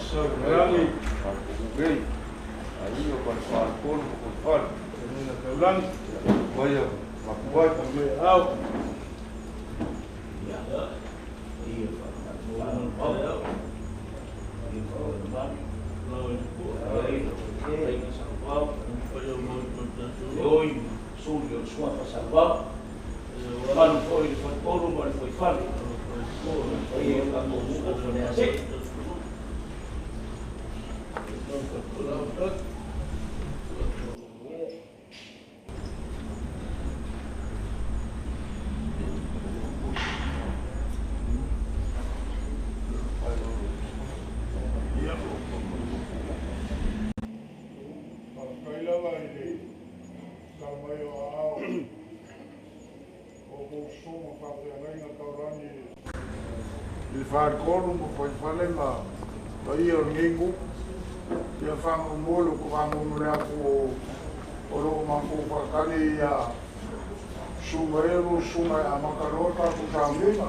Sauvao, Faafotutupu, aí eu quando falo por falo, Lang, Vaifoa, Maotafono, suafa Sauvao, Vaifoa ele foi polo, mas foi fale. Foi Faleasi'u. Il Faafotutupu mo foi falenga tai o ngingu ia fanga molo ko amo le aku o ro ma ko pakani ia sumaero suma amakarota ko samina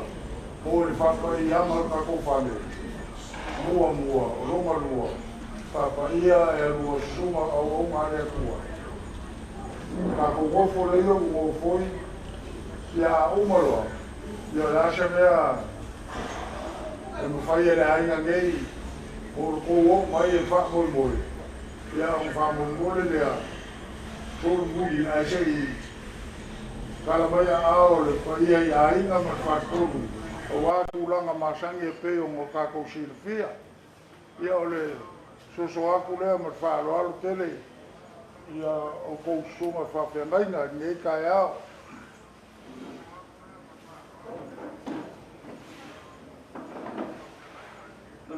o le Faapaiaina ka ko fale mua o ro ma lua Faapaia e ro suma o ngare ku ka ko fo le o foi ia umalo ia la semea e mo fai ele ainga ngei o ko mai e fa moi ia o fa moi le a ko muli a sei kala mai a o le fai ai ainga ma fa ko o wa kulanga masangi e pe o mo ka ko silfia ia o le so aku le ma fa lo tele ia o ko suma fa Faapaiaina nei ka ia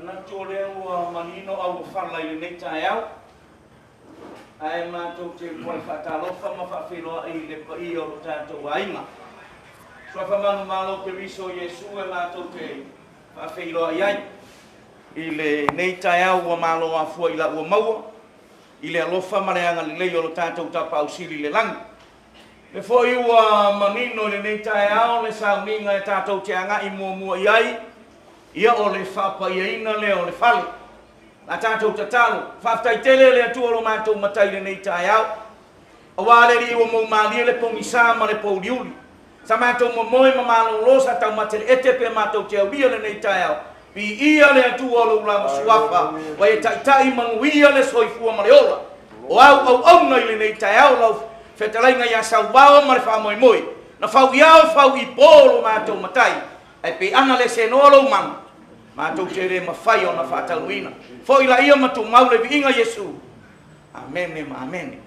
na tole o manino au fala i nei taeau ai matou te poi fatalofa ma faafeloa i le pai o tatou aiga suafa manu malo ke riso Iesu e matou te faafeloa i ai i le nei taeau ua malo afua i la ua maua i le alofa ma le agalelei o lo tatou tapausili le lagi le foi ua manino i le nei taeau le saumiga e tatou te agaʻi muamua i ai ia o le Faapaiaina le o le fale a tatou tatalo faafetaitele le atua lo matou matai lenei taeau auā le alii ua maumalia le pomisa ma le pouliuli sa matou momoe ma malōlō sa taumate le ete pe matou te aulia lenei taeau piia le atua o lou lava suafa ua e taʻitaʻi manuia le soifua ma le ola o auauna i lenei taeau lau fetalaiga iā Sauvao ma le faamoemoe na fauiao fau i polo matou matai ai pe ana le senoa lou manu matou te re mawhai o na whaataluina foi la ia matu mau le viinga Iesu amen ma amen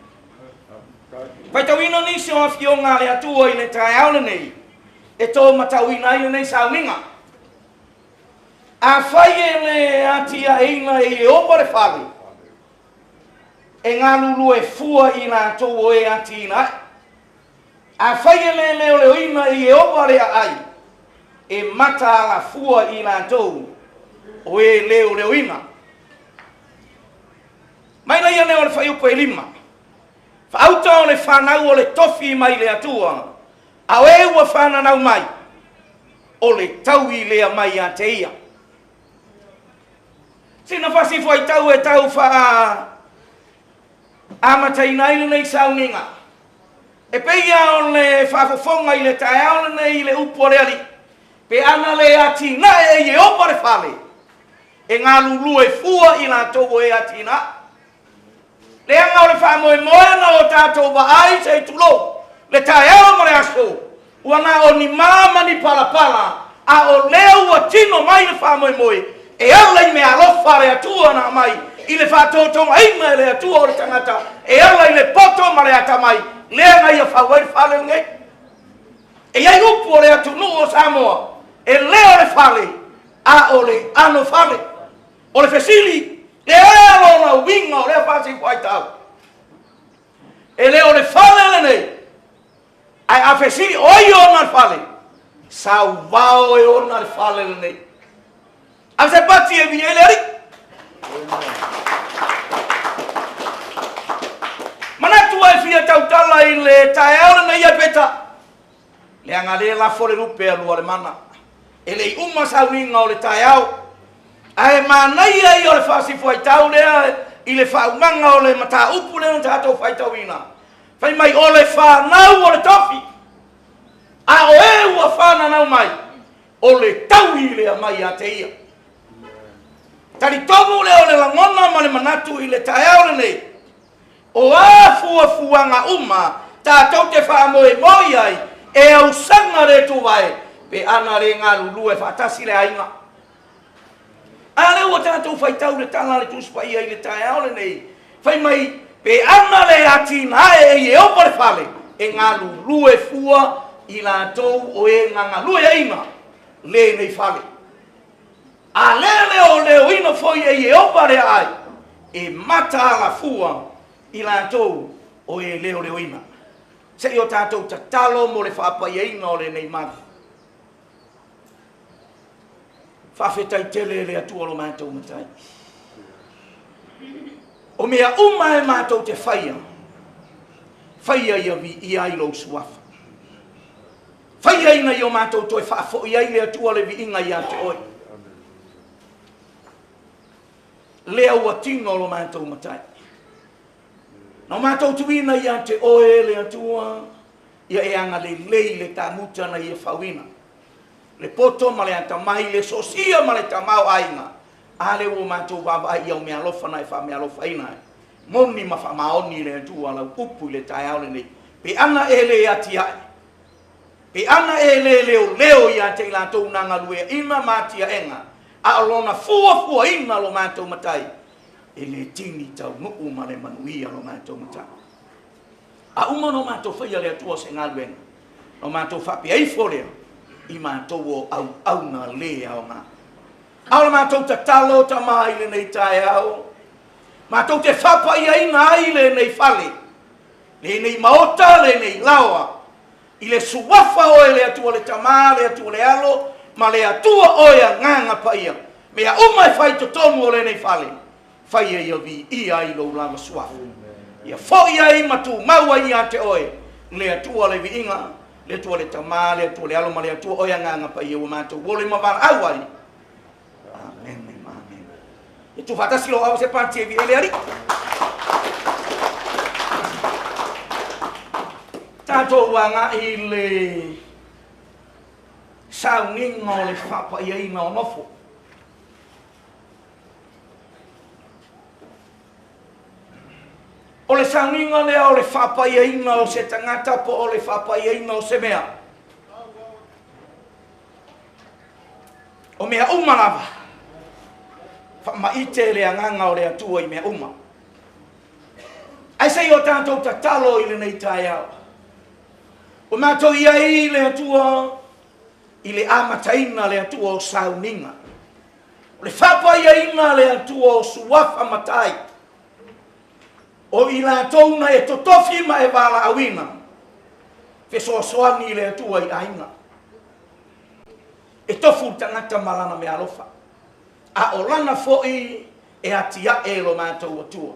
Paitauina nisi o afionga le atua i le taeau nei e tō matauina i nei sauninga a whai e le atia eina e opa le whale e ngā lulu e fua i nā tō o e atina a whai e le leo leo ina e opa le ai e mata la fua i nā tō o e leo leo ina mai la ia leo le whai upo e lima whaauta o le whanau o le tofi mai le atua au e ua whananau mai o le tau i lea mai a te ia sina whasi fwai tau e tau wha amataina i nei sauninga e peia o le whafofonga i le taeao nei i le upo le ali pe ana le atina e opa le whale e ngā lulu e fua i nā tōgo e atina le anga o le whamoe moena o tātou wa ai se tulo le taeao ma le aso ua nā o ni māma ni palapala a o leo ua tino mai le whamoe moe e ala i me alofa le atua nā mai i le whātotonga inga le atua o le tangata e ala i le poto ma le ata mai le anga i a whawai le whale ngei e iai upu o le atunu o Samoa e leo le fale a o le ano fale o le fesili le alo na winga o le pasi whaitau e leo le fale le nei ai a fesili oi ona le fale Sauvao e ona le fale le nei a se pati e via le ri manatu ai fia tautala i le taeao le nei a peta le anga le la fore rupe alu ale mana e le uma sauninga o le taeao Ai manai ai o le fasi foi tau lea i le whaumanga o le mata upu lea tātou whai tau ina. Whai mai o le whanau o le tofi. A o e ua whananau mai. O le tau i lea mai a te ia. Tari tomu le o le langona ma le manatu i le tae o le nei. O a fuanga uma tātou te whaamoe moi ai e au sanga re tu vai pe ana le ngā lulu e whatasi le ainga. A le ua tātou whai tau le tanga le tuspai ai le tae o le nei. Whai mai pe ana le atina e opa le whale e ngā lulu e fua i la tau o e ngā lue ainga le nei whale. A lele o leo ino foi e opa le ai e mata la fua i la tau o e leo ina. Se o tātou ta talo mo le Faapaiaina o le nei magi. Whawhetai tele le atua lo mātou matai. O mea uma e mātou te whaia. Whaia ia vi i ailo suafa. Whaia ina i o mātou toi whaafo i aile atua le vi inga i a te oi. Lea ua tino lo mātou matai. Nau mātou tuina i a te oe le atua, ia e anga le lei le tāmuta na i e whawina. Le poto ma le atamai, le sosia ma le tamau ainga. A le o mātou wawa i au mea lofa na e wha mea lofa ina. Moni ma wha maoni le atua lau upu le tae au le nei. Pe ana e le ati ai. Pe ana e le leo i a te ilatou nanga lue ina mātia enga. A alona fua ina lo mātou matai. E le tini tau nuu ma le manuia lo mātou matai. A uma no mātou whaia le atua se ngā luenga. No mātou Faapaiaina lea. I mātou o au na lea o ngā. Au le mātou ta talo ta mai le nei tae au. Mātou te Faapaiaina ai le nei whale. Le nei maota, le nei lawa. I le suafa o le atua le tamā, le atua le alo, ma le atua o ia nganga paia. Mea umai whai to tonu o le nei whale. Whaia ia vi i ai lo lava suafa. Ia fo ia i matu maua i a te oe. Le atua le vi inga, le atua le tamā, le atua le alo, ma le atua o ia nganga paia o mātou. Wole mawara au ai. Amen, amen. E tu whatasi lo au se pāti e vi ele ari. Tātou wanga i le saunginga o le Faapaiaina o nofo. O le saunginga lea o le Faapaiaina o se tangata po o le Faapaiaina o se mea. O mea uma lava. Whamaite le anganga o le atua i mea uma. Ai sei o tātou ta talo i le nei tae au. O mātou ia i le atua i le amataina le atua o sauninga. O le Faapaiaina le atua o suafa matai. O i la tōna e totofi ma e wala awina. Fesoa soani le atua i ainga. E tofu tangata malana me alofa. A o lana foi e atia e lo mātou atua.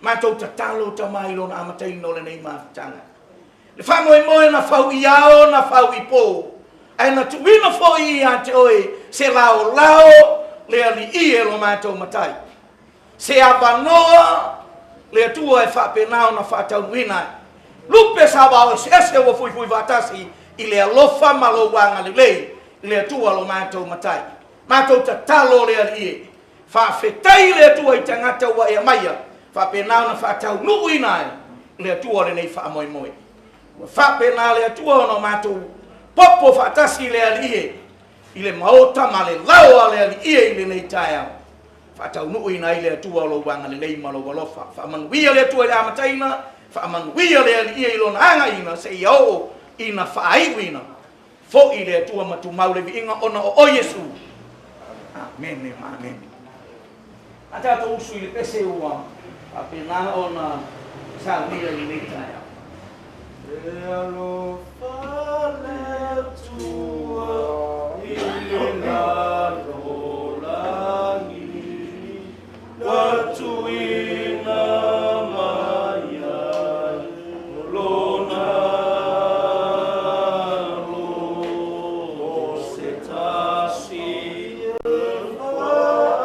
Mātou ta talo ta mai lo na amataina o le nei mātanga. Le whamoe moe na whau i ao, na whau i pō. Ai na tuina foi i a te oe, se lao le ali i e lo mātou matai. Se abanoa, le atua e whapenao na whatau winai. Lupe Sauvao se ese o fui watasi i le alofa malo wanga le lei, le atua lo mātou matai. Mātou ta talo le ali e. Whawhetai le atua i tangata wa e maia, whapenao na whatau nuu inai, le atua le nei whamoe moe. Whapena le atua no mātou popo whatasi le ali e, i le maota ma le laua le ali e i le nei tae au. Whatau nuu inai le atua lo wanga le lei malo walofa. Whamanuia le atua le amataina, whamanuia le ali e i lona anga ina, se i au ina whaaiu ina. Fo i le atua matu maule vi inga ona o Yesu. Amen, amen. A tātou usu i le pese ua, whapena ona saunia i nei tae au. E alofa le tua i le ngaro langi, watu ina maya lona lo o se tasi e wha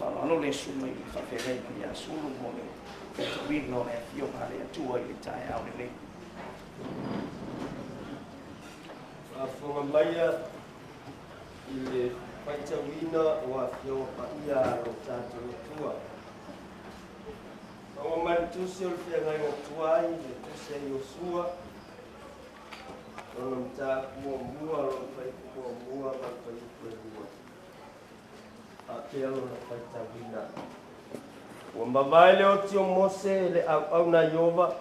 whalo le suma i whawhereina i a suru mone e te wino e whionga le atua i le tae au le le. Whonga maia i le whaitawina o a Faapaiaina o tātou tua. O maritusi o le whiangai o tuai, le tuse i o sua. O le mta mua, o le whaikua mua, o le whaikua mua. A te alo na whaitawina. Ua mawai le oti o Mose le au na Iova.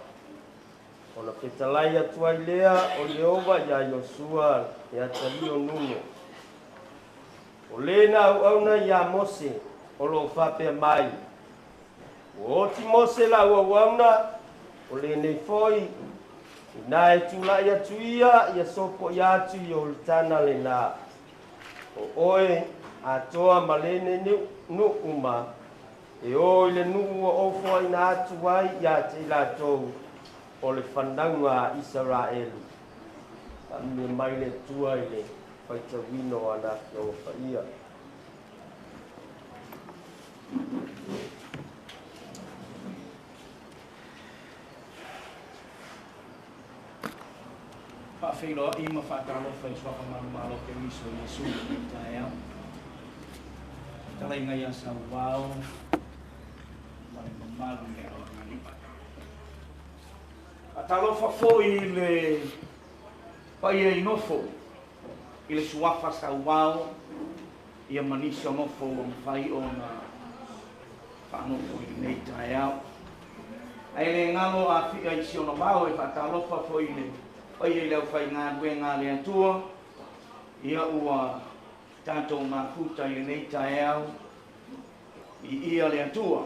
O na petalai atua i lea o Iova ia Iosua ia tali o nuno. O le na au na ia Mose o lo whapea mai. O oti Mose la ua o le nei foi na e tula ia tuia ia sopo ia atu i o tana le na. O oe atoa malene nu uma e o le nu o ofo ina atu wai ia te latou o le whananga Israel. Me mai le tua i le whaitawino ana o whaia. Whawhiroa i ma whātalo whai suafa marumalo ke miso i Yesu i tae au. Talai ngai a Sauvao, mare mamalu me o ngani. A talo whafo i le pai e inofo, i le suafa Sauvao, i a manisi o nofo o mwhai o na whanofo i nei tae au. Ai le ngalo a whia i si o na wao e whātalo whafo i le pai e leo whai ngā due ngā lea tua, ia ua tātou mafuta i nei tae au, i ia lea tua.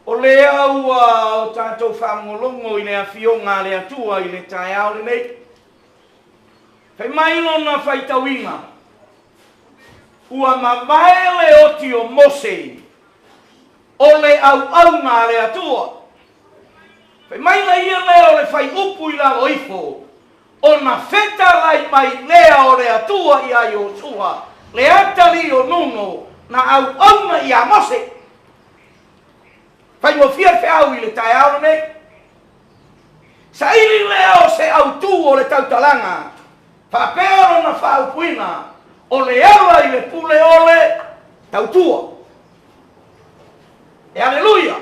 O lea ua o tātou whamolongo i lea whio ngā lea tua i le tae au le nei. Whai maino na whai tauinga, ua mawaele oti o Mose, o le au ngā lea tua. Mai la ia leo le whai upu i la oifo, o na wheta lai mai lea o le atua i a Iosua, le atali o nuno na au auna i a Mose. Whai mo fia whiau i le tae au nei. Sa ili leo se au tu o le tautalanga, whapeoro na whaupuina, o le awa i le pule o le tautua. E aleluia!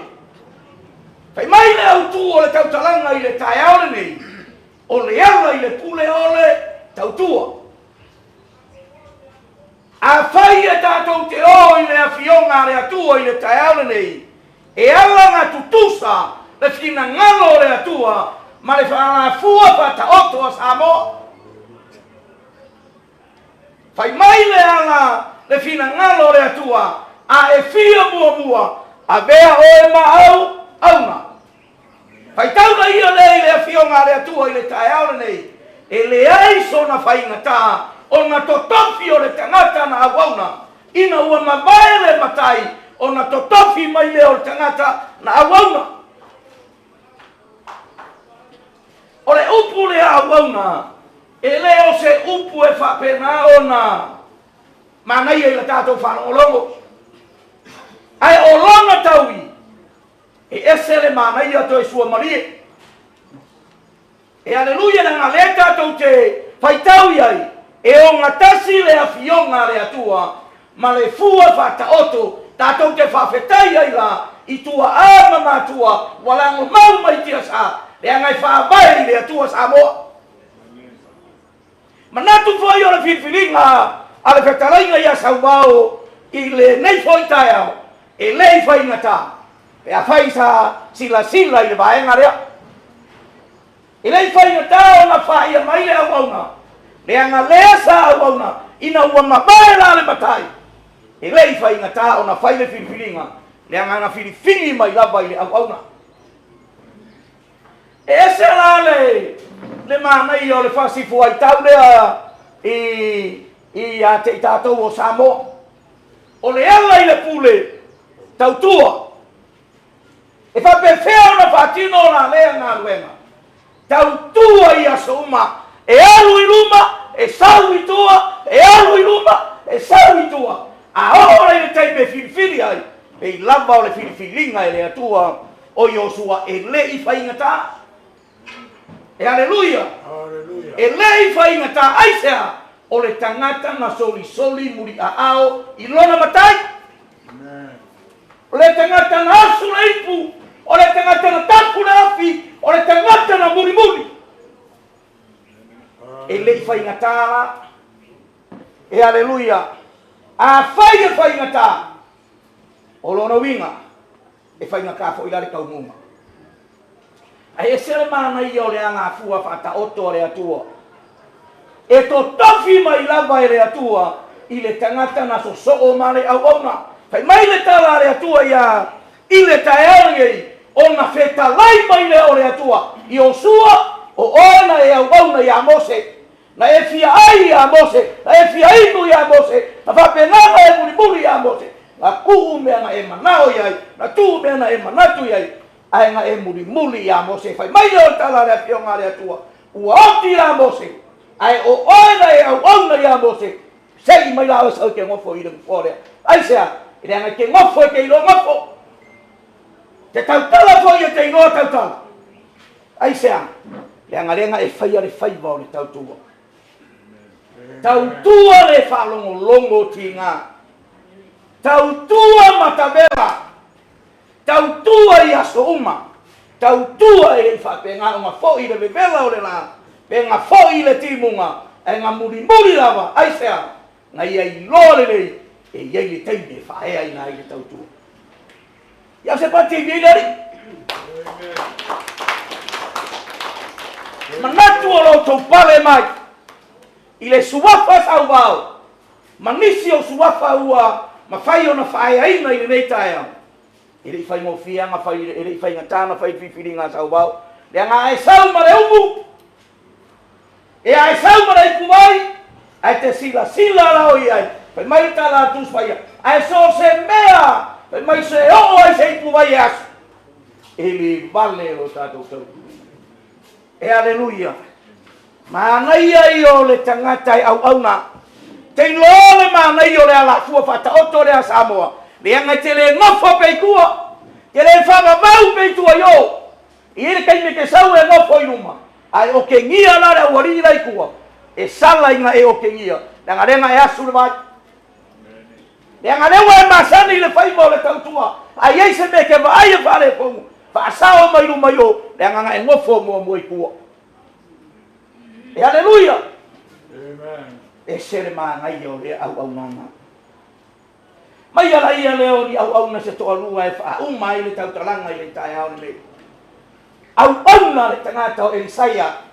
Whai mai le au tu o le tautalanga i le tae aore nei, o le awa i le pule o le tautua. A whai e tātou te o i le awhionga le atua i le tae aore nei, e ala ngā tutusa le whina ngalo le atua, ma le whaana fua pata oto a Samoa. Whai mai le ala le whina ngalo le atua, a e whia mua, a vea o e ma auna. Whai tauna ia lei le whionga le atua i le tae aore nei, e le aiso na whaingata, o na totofi o le tangata na awauna, ina ua mawaele matai, o na totofi mai le o le tangata na awauna. O le upu le awauna, e leo se upu e whapena o na manai e le tātou whanongolongo. Ai o lona taui, e ese le manai ato e sua marie. E aleluia na ngā le tātou te whaitau iai, e o ngatasi le awhionga le atua, ma le fua whata oto, tātou te whawhetai ai la, i tua ama mātua, walango mau mai tia sa, le angai whaabai le atua Samoa. Manatu foi o le whiwhiringa, a le whetarainga ia Sauvao, i le nei foi tai au, e lei whaingata. Pe a whai sa sila i le vaenga rea. E lei whaingata o na whaia mai le awauna. Le anga lea sa awauna, ina ua mabae la le matai. E lei whaingata o na whai le whiwhiringa, le anga na whiwhiri mai lava i le awauna. E ese la le manai o le whasifu ai tau lea i a te tātou o Samoa. O le ala i le pule, tautua. E whapewhea na whatino na lea ngā luenga. Tautua i aso uma, e alu i luma, e sau i tua, e alu i luma, e sau i tua. ora i tai me filifili ai e lava o le filifilinga e le atua o Iosua e le i whaingata e aleluia e le i whaingata aisea o le tangata na soli muri a ao i lona matai o le tangata na asu na ipu o le tangata na tapu na afi o le tangata na muri e le i whaingata e aleluia a whaingata o lona winga e whaingata fo i lare kaumunga ai e sere mana i o le anga fua whata oto le atua e to tofi mai lava e le atua i le tangata na so o male au ona fai mai le tala le atua ia i le taeangei ona feta lai mai le o le atua i o sua o ona e au ona ia Mose na e fia ai ia Mose na e fia inu ia Mose na whapenanga e muri ia Mose na kuu mea na e manao iai na tuu mea na e manatu iai ai nga e muri ia Mose fai mai le o tala le apionga le atua ua oti ia Mose ai o oina e au ona ia Mose sei mai lao sa ke ngofo i le mfore ai sea i le anga ke ngofo e ke ilo ngofo te tautala fo i te ilo tautala ai sea le anga e fai vao le tautua tautua le whalongo tinga tautua matavela tautua i aso uma tautua e whapenga unga fo i le vevela o le la penga fo i le timunga e nga muri lava ai sea na ia i lore lei e iei le teime whaea ina i le tautua ia se pati i vileri manatu o lo tau pale mai i le suafa Sauvao manisi o suafa ua ma fai ona Faapaiaina i le nei taea i le fai mofia nga fai i le fai ngatana fai fifiringa Sauvao le anga e sau ma le umu e ai sau ma le puai ai te sila la oi ai fai mai tala tus fai ai so se mea fai mai se o ai se puai as e li vale lo tato tau e aleluia mana ia i o le tangata i au na te lole mana i o le ala fua fata oto le Samoa le anga te le ngofo peikua te le whamamau peitua yo i ere kaime ke sau e ngofo i ruma ai o ke ngia la le wari rai kua e sala inga e o ke ngia le renga e asu le vai le renga e masani le whaimo le tautua ai ei se me ke vai e whare pongu whaasao mai ruma yo le anga e ngofo mua i kua e aleluia e sere mana i o le au nanga mai ala ia leo ni au na se toa lua e wha uma i le tautalanga i le tae hao ni le au na le tangata o Elisaia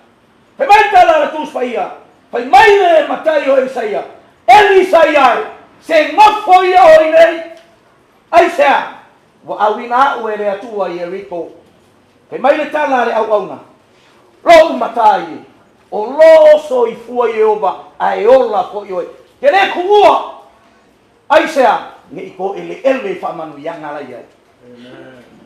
pe mai tala le tus whaia pe mai le matai o Elisaia se ngofo ia o i nei ai sea wa awina au e le atua i Eriko pe mai le tala le au na lo matai o lo so i fua i oba a e ola ko i oe ke le kuua ai sea nge iko ele whamanu ianga la iai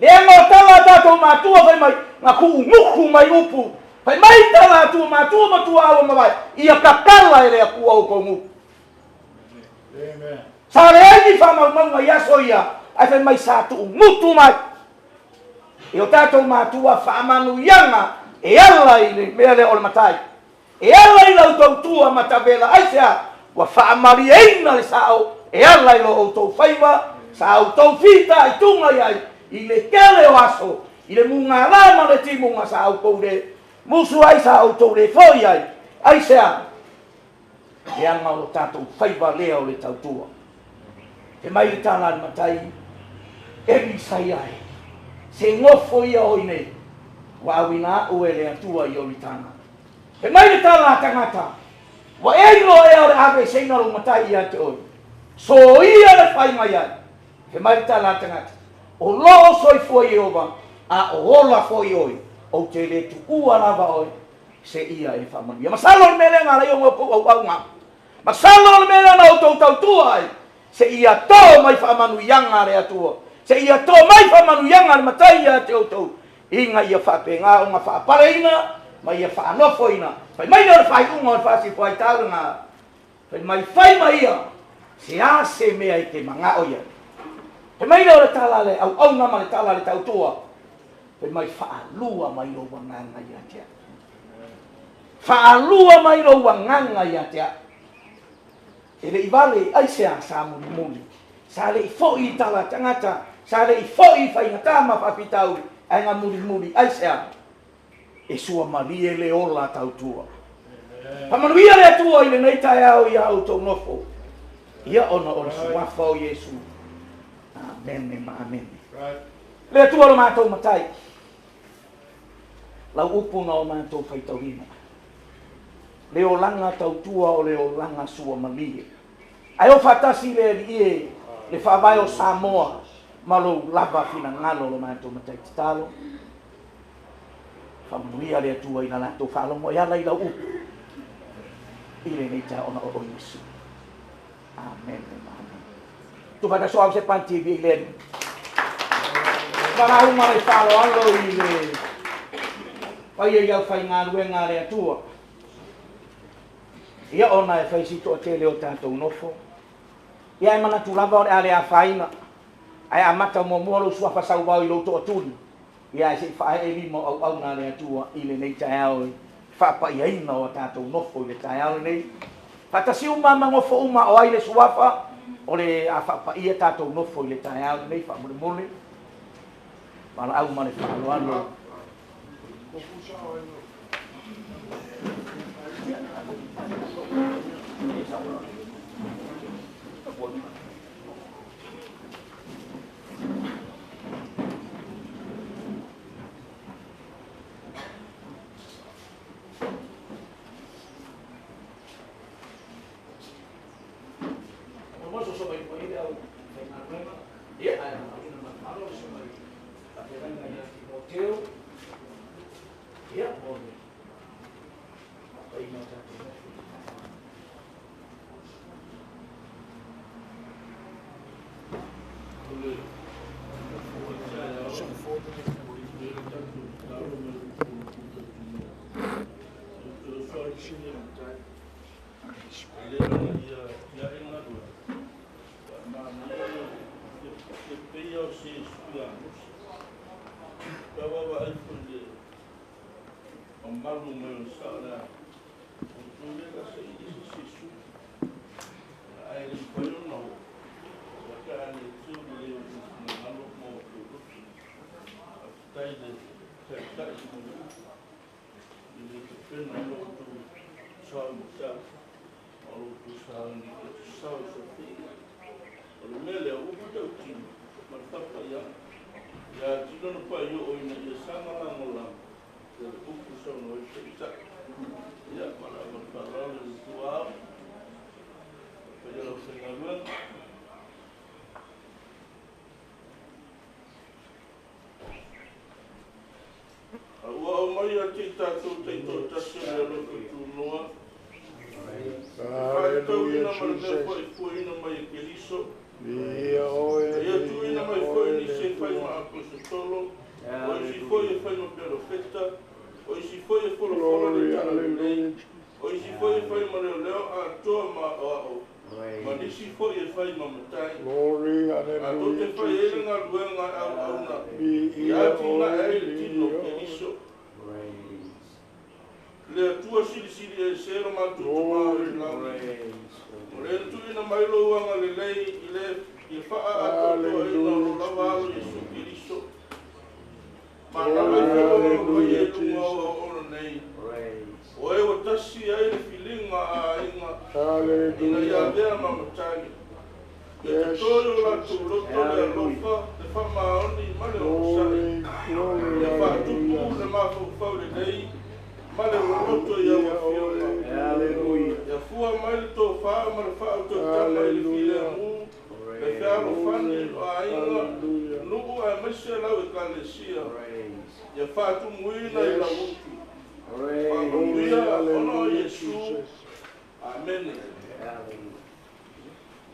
le anga tala tato matua fai mai nga ku muku mai upu fai mai tala tu matua awa mawai ia kakala ele a kua uko muku sa le aini whamau iaso ia ai fai mai sa tu mutu mai i o tato matua whamanu ianga e ala i le mea le ole matai e ala i lau tautua matavela ai sea wa Faapaiaina le sao e ala i lo o tau whaiva sa o tau fita i tunga iai i le kele o aso i le munga lama le timunga sa au koure musu ai sa o tau le foi ai sea e anga o tatou whaiva lea o le tautua e mai i tana ni matai e misai ai se ngofo ia o nei wa awina o ele atua i o litana e mai i tana tangata wa eilo e o le ave seina lo matai ia te oi so ia le whai mai ai he mai tala tangata o loo soi fua i oba a o ola fua i oi o te le tu ua lava oi se ia e whamanu ia masalo le mele ngā leo ngā au ngā masalo le mele ngā o tau tua ai se ia tō mai whamanu ianga le atua se ia tō mai whamanu ianga le matai ia te o tau inga ia whape ngā o ngā Faapaiaina mai ia whaanofoina fai mai le whai unga o whasi whai tāru ngā fai mai whai mai ia Se ase mea I ke manga o ia. He mai leo le tala le au nama le tala le tautua. He mai whaalua mai o wanganga ia tea. Whaalua mai o wanganga ia tea. E le iwale aisea sa muli. Sa le I fo'i tala tangata. Sa le I fo'i whaingata ma whapitau. Ai ngā muli aisea. E sua marie le ola tautua. Pamanuia le atua I le nei tae au I au tau nofo. Ia ona o suafa o Yesu. Amen, amen. Le atua lo mātou matai. Lau upu na o mātou whaitauhina. Le o langa tautua o le o langa sua malie. Ai o whatasi le ie le Sauvao Samoa. Malo lava fina ngalo lo mātou matai titalo. Whamanuia le atua ina lātou whaalongo. Ia lai lau upu. Ile nei ta ona o Yesu. Amen. Tu pada soal se panti vi le. Para uma le falo alo I le. Pai ia fai ngā ruenga le atua. Ia ona e fai sito te le o tātou nofo. Ia e mana tu lava o le ale a faina. Ai a mata mo molo suafa Sauvao I lo to atuni. Ia e se fai e limo au ngā le atua I le nei tae au. Faapaiaina o tātou nofo I le tae au nei. Faleasi'u mangofo uma o ai le suafa. O le a Faapaia tātou nofo I le tae au nei whamule. Mala au male whaaloano.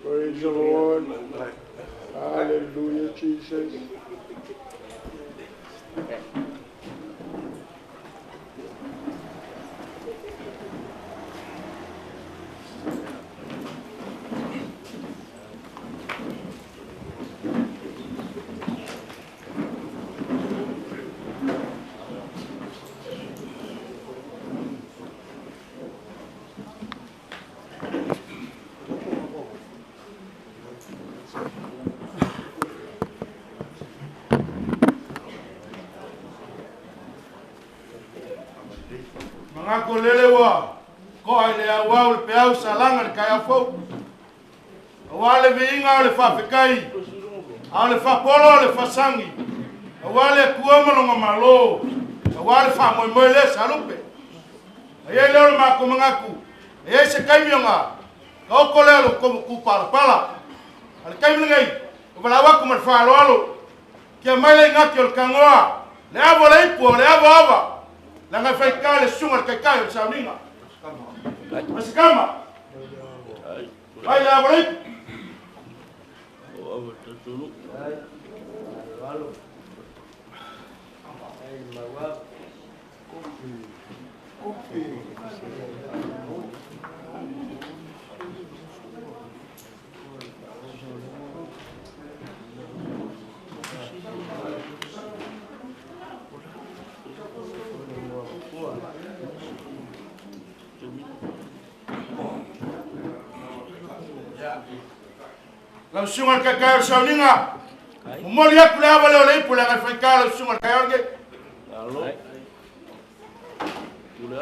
Praise the Lord. Hallelujah, Jesus. Mangako lelewa. Ko ai le awau le peau salanga le kai afo. Awale veinga le Faapaiaina. Ale Faapolo le Fasangi. Awale kuomo malo. Awale fa mo le salupe. Ai le mako mangaku. Ai se kaimionga. Kau kolelo como ku pala. Ale kaimingai. Wala ku mal fa alo. Kia mai le ngaki o kangoa. Le avo le ipo le avo ava. La nga fai ka le sunga kai kai o sauninga. Mas kama. Ai la avo le ipo. O avo te tulu. Ai. Alo. Ai mawa. Kopi. La sunga ka ka sauninga. Mo ya kula wala le pula ka fa ka la sunga ka yorge. Alo. Kula.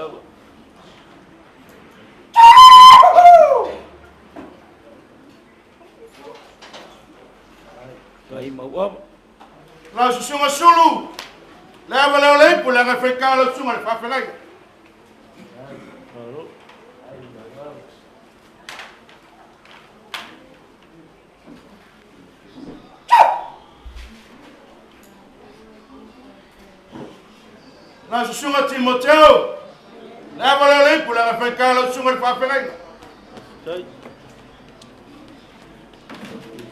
Kai mawa. La sunga sulu. La wala le pula ka fa ka la sunga fa fa ngai. Alo. La sunga Timoteo. La wala le pula ka fa ka la sunga fa fa ngai. Tai.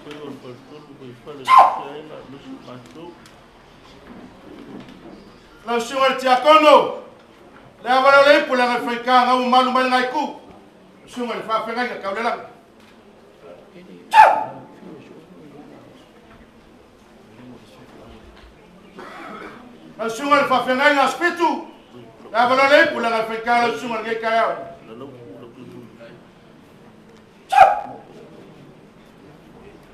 Pero el pastor que Faleasi'u no matou. La sunga Tiakono. La wala le pula ka fa ka ngau malu mal ngai ku. Sunga fa fa ngai ka ulela. La sunga fa fa ngai na spitu. La wala le pula ka fa ka la sunga ngai ka ya.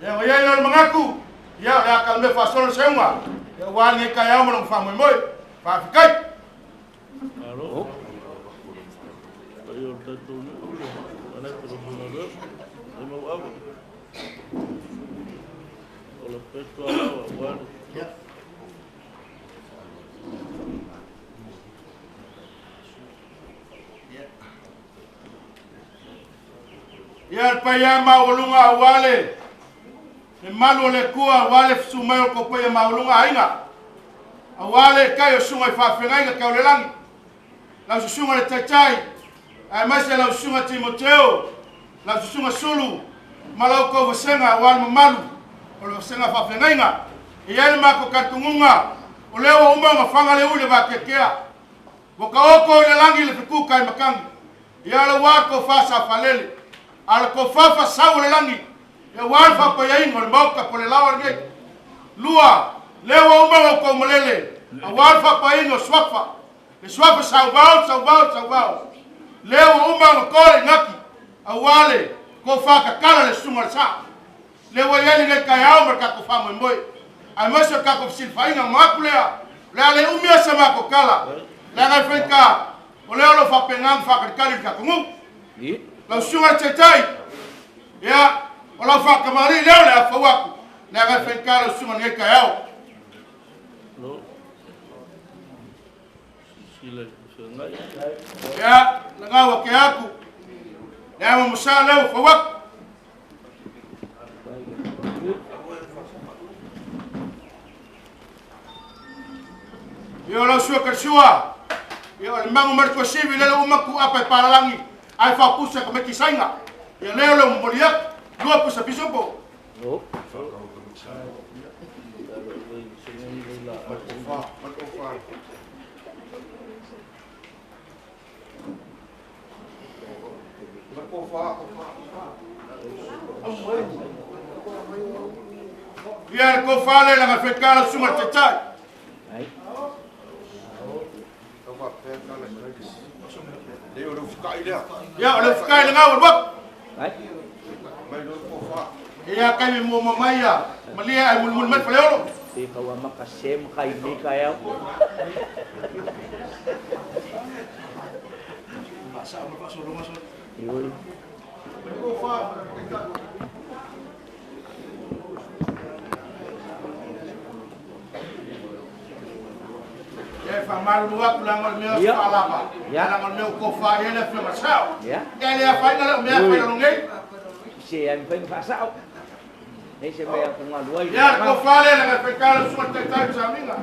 Ya ya ya mengaku. Ya ya kalau me fasol semua. Ya wani kaya mo ng family mo. Fafikai. Alo. Ayo te tulu. Ana pero no. Mo avo. Ola peto ala wa. Ya payama ulunga wale. Ni malu le kua wale sumayo ko pa maulunga ainga. Awale kayo sunga Faapaiaina ka ulelangi. La sunga le tachai. Ai mase la sunga Timoteo. La sunga sulu. Malau ko wasenga wal malu. O wasenga Faapaiaina. Ia ma ko kartungunga. Olewa uma ngafanga le ule ba kekea. Wakaoko ulelangi le fiku kai makangi. Ia le wako fasa falele. Al ko fafa sa ulelangi. Ya wan Faapaiaina ngol mauka pole lawar ge. Lua lewa umba ko molele. Awan Faapaiaina suafa. Le suafa Sauvao. Lewa umba ko le ngaki. Awale ko fa kala le sunga sa. Lewa yali le kaya umba ko fa mo moy. Ai maso ka ko silfainga makulea. Le umia sama ko kala. La ga feka. Ole lo Faapaiaina fa kali ka kungu. La sunga chetai. Ya ola fa kamari leo le afawaku. La ga feka lo sunga ngai kaya. No. Sila sengai. Ya, langawa ke aku. Ya mo musala fa wak. Yo lo suka sua. Yo mangu marko sivi le umaku apa para langi. Ai fa pusa ka meki sainga. Ya leo lo mboliak. Dua pusa bisopo. No. Ya ko fale la feka la sunga tachai. Ya ole fukai le ngawur bak. Ya kami mo mamaya. Malia ay mulmul mat faleo. Ikaw ang makasem kay ni kaya. Pasal apa solo masuk. Ioi. Ya, famal buat pulang meu sekolah. Ya. Pulang meu kofa ele film masau. Ya. Ele apa ini meu apa longai? Si yang pengen pasau. Ini siapa yang pengaluai? Ya, kofa ele dengan pekal semua tetai saminga.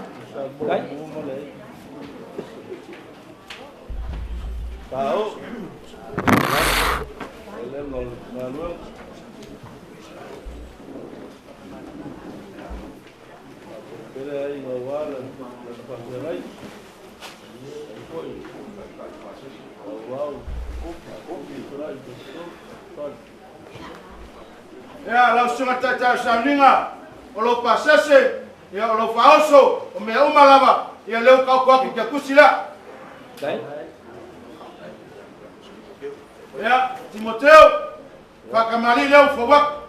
Kan? Tahu. Ele ngaluai. Pero ahí no vale, ahí. Ya, langsung aja saminga. Olo pasese, ya olo faoso, o me uma lava, ya leu kau kau kita kusila. Kan? Ya, Timoteo, fakamali leu fawak.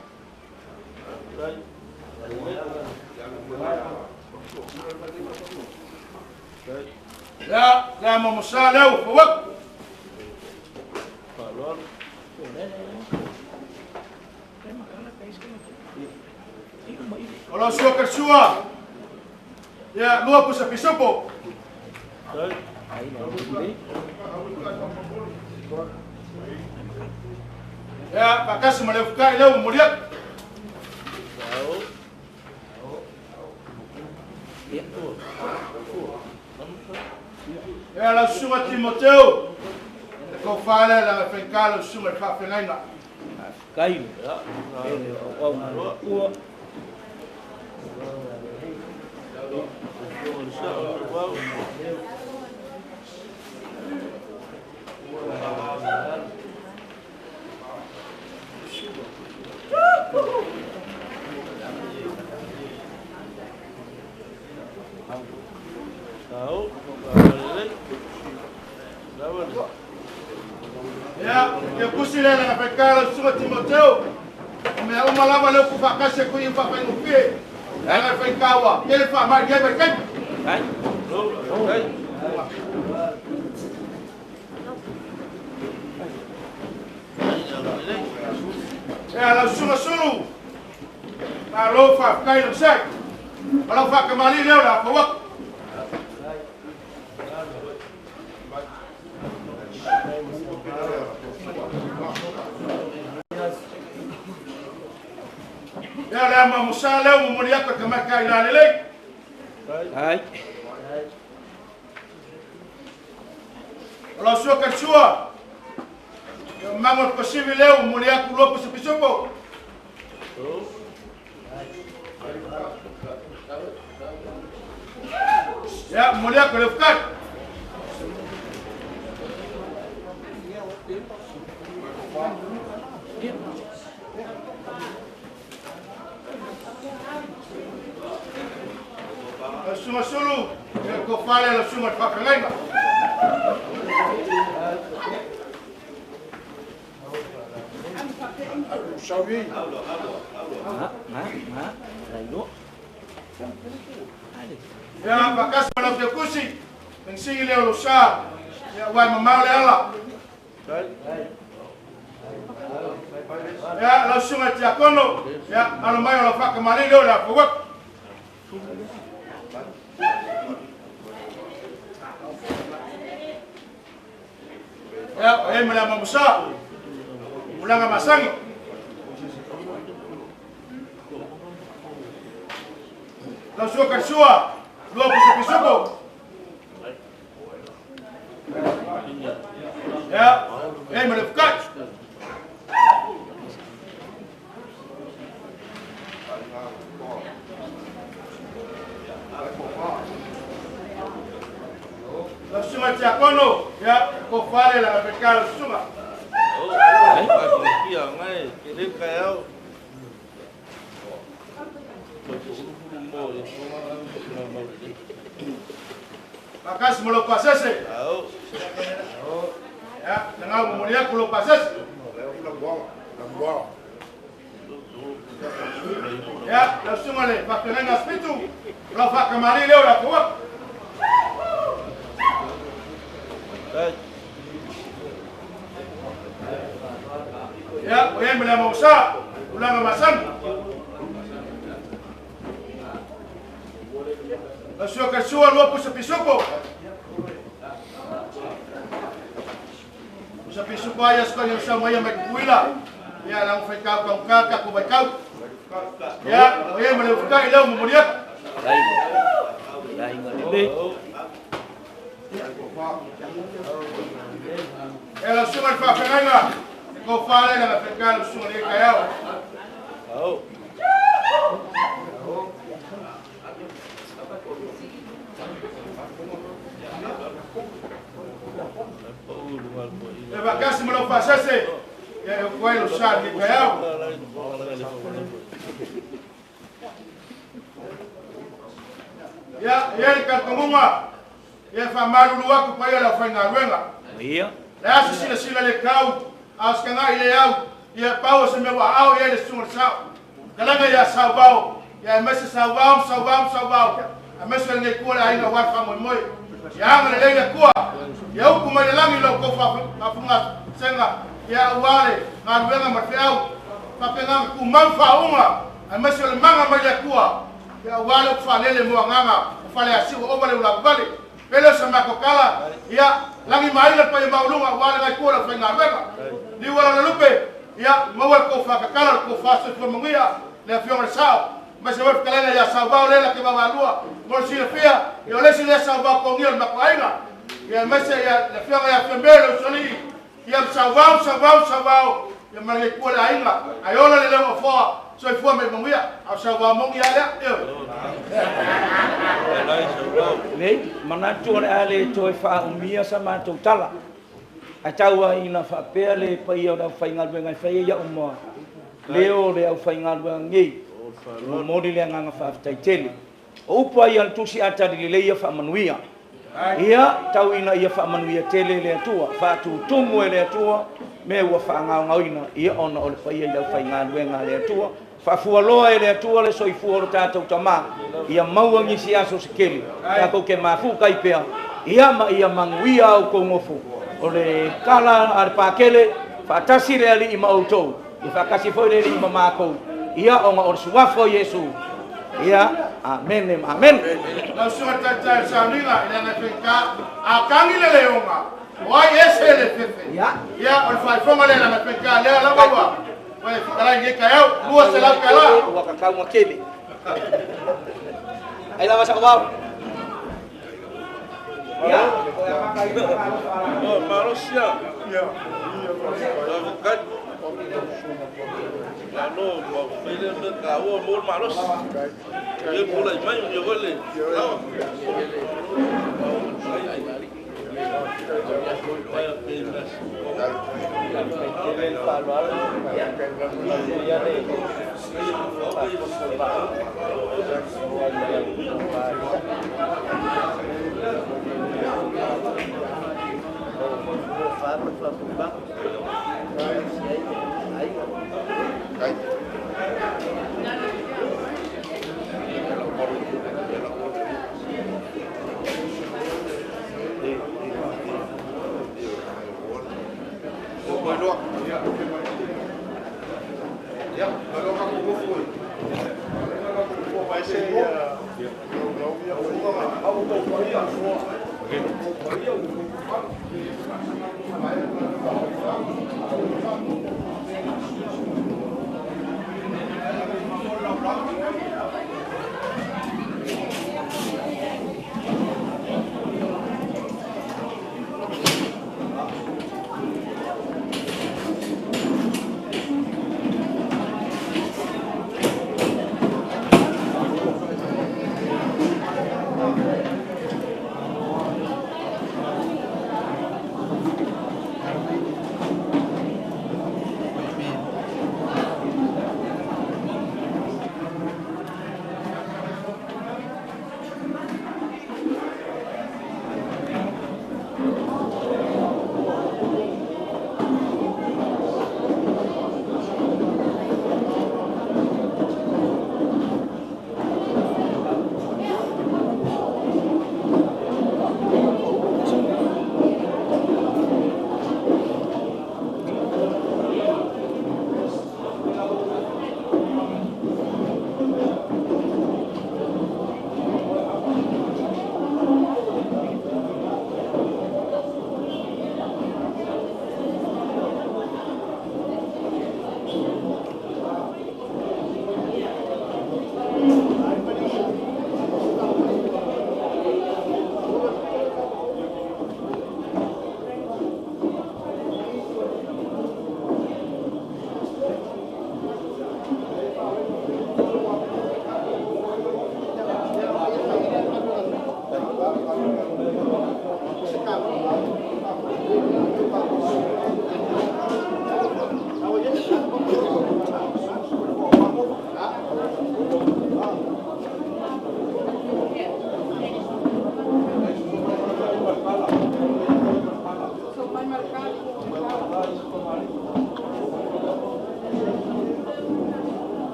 Ya, ya mamusa leu fawak. Kalau suka kersua, ya luar pusat pisopo. Ya, pakas melefuka leu muliak. Ya, langsung Timoteo. Kau fala la fenkalo sungai Faapaiaina. Kayu. Ya, que kusile la fenkalo sungai Timoteo. Me uma lava leu kufakashe kuyi Faapaina pie. La fenkawa, ele fa mais dia berkat. Kan? Ya, langsung sulu. Kalau Faapaina sai. Kalau fakamali leu la fawak. Ya, lama musa leu mumuliak ke makai la lelek. Hai. Kalau suka kersua. Yang mangut posibil leu muliak luar pusat pisopo. Ya, muliak lefukat. Langsung sulu. Ya, kau fala langsung Faapaiaina. Savi. Lalu. Ya, bakas malam dia kusi. Mengsingi leu lusa. Ya, wai mamau le ala. Ya, langsung aja kono. Ya, kalau mai olah fakamali leu la fawak. Ya, mulai membesar. Mulai masang. Langsung kersua. Dua pusat pisopo. Ya, melekat. Langsung aja kono. Ya, kau fale la pekal sunga. Bakas mulu pasese. Ya, dengan memuliak mulu pasese. Ya, langsung ale. Faapaiaina spitu. Kalau fakamali leu la kuat. Ya, o ia mele mausa, ulanga masang. Asua kasua lua pusa pisupo. Pusa pisupo aya sekali sama ia mai kuila. Ya, lang fai kau kaka ko bai kau. Ya, o ia mele fukai leu memoriak. Ela sunga Faapaiaina, ko fale na Afrika sunga ni kayao. Eva kasi mo fa sese, ya ko ilo sa ni kayao. Ya ka komunga. Ya fa malu luaku pa ia la fa ngaruenga. Ia. La sila le kau, as kanga ile au, ia pau se me wa au ia le sunga sa. Kalanga ya Sauvao, ya mese Sauvao. A mese ngai kua ai na wa fa moi. Ya ngale le kua. Ya u kuma le langi lo ko fa funga senga. Ya wale ngaruenga ma fiau. Pa penga ku man fa unga. A mese le manga ma le kua. Ya wale fa lele mo nganga, Faleasi'u o vale ula vale. Pelo sama kokala, ya langi mai le pai maulunga wala ngai kua fa ngaruenga. Ni wala na lupe, ya mawa ko fa kakala ko fa se tumangia le fiona sao. Mas se vai kalena ya Sauvao lela ke mamalua. Mo si le fia, yo le si le Sauvao ko ngiel Maotafono. Ya mese ya le fiona ya fembelo soli. Ya Sauvao. Ya mali ko la inga. Ayola le le fo. So fo me mongia, au Sauvao mongia le. Nei, manatu ale toi fa umia sama to tala. Atawa ina fa pele pa ia da fa ingal benga fa ia umma. Leo le au fa ingal benga ngi. Modi le nganga fa taiteli. Upa ia tusi ata di le ia fa manuia. Ia tau ina ia fa manuia tele le atua, fa tu tumu le atua, me wa fa ngau ina ia ona o le fa ia da fa ingal benga le atua. Fa fualoa le atua le soifua o tatou tama. Ia mauangi si aso sekeli. Tako ke mafu kai pea. Ia manguia au kongofu. O le kala ar pakele fa tasi le ali ima autou. I fa kasi foi le ima mako. Ia o nga suafa Yesu. Ia amen. Na sua tata salinga ina na peka akangi le leonga. Wa ese le fefe. Ia o Vaifoa le na peka le la bawa. Vai ficar ngai kayau, lua se la kala. Wa kakau makele. Ai la masa Sauvao. Ya. Marosia. Ya. Avocat. No, file de cabo, mol maros. Yo por la imagen yo vole.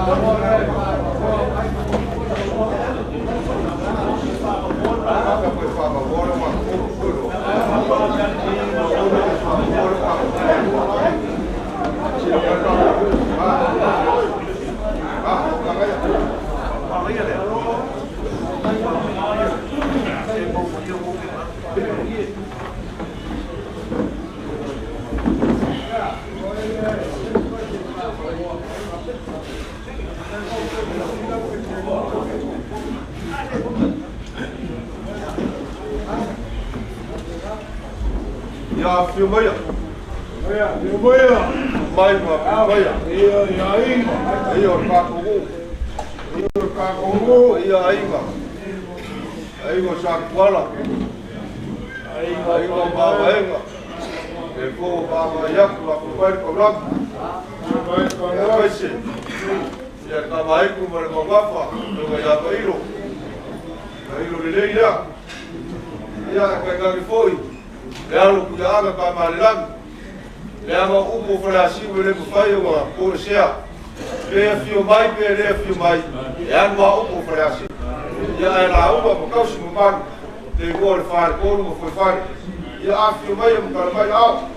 Ya, filmaya. Filmaya. Mai ma filmaya. Ia inga. Ia kakungu. Ia kakungu. Ia inga. Inga sa kuala. Inga baba inga. E ko baba yaku la kupai korak. Kupai korak. Ya ka mai ku mar ko gafa. Ko ya ko iro. Iro le ya. Ya ka ka foi. Lealo kujaga ka malilang. Leama upo Faleasi'u le Vaifoa ko sea. Le fio mai pe le fio mai. Ya ma upo Faleasi'u. Ya la upo ko kausi mo man. Le ko far ko mo foi far. Ya fio mai mo ka mai au.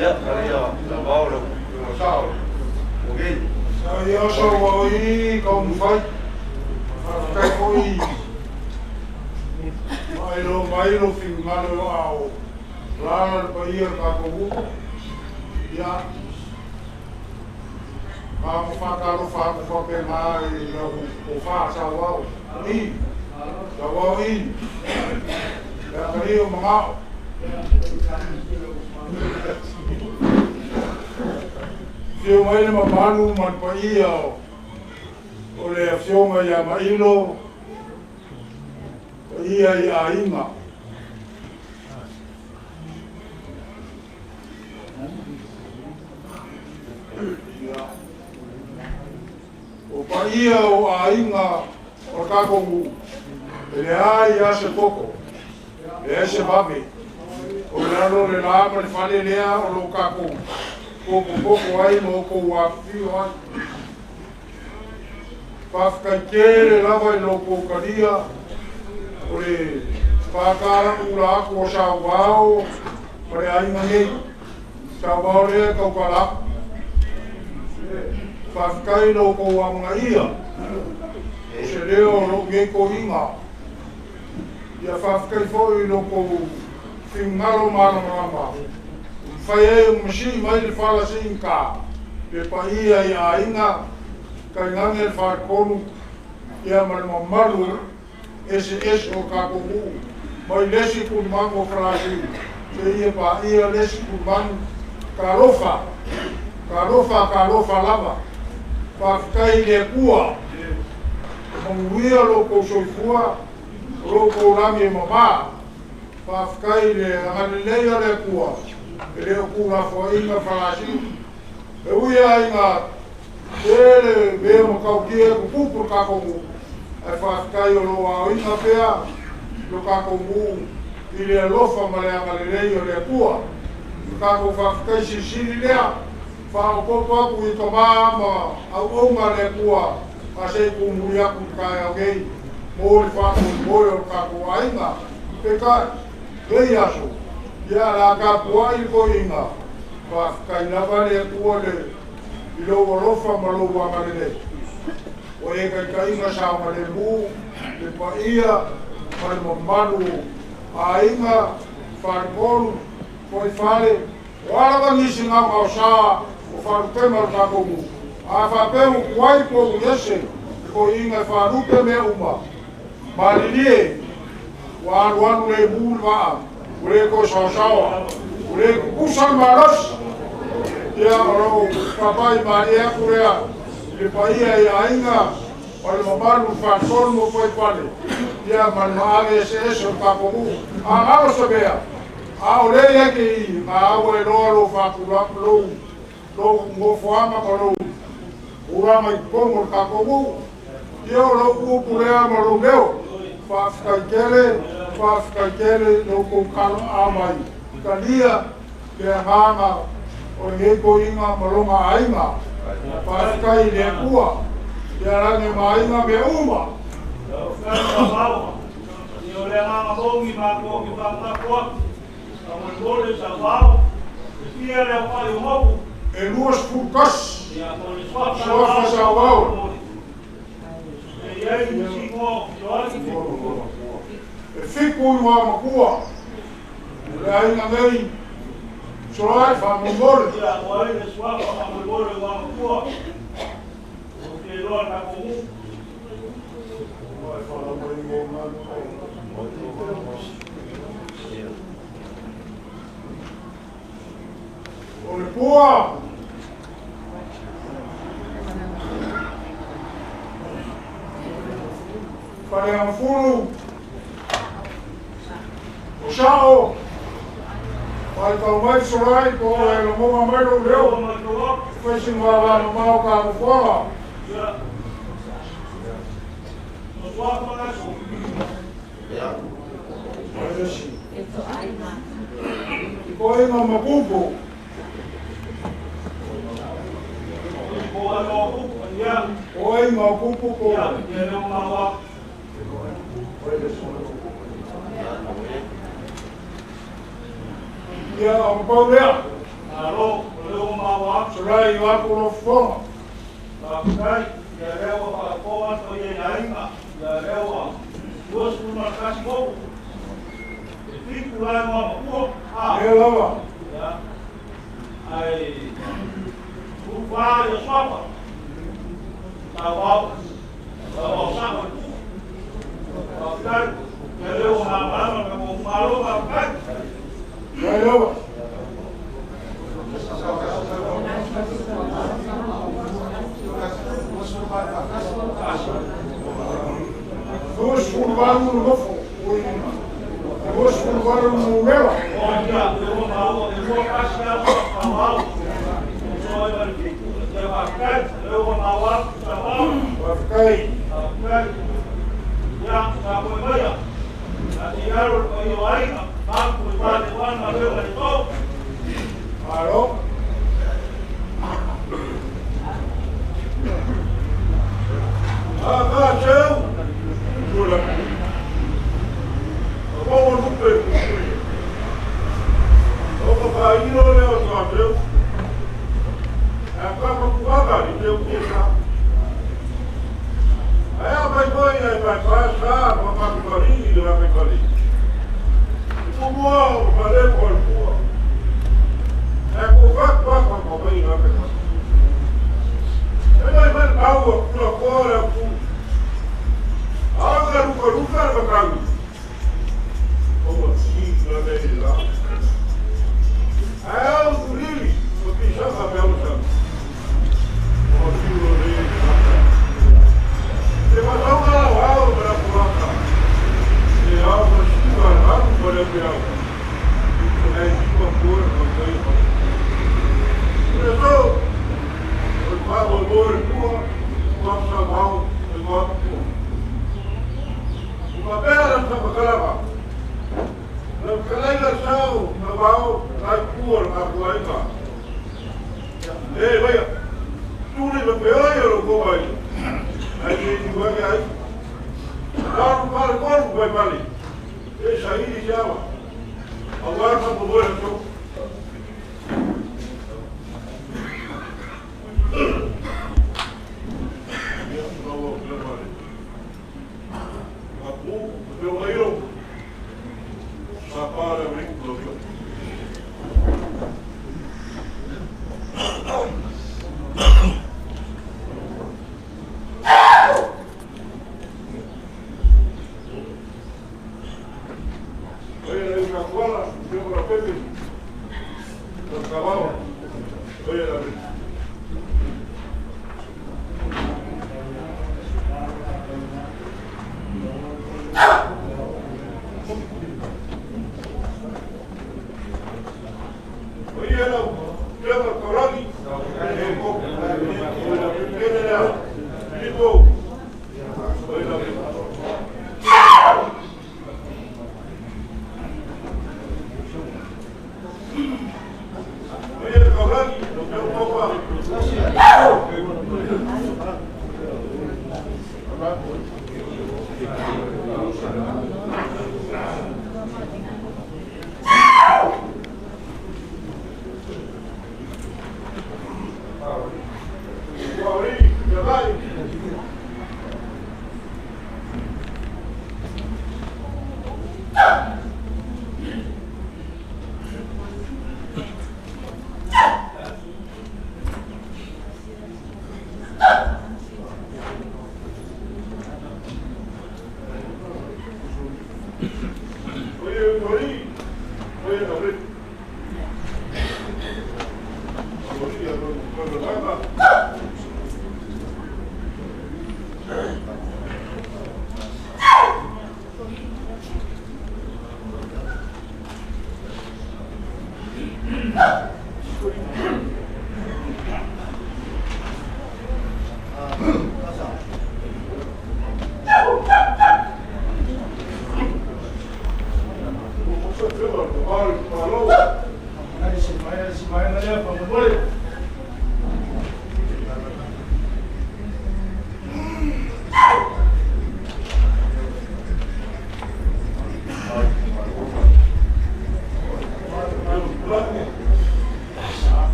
Ya, Maria, Sauvao, Sauvao. Okay. Saya Sauvao ini kaum fight. Kai koi. Mailo fing mano au. Lana paia ka kogu. Ya. Kamu fakaro faku pe mai no o fa Sauvao. Ni. Sauvao ini. Ya kari o mangao. Fio mai le mamanu man paia o le fio mai ya mailo paia ya inga o paia o a inga o kakongu le ai ya se poko le se babe o le lama le fale lea o lo kakongu Koko ai mo ko wa fio ai. whakakere lava I loko karia, o le whakara ura ako o Sauvao, o le ainga nei, Sauvao rea kaukala, whakai loko o mga ia, o se leo lo ngeko inga, ia whakai fo I loko whingaro marama, whai e masi mai le Faleasi'u ka, le paia I a inga, kai ngange le whakonu, ia mare mamaru, ese o kakoku, mai lesi kumango Faleasi'u, se ia pa ia lesi kumango, karofa lava, whakai le kua, manguia loko soifua, loko rangi mama, whakai le angalilea le kua, le kua fo inga Faleasi'u, e uia inga, ele veo makaukia kupupu kakoku, ai whakai o loa inga pea, lo kakoku, I le alofa ma le angalilei o le kua, kako whakai sisiri lea, whaopopo aku I tomaa ma au onga le kua, a se kumuri aku kai au gei, mo le whakui moe o kako ainga, pekai, hei aso, ia la kako ai ko inga, whakai lava le kua le, I lo alofa ma lo wangalele, o e kai inga sa ma le mu, le paia, ma le mamaru, a inga, whakolu, Foi fale, o ala ngisi nga mausa, o wharutema kakomu. A whapeu kuai ko yese, ko inga wharupe me uma. Marilie, o aruanu le bulwa, ure ko Sauvao, ure kusan maros. Ia oro papai Maria kurea, le paia ia inga, o le mamaru whakonu mo foi fale. Ia manmaave ese o kakomu. A alo sabea. A o lea ki a awa e loa lo whakurapu lo ngofoanga ma lo urama I kongo kakomu. Ia o lo kupurea ma lo meo, whafkaikele lo kukano amai. Kalia ke hanga o ngeko inga malonga ainga, whafkai le kua, ia rangi ma ainga me uma. Sauvao, I o le nganga hongi mako ki whakakua, a mole Sauvao, ia le whai umoku, E luas fukas, ia mole suafa Sauvao. E iei singo, joani, E fiku I wa makua, le ainga nei, soai whamamore. ia oai le suafa a mole wamakua, o ke loa kakomu, O le pua, Faleamafulu, o sao, vai tau mai sorai, ko e lo monga mai lo leo, fai wa no mau ka mo fora. ia o suafa kaso, Ko e ma mapupu, ko a loku, ia, ko e ma mapupu ko. ia, ia leo mawa, Ia o paulea, a lo, leo mawa, sorai I wako no fora. Whakai, ia rewa whakakoa to i ainga, ia rewa duas uma kasi moku. E fiku lai mua makua, E lava, ia, ai, uwha ia suafa, Sauvao, Sauvao sapa tu. Whakai, ia rewa mamarama ka mo maro whakai, e lava. Duas furvaram no nofo, duas furvaram no mela. o ia, rewa mawa, rewa kasi ia Sauvao, so ia fiku, ia whakai, rewa mawa, Sauvao, Whakai, Whakai, ia, sa koe maia, a ti aro ko i o ainga, aku I whare wana rewa ni tau, aro,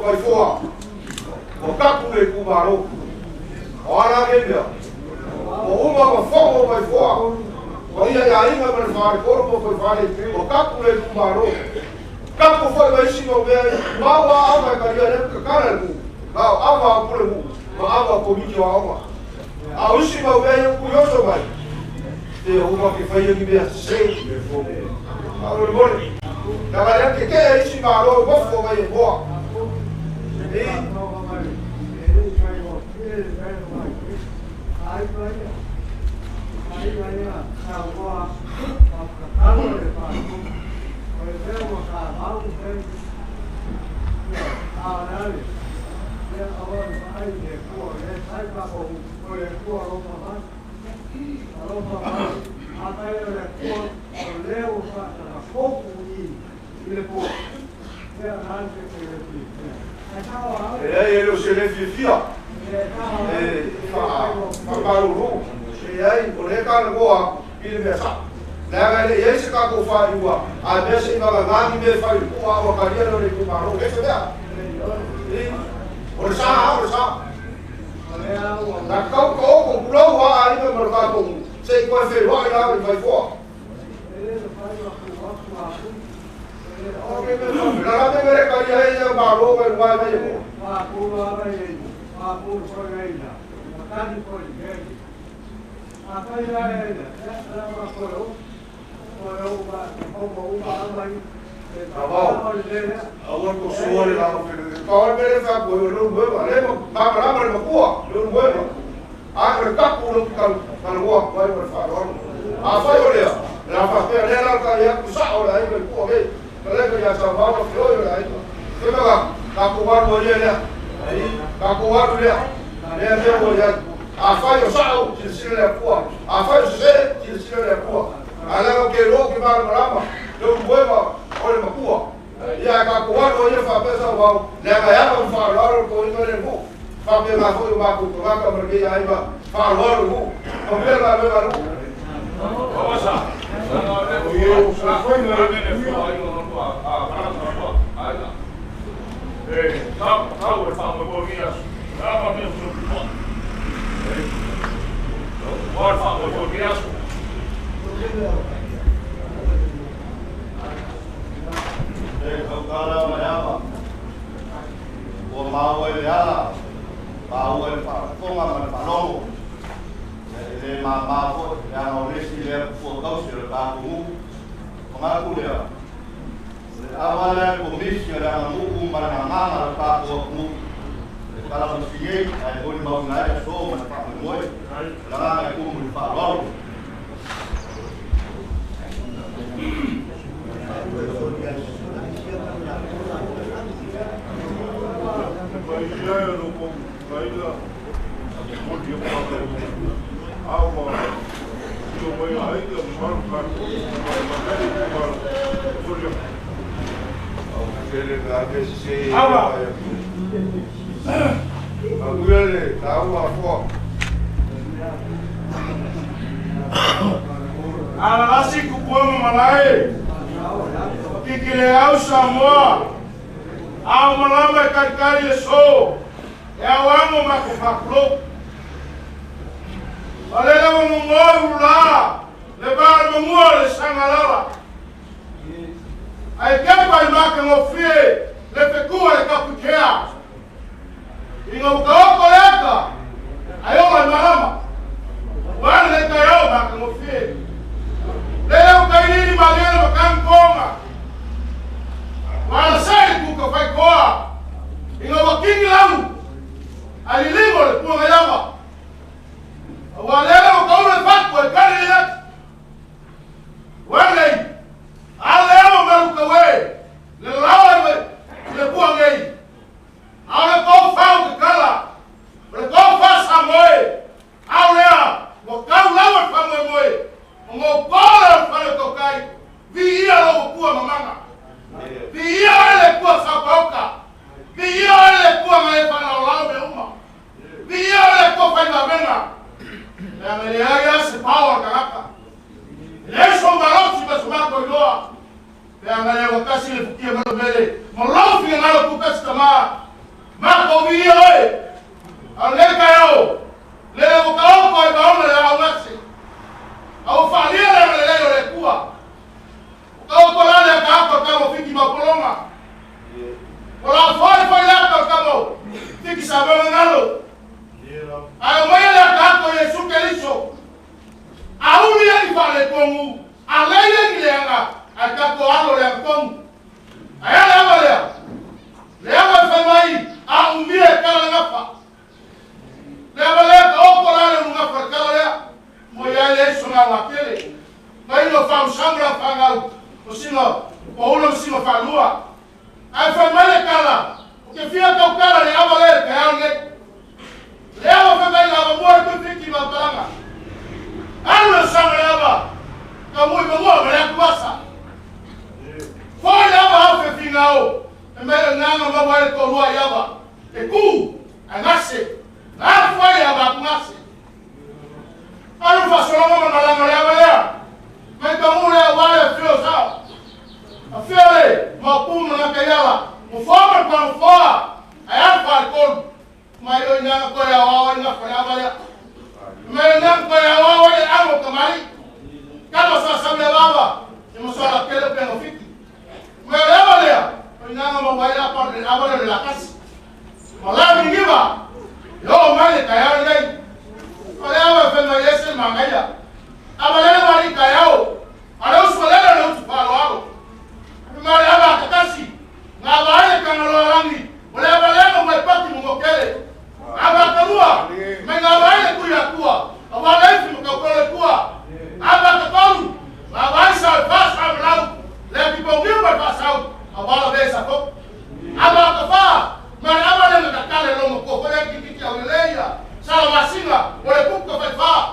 Vaifoa, o kapu e kumaro, o ana gebia, o uma o fogo Vaifoa, o ia ia inga para fare corpo para fare o kapu e kumaro, kapu foi vai se mover, mau a ama caria ne cara mu, mau ama por mu, mau ama comigo a ama, a última vez eu curioso vai, e uma que foi eu que me sei, agora bom, Na wale keke isi baro bofo mai boa. Ele se levia. Faapaiaina. E aí, o recado boa, ele pensa. Leva ele esse carro faz igual. A vez que vai lá e me faz o água carinha no leito marrom. Deixa eu ver. Orçar. Na cau com pulau aí no mercado. Sei qual foi o lá vai fora. Lá tem mercado aí marrom vai vai. Sauvao, agora com o senhor lá no filho, agora ele vai pôr no meu, lembra, lá para o rua, no meu, agora capo no na rua, vai para fora, a vai olhar, lá para perder lá caia, puxar olha aí, vai pôr aí, lembra já Sauvao, filho, olha aí, você vai lá, capo vai olhar, aí, capo vai olhar, lembra olhar, a vai o sal, que se lhe pôr, a vai o zé, que se lhe pôr, a que louco vai lá, eu vou olha makua ia ka ko wa ia fa pesa wa le ga ya ko fa lo ko ni le ko fa pe ma ko ma ko ka ma ke ya ba fa lo ko ko pe la le ga lu o sa eu foi no ne ko ai no ko a ai la tá o fa mo ko ia tá pa me so ko o fa mo ko ia Kalau mereka, mau dia, mau Faafotutupu Faafotutupu, jadi mau yang oleh dia fokus kamu, mengaku dia. Awalnya komisi yang hukum mana Faafotutupu, kalau mesti, saya boleh mau naik so mana Faafotutupu, jangan aku Faafotutupu. Anasi kukuama malai kikileau Samoa au malama karikari leso ya wango makufaklo alela mungoi ula lebar mungoi sangalala ai kapa imaka ngofie lefekua lekapukea ingaukaoko leka ayo malama wana leka yo maka ngofie leo kainini magelo makankonga wala sai kuka fai koa inga wakingi lau alilimo le kuanga yama walela wakaule fakwa kari yak walei ala yama maruka we le lawa le kuanga yi ala kau fau kekala le kau fa samoe ala wakau lawa famoe moe ngokola fale tokai via lo kuwa mamanga via le kuwa sapoka via le kuwa ngalepa na olawe uma via le kuwa faiba benga ya ngeliaga se power kanaka leso malofi basumako yoa ya ngale wakasi le fukia malo bele malofi ngalo kupesi kama mako via oe aleka yo le wakaoko ibaona ya awasi au falia la leo le kuwa au kolale akaapa kama fiki mapoloma wala foi la kama fiki sababu ngalo ayo mwele akaapa Yesu Kristo au ni alifale kongu alele ngilenga akapo alo le kongu falua. Ai fa male kala. O que fia ka kala le ava le ka yange. Le ava fa mai ava mo to fiki ma palanga. Alo sanga le ava. Ka mo mo le kuasa. Foi ava fa fingao. E me nganga ma wale ko lua yava. E ku angase. Na foi ava ngase. Alo fa solonga ma malanga le ava le. Mas como é o ar frio, sabe? A frio, uma puma na caiala, forma com fora, aí a falcão, mas eu não conheço a água, não conheço mas não conheço a água, é água também. Cada só levava, eu não sou aquele que não fica. Mas leva ali, eu não vou ir a parte da água da casa. Mas lá me diga, eu mais caiala aí, olha a família esse mangaia. Abalele wali kayao, ala usolele na utupalo wao. Mali aba kakasi, na abalele kanalo rangi, wale abalele mwepati mungokele. Aba karua, menga abalele kuya kuwa, abalele mukakole kuwa. Aba kakalu, abalele sa fasa ablau, le kipongio kwa fasa abala besa ko. Aba kafa, mali abalele mkakale lomo kofole kikiti aweleya, sala masinga, wale kuka faifa.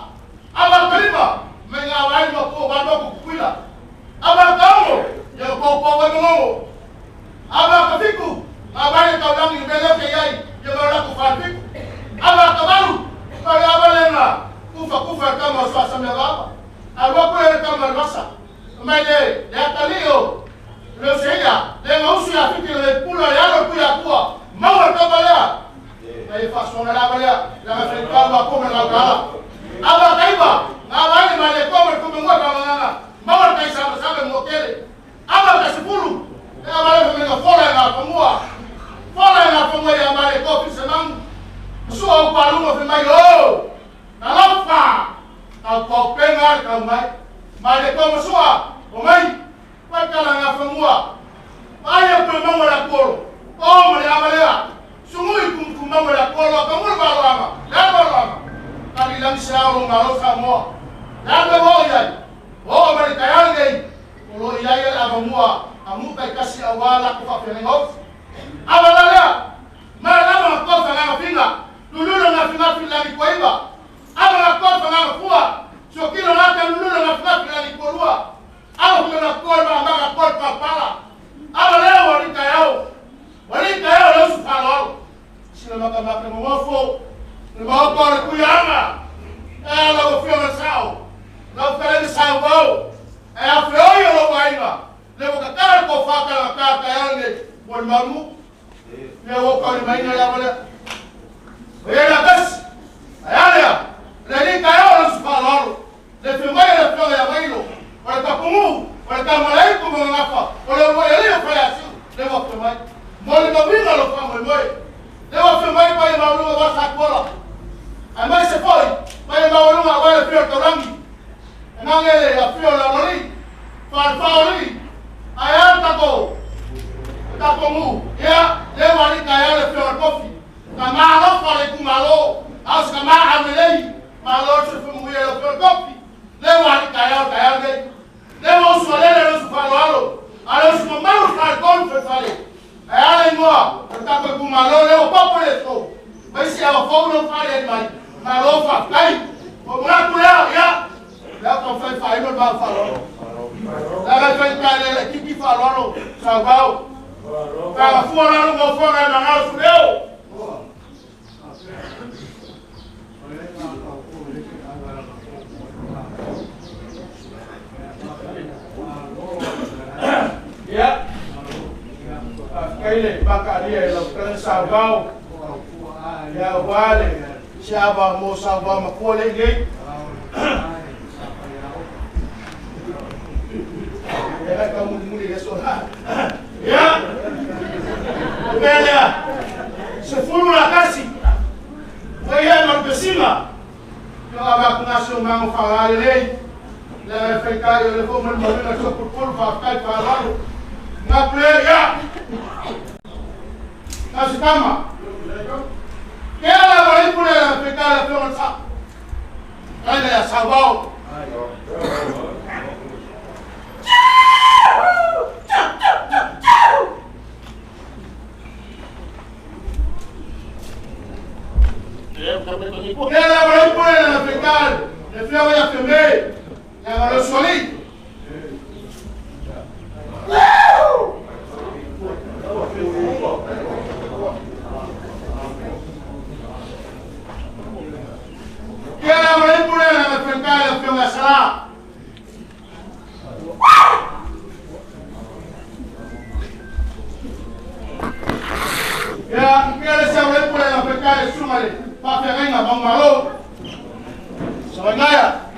Aba kalima, menga wai ma ko ba ko kuila aba kawo ya ko ko wa ngo aba ka fiku aba ni ka lang ni bele ke yai ya ba ko fa fiku aba ka baru ba ya ba lenga kufa kama swa samya baba aba ko ya kama rasa mele ya kalio le seya le ngausu ya fiku le pula ya lo kuya kuwa mawa ka bala ai fa sona la bala la fa ka ba ko na kala aba kaiba ngawani male koma kumengwa kama mawa kaisa sabe mokele aba kasipulu aba le fora na famua ya male kofi semangu so kwa lumo fe mai o alafa ko penga ka mai male koma soa o mai kwa kala na famua aye ko mamo la kolo o male abalea sumui kumamo la kolo kamul balama la balama kali lang siao ngalo sa mo Nada boleh, oh mereka yang gay, kalau ia abamua, amu kasih awal aku fapenengok, abalala, malam aku fengang finga, dulu dengan finga lagi kuiba, abang aku fengang kuah, so kilo nak dulu dengan finga lagi kuah, aku dengan kuah abang aku kepala, abalala wanita yao leo supalo, sila makan mofo, lima orang kuyanga, lagu film sao. Não querendo Sauvao, é a feia lo ainda. Levo que cara com faca na cara yange, por mamu. Levo com a mãe na mulher. Ele agas, olha, ele caiu no faloro. Le filmei ele foi a mãe. Olha tá como, olha tá malai como na fa. Olha ele foi assim, levo filmei. Mole do vinho lo famo moi. Levo filmei para ir malu vai sacola. A mãe se foi, vai malu agora filho torangi. Nangele ya fio la lori, farfauri, ayam tako mu, ya lewali kaya le fio kofi, kamalo fale kumalo, as kama amelei, malo chufu mu ya fio kofi, lewali kaya le, lewo solele le sufalo, alo sumalo fal kon fale, ayale ngoa, tako kumalo lewo popole so, basi ya folo fale mai, malo fa kai, omra kula ya. Lá com foi faíno ba falou. Lá foi cara que falou, Sauvao. Para fora no vou fora na nosso deu. Ya. Aquele bacaria lo kan Sauvao. Ya vale. Siapa mau Sauvao makole gay. Ya kamu muli restoran. Ya. Bela. Sefulu la kasi. Foi no pesima. Eu aba kunasyo mango fangale lei. La feka yo le vou mandar na sua por vai falar. Na pleia. Na cama. Ela vai por ela ficar a perguntar. Olha a Sauvao. Ela vai por ela ficar, le fia vai a femer, ela lo soli. Ela vai por ela ficar, le fia vai a sala. Ya, ela se vai por ela ficar, sumale, Faapaiaina bang malo. Sabagaya.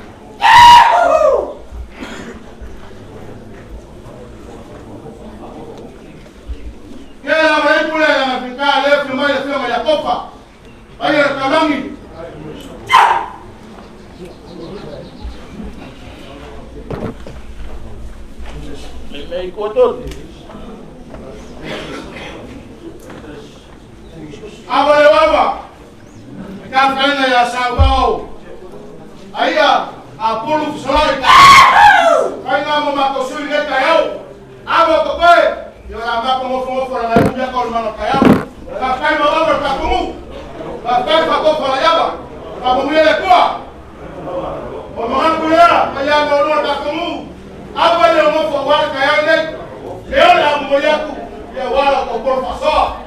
Kela vai pula na ficar leo filmar ile filma ya kopa. Baia kalangi. Me ikoto. Abale baba. Kafaina ya Sauvao. Aya apolo salai. Kaina mo makosuli leta yao. Abo kope. Yo la mapa mo fora na ndia ko mano kayao. Ka kai mo baba ka kumu. Ka kai fa ko fala yaba. Ka mo yele kwa. Mo man kula kaya mo no ka kumu. Abo le mo fo wa kayao le. Leo la mo yaku. Ya wala ko por faso.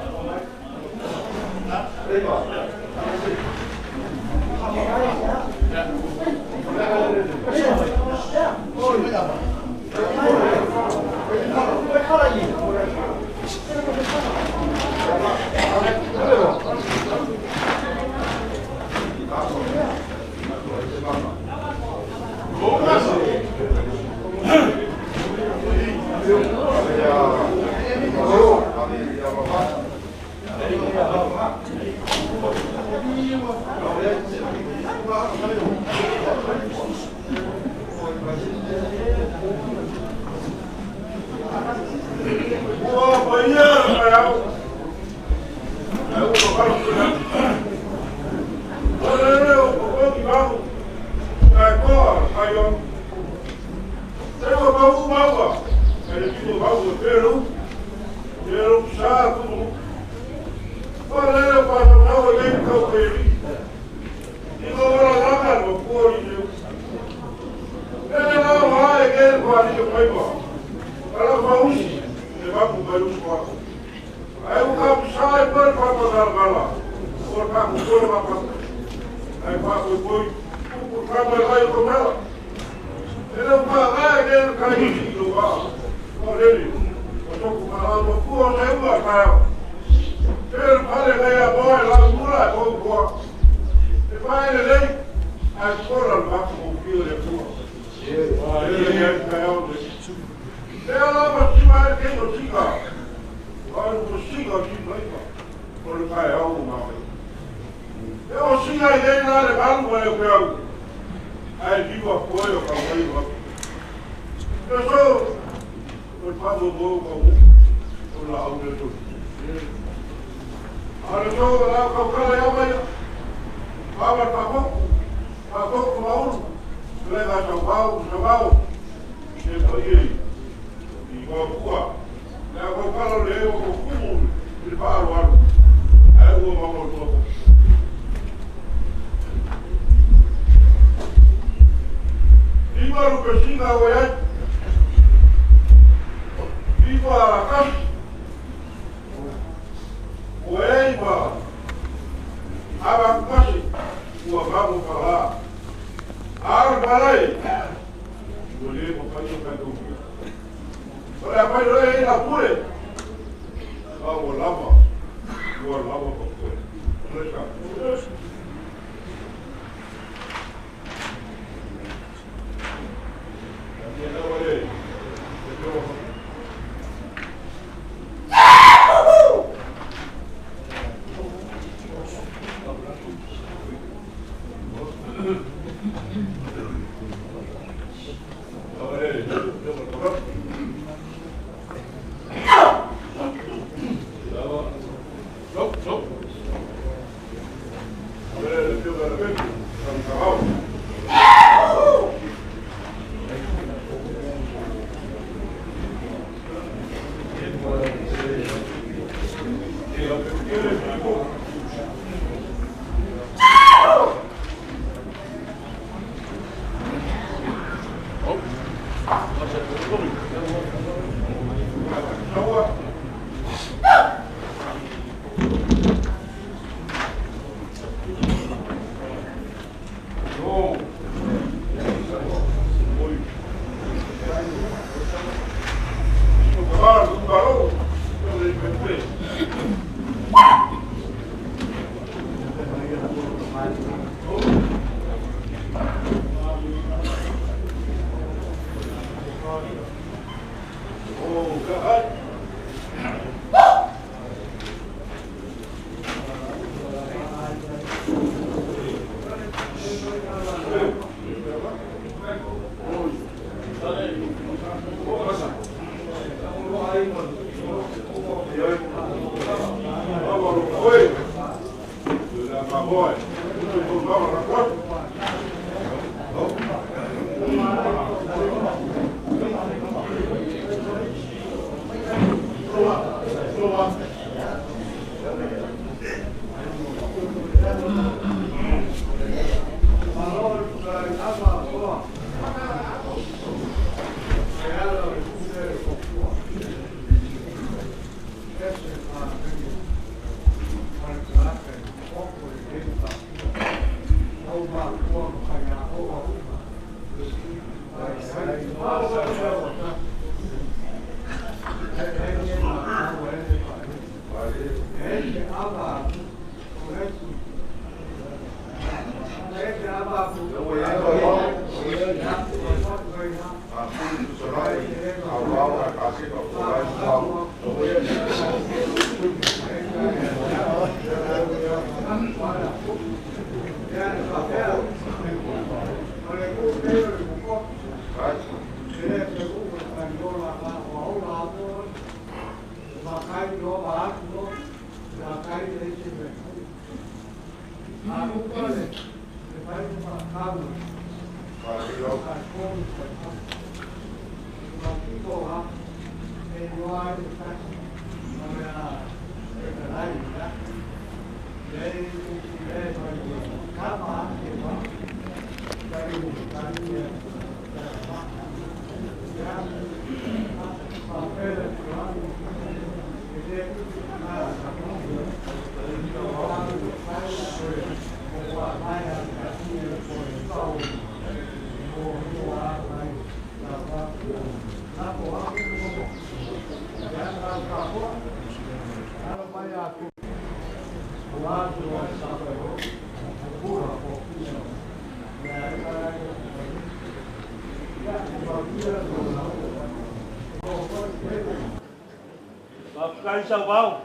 Sauvao,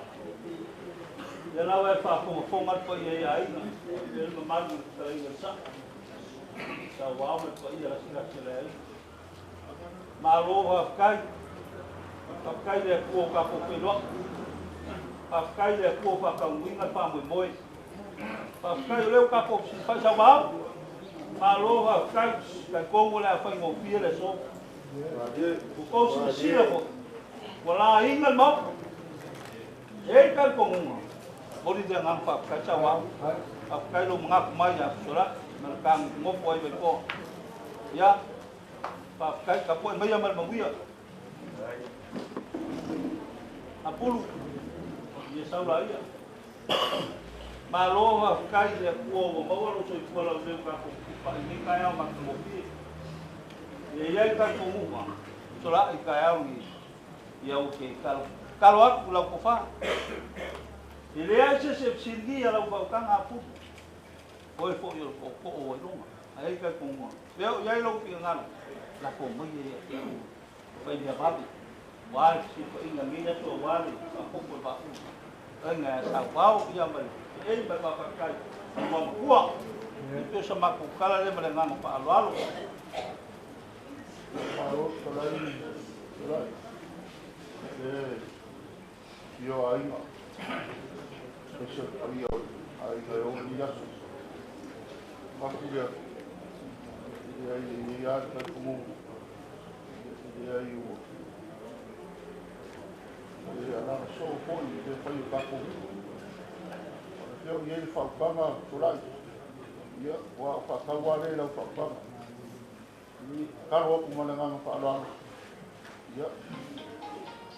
e la vai Faafotutupu Faapaiaina, e le mamalu i sa. Sauvao me Faapaiaina le ai. Malo Faapaiaina le kuo ka popelo. Faapaiaina le kuo Faakauinga Faamoemoe. Faapaiaina le ka popi fa Sauvao. Malo Faapaiaina ka kongo le afai mo pia le so. Ko si ko. Wala inga mo. Eh kan pengunga, boleh dia ngampak kaca wang, apa lo mengap maya surat, mereka ngopo ay Vaifoa, ya, apa kapoy maya mal mawia, apulu, dia Sauvao ya, malo apa dia kuo bawa lo soy kuo lo dia kapo, ini kaya mak mobil, ya kan pengunga, surat kaya ni, ya okey kalau aku lau kofa, ele acha se sirgi lau baukang apu, oi fo yo ko oi longa, ai ka kongo, veo ya lau pingan, la kongo ye, pai dia babi, wal si ko inga mina to wal, aku ko ba, enga Sauvao ya mal, ba ba kai, mau kuah, itu sama ku kala le melengang pa alo. Yo ainga, special kali ainga yo dia su, aku dia tak kamu dia yo, dia anak so pun dia payu kaku, dia ni Faapaiaina surat, dia wa Faapaiaina le Faapaiaina, ni kalau aku mendengar Faapaiaina,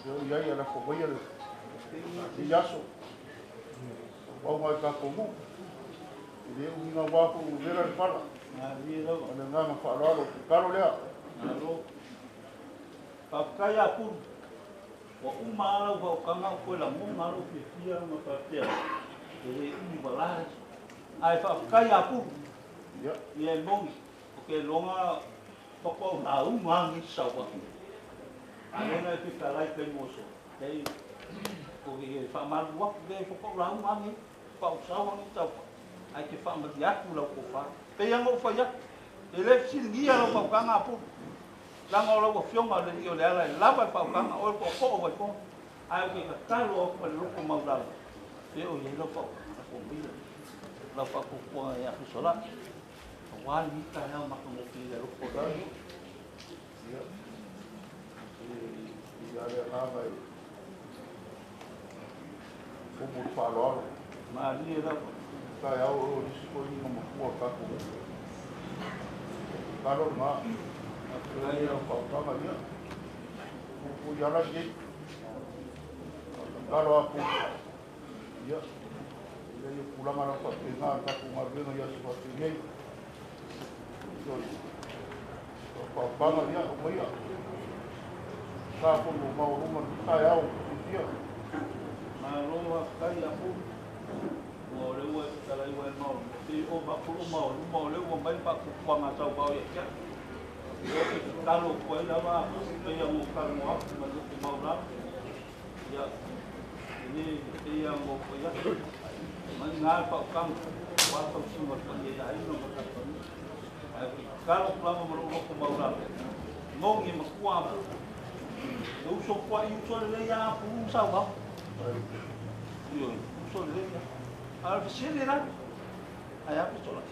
dia ya la Faapaiaina di yaso o mai ka komu ile una wapo vera para na vira ona ngama faralo karo lea alo Faapaiaina pun, o umala o kanga ko la mo malo pia ma patea, ele balas, ai Faapaiaina pun, ya ye mongi, porque longa poko na mangi Sauvao, alena fica lá e moço, tem porque Faamalu wak de pokok lau mangi, pau sawang tau, ai ke Faamadiaku lau kofa, pe yang o faya, ele singia lau paukanga pun, lang o lau fionga le io le ala lava paukanga o pokok o Vaifoa, ai ke ka kalo pa lo ko mau dal e o ye lo pa ko bi lo pa ko ko ya ku sola wa ni ka na ma ko ki lo ko da ya le na vai o mo falou ma ni la ka ya o risco ni mo ko ka ko kalau ma ai o pa ma dia o ya la ge kalau aku ya jadi pulang malam pas pindah aku ngambil ya seperti ini apa dia apa ya aku mau rumah saya dia ma lo ka ya ku mo le wa ka la wa mo ti o ba ku mo le wa mai pa ku pa ma Sauvao ya cha kalau ko ila ba pe ya mo ka mo ma lu ku mau la ya ini dia mo ko ya man ngal pa kam wa pa su ma pa ya ai no ka pa kalau plano mo ko mau la ngong ni ma kwa eu sou quase eu sou ele já por Sauvao eu sou ele a você era aí a pessoa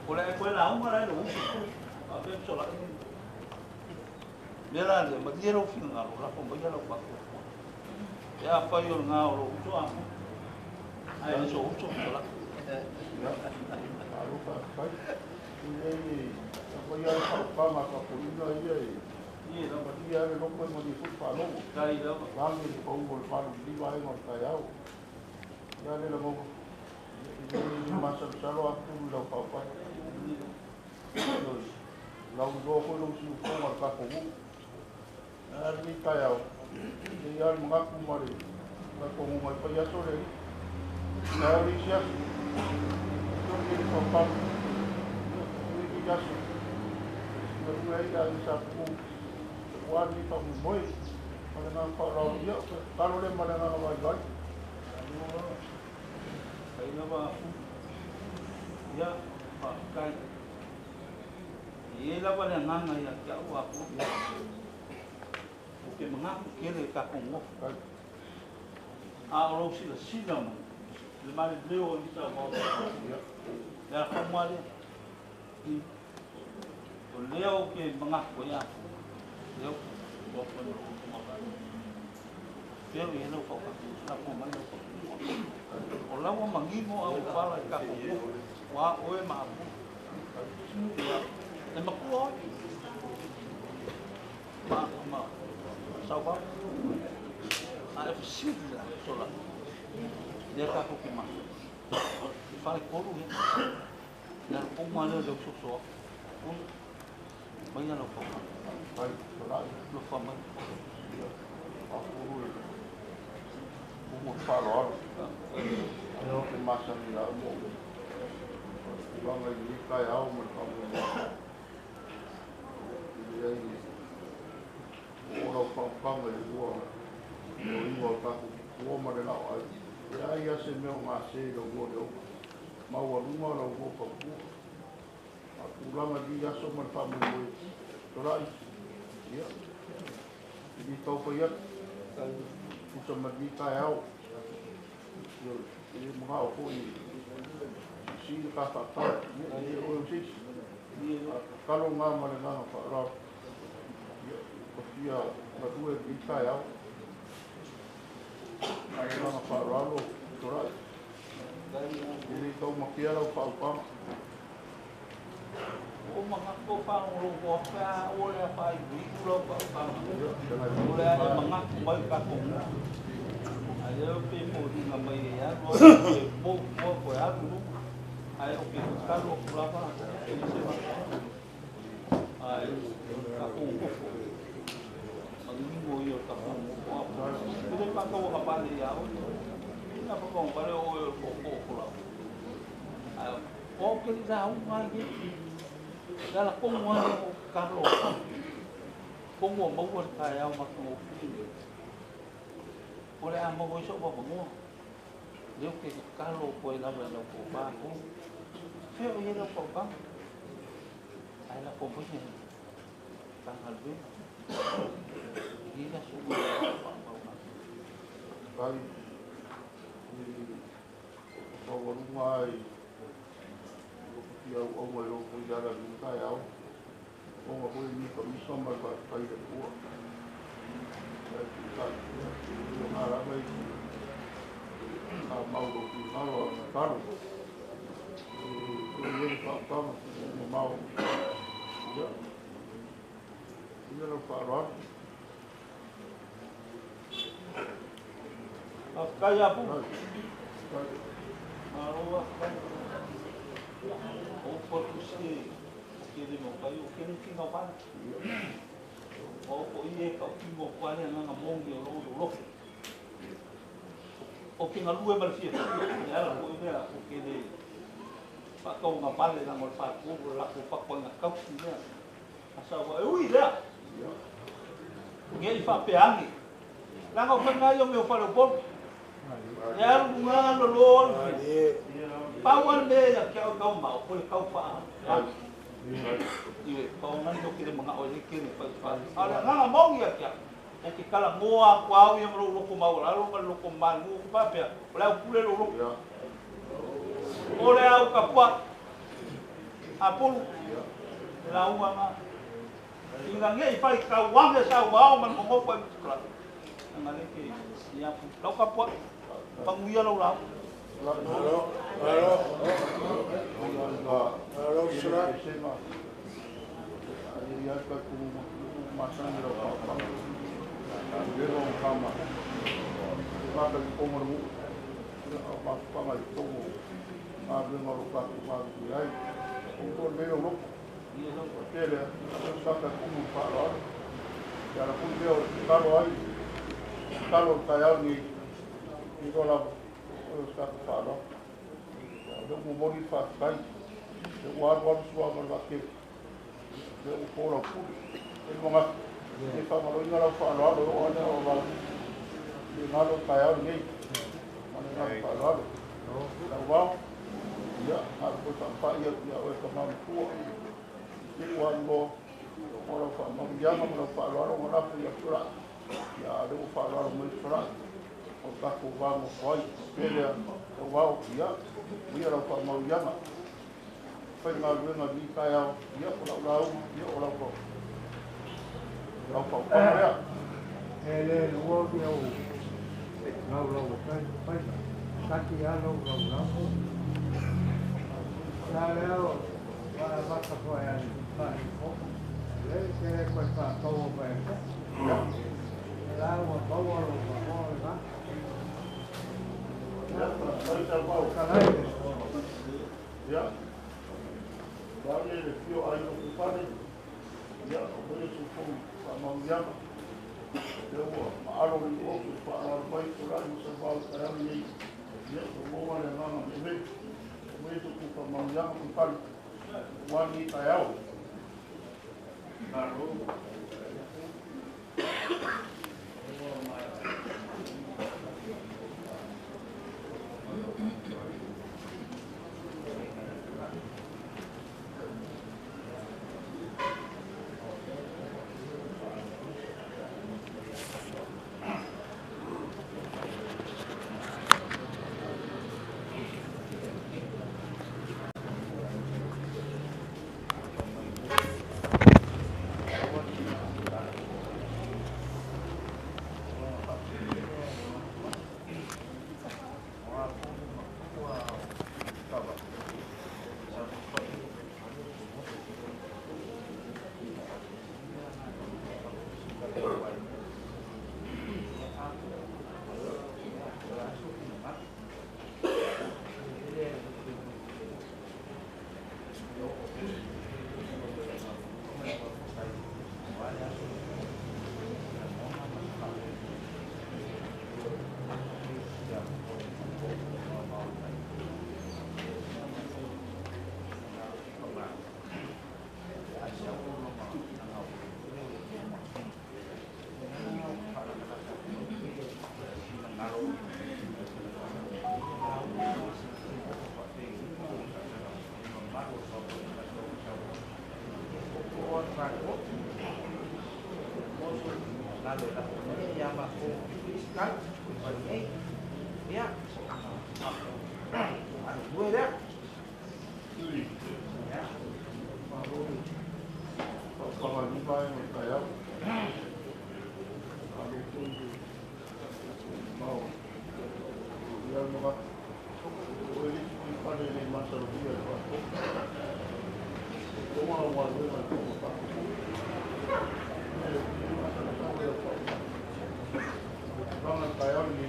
olha foi lá uma lá no a pessoa era de mas era o final lá como já lo pago ya apa yo ngau lo uso aku aí so uso lá lalu pak ini apa ya apa maka punya ya iya Nama dia ada nombor menjemput Palu. kai đó Kami di Ponggol Palu di Vaifoa Tayau. Ya ada mau ini masa selalu aku lau apa. Lau dua puluh suku marka kubu. Di Tayau. Dia mengaku mari. Aku mau mai paya sore. Saya riset. Itu jadi kompang. Ini jasa. Berulai dari sapu. Wani pa mo para na para yo kalau le mana na wai kai na ba ya pa kai ye la ba na nga ya ka wa ku ke mengaku kele ka ko mo a ro si la mo le mari leo ni sa mo ya ka mo ale o leo ke mengaku ya eu vou fazer eu ia não focar na como não o lá o manguimo ao fala cá o a o é ma é ma co ma Sauvao a é possível só lá de cá com que mais fala coro né como ali eu sou só banyak lo focar baik solat lo fama aku umur Palu. Ayo ke masa ni lah umur. Bang lagi kaya umur kamu. Jadi orang pang lagi dua. Dua kaku dua mana nak. Ya semua masih dua dua. Mau rumah lah dua kaku. Aku lama dia semua family. Solat. Ya. Jadi tahu payah. Bisa mandi kaya. Ini mengau pun si kakak ini orang sih. Kalau nggak mana nggak Pak Rab. Dia berdua di kaya. Nggak Pak Rab lo. Surat. Jadi kau makia lo Pak. o mangaku pa lo ka o le pa i lo pa o le mangaku mai ka ko ai o pe mo di na mai ya lo mo ko ya lu ai o pe ka lo la pa e se ma ai ka ko ani mo yo ka ko ko pa ko ka pa le ya o na pa ko pa le o ko la ai o ke da un mai dalam penguasa kalau penguasa bawa kaya makmur, boleh ambil besok bawa penguasa. Dia ke kalau boleh nama nak bawa, saya boleh nak bawa, saya nak bawa ni, tanggal ni, dia semua bawa. kai ko ko mai ko o mo lo ko dala ni kai au ko ko ni ko mi so ma ba kai de ko ka na ra mai ka mau lo ki na lo ka ro ko ni ka mo mau ya lo pa ro kaya po. Maroa kaya. O por si kiri mo kayo kini kino pa. O po iye ka kimo pa ni nga mongi o lo. O kinga luwe malfia. Ya po ide o kini pa ko nga pale na mo pa ko la ko pa ko nga ka ni. Asa wa ui da. Ngi Faapaiaina. Lang ko nga yo me fa lo po. Ya bunga lolol. Pawan be ya kau kau mau boleh kau pa. Iwe kau nan do kire mga oli kire pa. Ala nga mau ya kya. Ya kala moa kwao ya lo ko mau la lo ko manu pa pe. Ola pule lo. Ole au kapwa. Apul. La uma ma. Inga nge pa ka wanga sa wao man mo pa. Ngale ke ya lo kapwa. Panguya lo la. Halo, surat. Dia aku masang lo apa? Dia orang kama. Maka umur mu, apa lagi tu? Ada orang pakai pakai lagi. Untuk dia orang, dia le, sampai umur pakai. Kalau pun dia kalau kaya ni, kalau start pakai. Ada umur ni pakai. War suafa laki. Dia ukora pun. Ini mga kita malu ingala faalo do ona ola. Di ngalo kaya ni. Mana faalo. Sauvao. Ya, aku sampai ya kemana tua. Ini wanbo orang faalo jangan mana faalo orang punya surat. Ya ada faalo surat. Otak kubang koi. Dia Sauvao ya. Dia orang faalo jangan. Phải ngồi với ngồi đi tay ao, nhớ đâu, đâu có đấy ạ. Ele luo nhiều, lâu phải sát kia lâu lắm. Ra leo, bắt tập hồi anh phải không, lấy cái quạt phá câu về, ra một bao rồi đó. Ya. Dari review ayo kupane ya boleh suku sama yang dewa alo ni o pa Vaifoa Sauvao sekarang ni ya semua yang nama ini boleh suku sama yang kupane wani kayau baru Ya. Ada gue dah. Ya. Kalau ni baik saya. Mau. Yang mana? Boleh pada ni masa dia. Semua orang tu. Jangan kaya ni.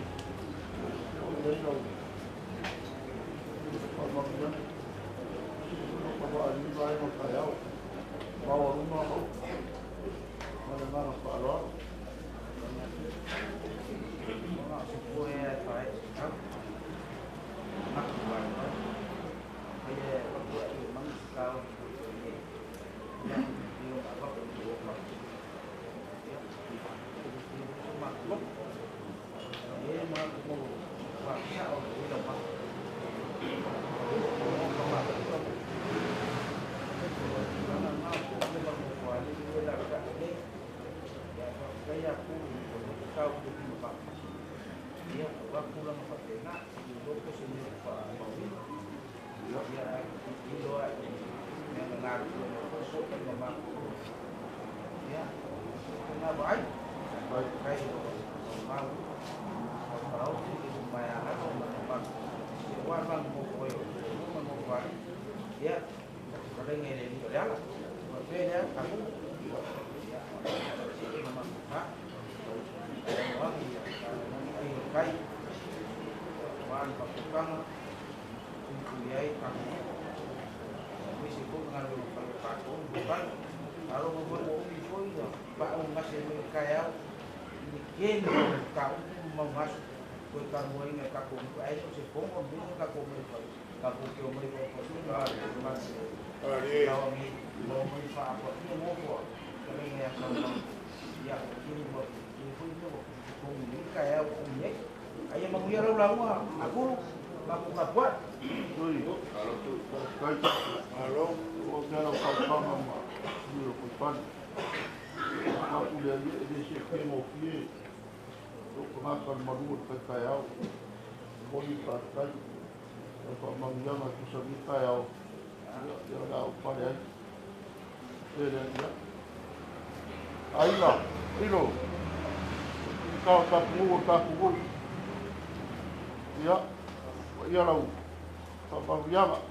Kalau ni baik kaya. Bawa rumah tu. Mana Pak Lor. Nak sepuluh ya, baik. Nak buat. Saya buat memang kalau yang dia apa untuk apa. Ya. Maklum. Dia maklum. Wahya orang itu apa. Saya pun kau berjumpa. Dia waktu lama Faapaiaina, dulu tu sini Faapaiaina. Dia doa yang dengar masuk ke memang. Ya, kena baik. Baik. Mau tahu di rumah atau tempat. Warna mau ya, kalau ni ni dia lah. Dia aku memang orang yang kai wan pakukang kuliah kami mesti pun dengan pakung bukan kalau membuat pun pak masih kaya ini kau mau masuk ke kamu ini kakung itu sih pun orang kakung kio mereka itu masih kalau ni mau mereka apa ini mau buat kalau yang sama ya ini buat ini kayak umumnya kayak menguya lalu aku buat kalau tu kalau orang orang mama dia kupan aku dia sih mau kie tu makan malu kayak boleh pakai apa menguya aku sebut kayak dia dah pada dia Aila, ilo. Kau tak kubur. Ya, ya lau. Apa biama?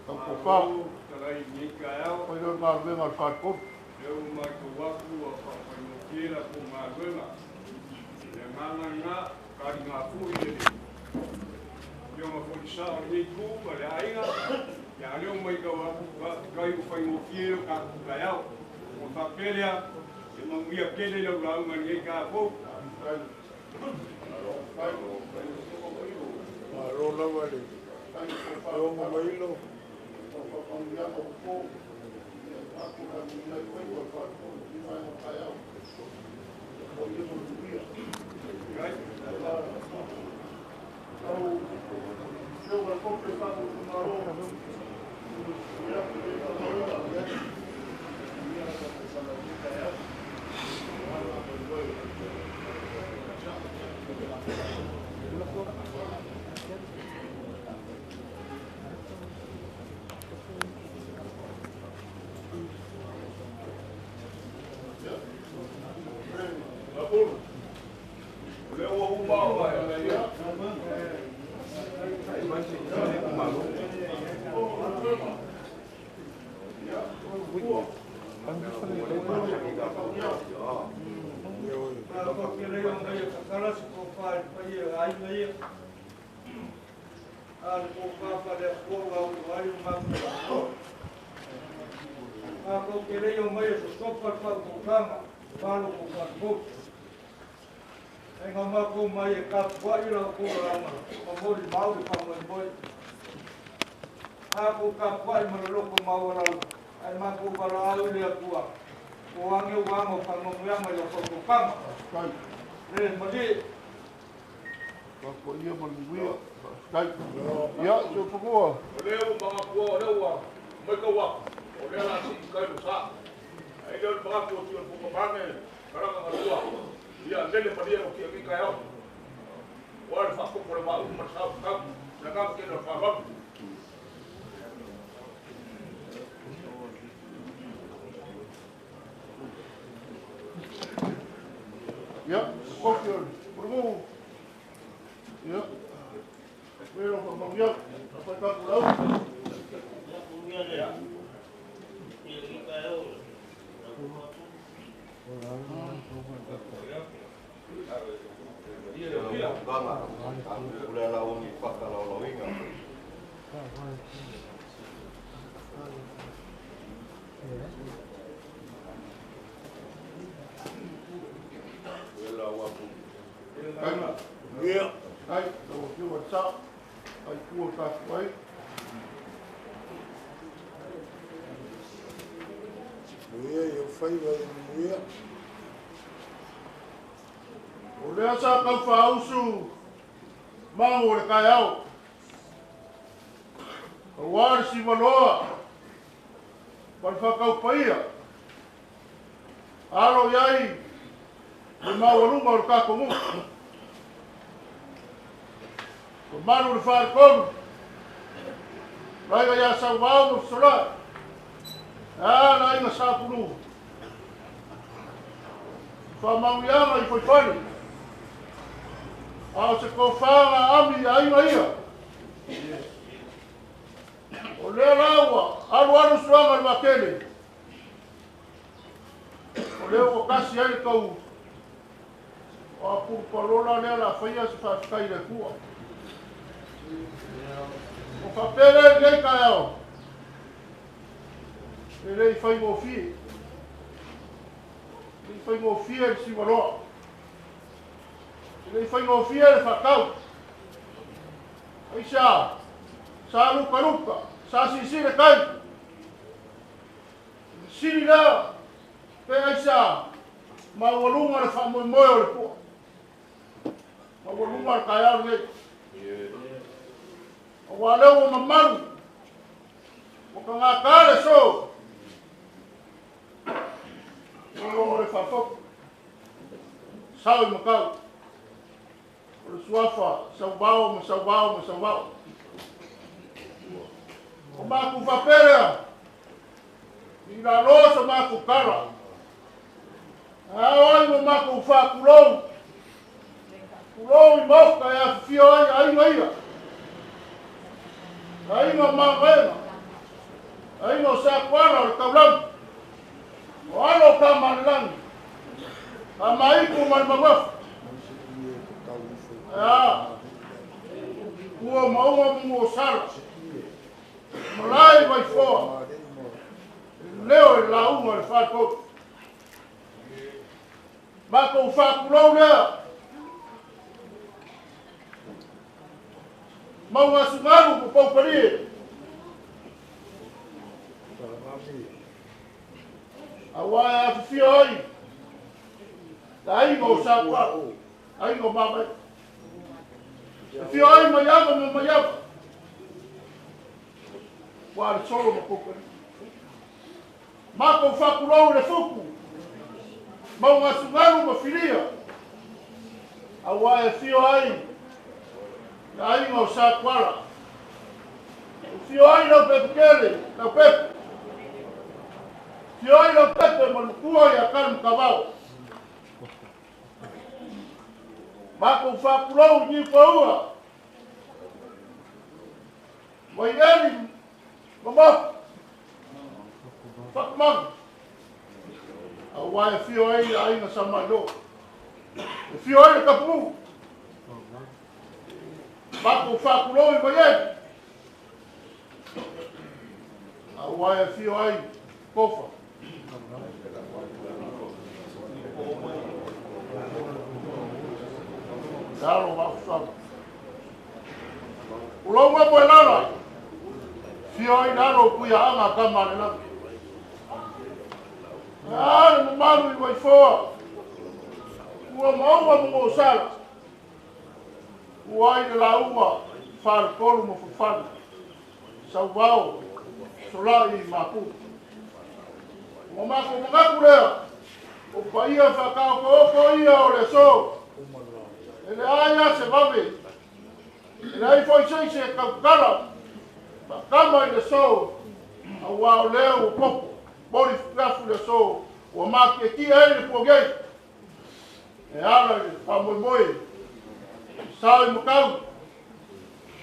Kau kau. Kau ilo ngarbe ngarkatku. Eu mai kuwaku apa kira ku maguela. Yang ngana kari ngaku ini. Yo ma polisa ni ku pada ainga. Ya leo mai kawaku kai ku fai kira ka kayau. Faapaiaina, memang dia kena lalu mengenai apa? Rola wale. Yo mo mailo. Aku kira yang mai sopar pakukang, balu pakuk. Engkau maku mai kapwa ila aku lama, pemuli mau di pemuli. Aku kapwa melulu mau lalu, ay maku balalu dia kuah. Uangnya uang pangungyang mai pakukang. Nih mesti. Kau ia menunggu. Ya, cukup gua. Leo mga kuah leo, mereka wah. Oleh nasi ikan besar, ayam berapa tu yang buka bangai, kerana ada dua. Ia lele pa dia ki ki kai au. Wa fa ko ko ba ma sa ka na ka ke no fa ba. Ya, kokyo. Promo. Ya. Pero como ya, apa ka pulau? Ya. Yeah. Ai, so you what's up? Ai ku ka kai. Eu fui vai. O lea sa ka fausu. Mango le kai au. O war si maloa. Pal fa ka paia. Alo yai. Le mawalu ma ka ko mu. O manu le far kon. Vai ya Sauvao mo sola. Ah, lai ma sa pulu. Fa mauiama I foi fani. Ao se ko whanga ami ai ia. O lea laua, aru suanga le makele. O lea o kasi ai kau. O a pupalola lea la whaia se whaskai le kua. O whapere lei kai au. E lei whai mo fie. Lei whai mo fie le siwaroa. Lei whai mo fie le whakau. Ai sa. Sa luka luka. Sa sisi le kai. Siri lea. Pe ai sa. Ma walunga le whamoe moe o le kua. Ma walunga le kai au lei. O waleo o mamaru. O ka ngā kāre so. O le whawhoku. Sau I makau. O le suafa. Sauvao ma Sauvao ma Sauvao. O māku whaperea. I la losa māku kara. Ai mo māku whakulou. Kulou I mauka e a whio ai ia. Ai no mawena. Ai no sa kwara o taulang. O alo ka manlang. A mai ku man mawaf. Ya. Ua maua mo sala. Malai Vaifoa. Leo la uma le Faafotutupu. Mako whakulou lea. Maunga sungaru po paupari. Awai a fio ai. Tai mo sa kwa. Ai no mama. Fio ai mayava mo mayava. Wa solo mo paupari. Mako whakulou le fuku. Maunga sungaru mo filia. Awai a fio ai. Ai mo sa kwara. Fio ai no pepele, no pepe. Fio ai no pepe mo kua ia kan kavao. Mako whakulou ni paua. Mai eri, mama. Whakmang. Awai fio ai na samano. Fio ai kapu. Mako whakulou I mai. Awai fio ai kofa. Daro mafusama. Ulonga mo lana. Fio ai daro kuya anga kama le lana. Ah, no maru I Vaifoa. Ua maua mo sala. Uai la uma far kolu mo fufana. Sauvao. Sola I mapu. Mo mako ngaku lea. O paia whakaoko ia o le so. E le aia se vave. E le ai foi sei se kakara. Kama i le so. A wao leo o popo. Bori fiafu le so. O maki e kia ele po gei. E ala i whamoimoe. Sao i mukau.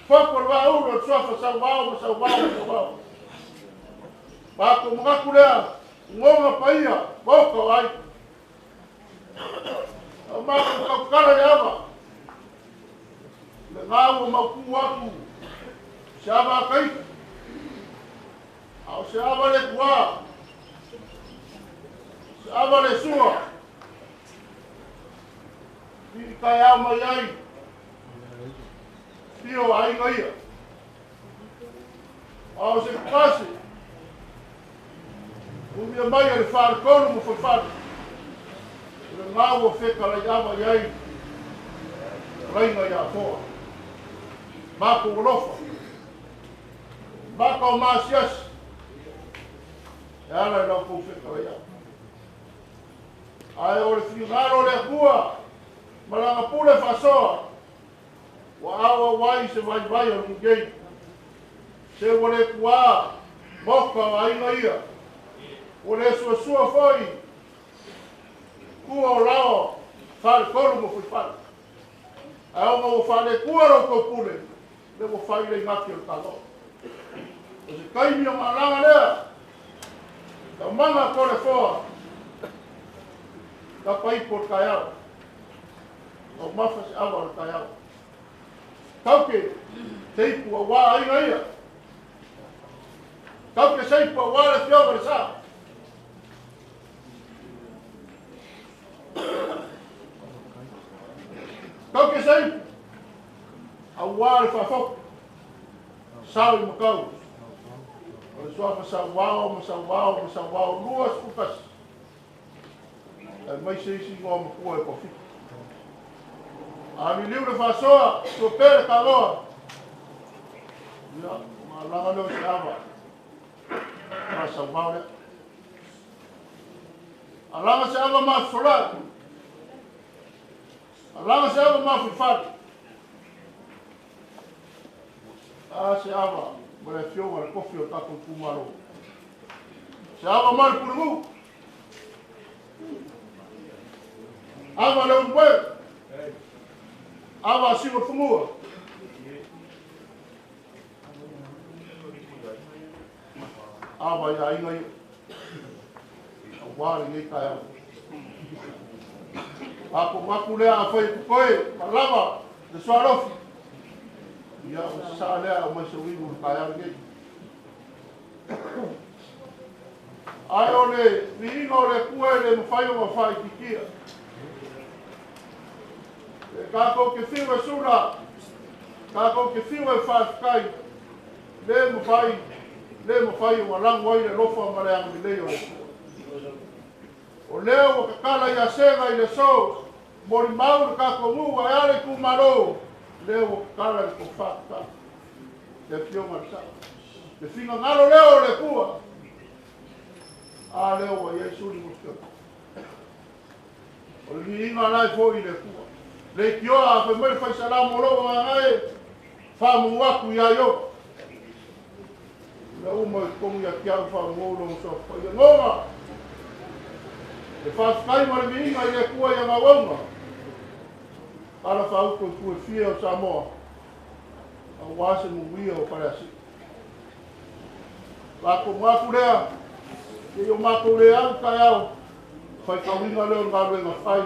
Foko le wa uro suafa Sauvao, Sauvao. Bako mgaku lea. Ngonga paia. Boko ai. Mako kakara le ama. Le ngau maku waku. Se ava kai. Au se ava le kua. Se ava le sua. Piri kai au mai ai. Pio ai ngaia. Au se kasi. Umia mai le wharekono mo whawhare. Le ngau o wheka la iawa iai. Rainga ia foa. Mako urofa. Mako o maasias. E ala i lau kou wheka la iawa. Ai o le whingaro le kua. Malanga pule whasoa. Wa awa wai se vai o ngei. Se wale kua. Moka o ainga ia. O le sua foi. Kua o lao. Whare koru mo fui whare. Ai o mo whare kua ro ko pule. Le mo whai le ngaki o talo. O se kaimi o malanga lea. Ta manga kore foa. Ta pai por kaiao. O mafa se awa o kaiao. Tauke. Teipu a wā ainga ia. Tauke seipu a wā le whiawa le saa. Tauke seipu. A wā le whawhoku. Sao i makau. O le suafa Sauvao, luas kukas. E mai se isi ngō makua e kofi. A mi liu le whasoa, tua pere ka loa. Ia, ma langa leo se awa. Ma Sauvao le. A langa se awa ma whora. A langa se awa ma whiwhare. A se awa, ma le whionga le kofi o tako kumaro. Se awa ma le purumu. Awa le umpwe. Awa siwa pumua. Awa ia inga ia. Awari ngai kai awa. Ako maku lea a whai kukoe, malama, le suarofi. Ia o saa lea o maisa wimu kai awa ngai. Ai o le, ni inga o le kue le mawhai o mawhai kikia. Kako ke whiu e sura, kako ke whiu e whaakai, le mawhai o warangu ai le lofa ma le angi leo. O leo o kakala ia senga i le so, mori mauru kako ngu ai ale ku maro, leo o kakala i ko whaakai, le whionga sa. Le whinga ngaro leo le kua, a leo wa Yesu ni muskio. O li inga lai fo i le kua. Le kioa a whemere whai salamo loa ngai, whamu waku ia yo. Le uma i kongu ia kiau whamu lo so. Ia ngonga, le whaakai mare miinga i le kua ia ngawaunga. Ala whauko i kue fia o Samoa. A wase muwia o Faleasi'u. Lako maku lea, ke o mako lea au kai au. Whai kawinga leo ngaruenga whai,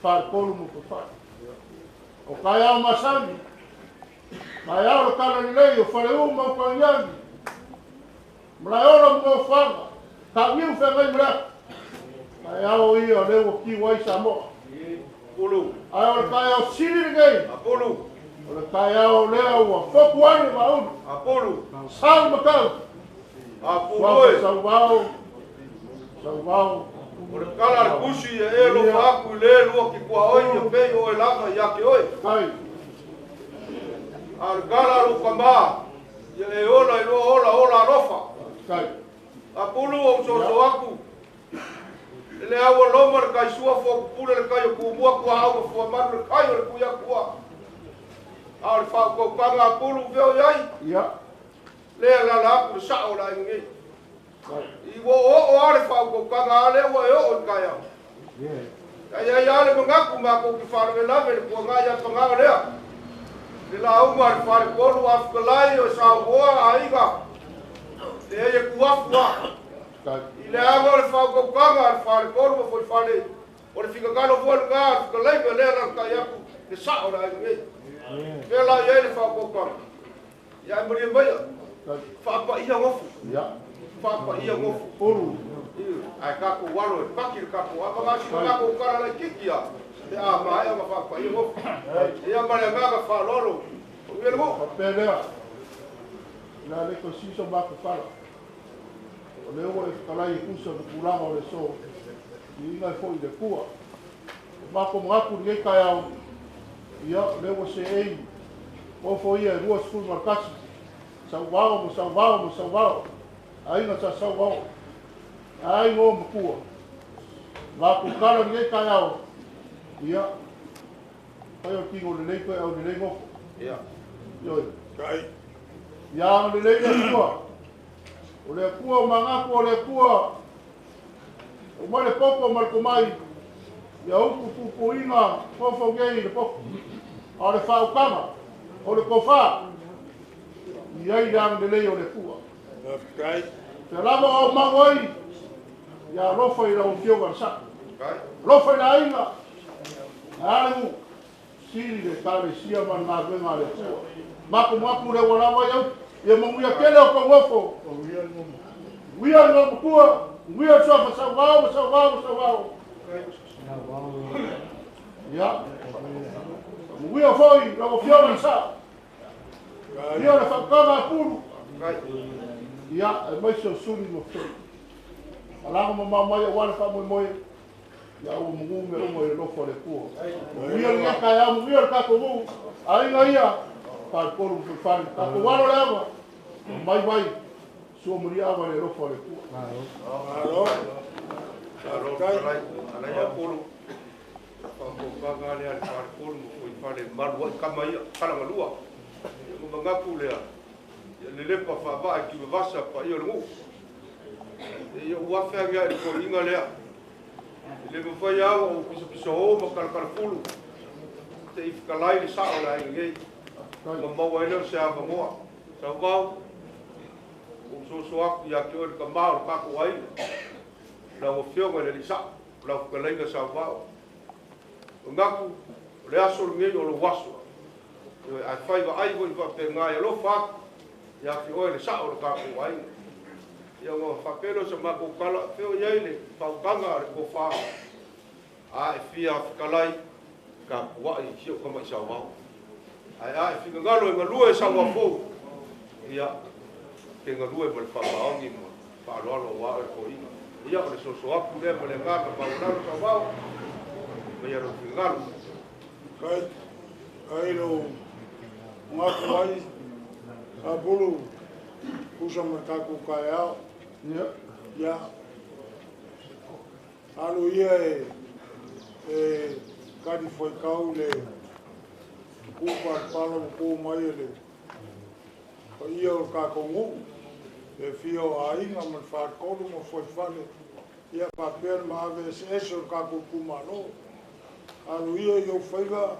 whai kolu mu ko whai. O kai au masani, kai au lo kala ni lei, o Faleasi'u mau kwanyangi. Mlai ora mo whanga, ka miu whengai mrea. Kai au ia leo ki wai Samoa. Kulu. Ai o kai au siri gei. Kulu. O le kai au leo ua whoku ane maunu. Kulu. Sao makau. Kulu. Sauvao. O le kala le kusi e lo whaku le lua ki kua oi e pei o e langa i ake oi. Kai. A le kala lo kama e ola i loa ola rofa. Kai. A pulu o so aku. Le awa loma le kai suafa o pule le kai o kumua kua au fua manu le kai o le kuia kua. Au le whaukokanga a pulu veo iai. Ia. Lea la la aku le sao la ingi. I wo o ale whaukokanga ale wa e o kai au. Ia ia ale mangaku mako ki whanau lave le kua ngai a panganga lea. Le la uma le whare kolu afkalai o Sauvao a iga. Le e kuafua. I le anga le whaukokanga le whare kolu ma foi whare. O le whikakalo fua le ngā afkalai me lea la kai aku le sao la ingi. Pea la iai le whaukokanga. Ia maria maia. Faapaiaina ngofu. Ia. Faapaiaina ngofu. Uru. Ai kako walo e paki kako apa ngasi kako kara la kikia. Te a mai ma faapaiaina ngofu. Ia maria ngaga whalolo. Ia ngo. Pea na le ko siso ba ko fala. O le o e kalai kusa ko pulama o le so. I nga foi de kua. Ma ko ngaku nge kai au. Ia le o se ei. O foi e rua school markasi. Sauvao. Ainda sa Sauvao. Ai ngo mkua. Ma ku kala nge kai au. Ia. Pai o kingo le leiko au le leiko. Ia. Yo. Kai. Ia le leiko kua. O le kua mangaku o le kua. O male popo marko mai. Ia uku pupu inga. Fofo gei le popo. O le whaukama. O le kofa. Iai yang de leo le kua. Kai. Te lava o mangoi. Ya rofa i rau fio garsa. Kai. Rofa i la inga. Alu. Siri de kare sia man na venga le kua. Maku le walawa yau. Ia manguia kele o kongofo. Wia no kua. Wia suafa Sauvao. Ya. Wia foi rau fio garsa. Ia le whakanga puru. Ia, e mai seo suri no whai. Alanga mamamai a wane whamoe. Ia o mungu me umo i lofo le kua. Ia le kai amu, ia le kako muu. Ainga ia, kai koru mwhani. Kako wano le awa. Mai, sua muri awa le lofo le kua. Alo. Alai a koru. Whakokanga lea le whare koru mo i whare marua i kama ia. Kalanga lua. Mangapu lea le lepa whaaba ki wasa pa ia ngu e ua whea i ko inga lea le mwhai awa o piso ho ma karakara pulu te i whakalai le sao la ingei ma maua ene o se awa moa Sauvao o so aku ia ki ori ka mao le kako waina la o whionga le li sao la o whakalai ka Sauvao o ngaku le aso ngei o lo waso ai fai va ai voi va pe ngai lo fa ya fi oi le sa o ka ko ai ya ngo fa pelo se ma ko kala fe o yai le fa kanga ko fa ai fi a kalai ka wa i hio ko mai sa wa ai fi ngalo e ngalu e sa wa fo ya ke ngalu e mal fa ba ngi mo fa lo wa ko i ya le so a pu le le nga pa na sa wa me ya ro fi ngalo Kai lo Maku ai, a bulu, kusa makaku kai au. Ia. Alu ia kadi foi kau le kupa palo ku mai le. Pa ia o kakongu, e fio a inga man whaat koru mo foi whale. Ia papel ma ave eso kaku kumano. Alu ia i o whaiga,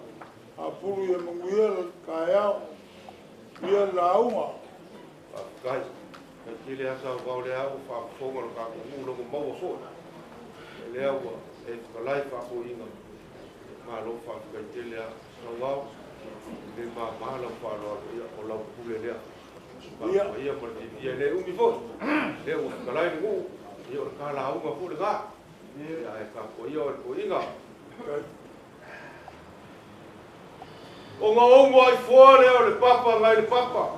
a puru e manguia kai au ia la uma kai ki le asa o le au fa fonga ka ku lo mo mo fo le au e ka lai fa ko inga ma lo fa ka te le Sauvao le ma lo fa lo ia o lo ku le ia ma ia le umi fo le o ka lai ngu ia ka la uma fo le ga ia e ka ko ia ko inga o ngā ongo ai fua leo le papa ngai le papa.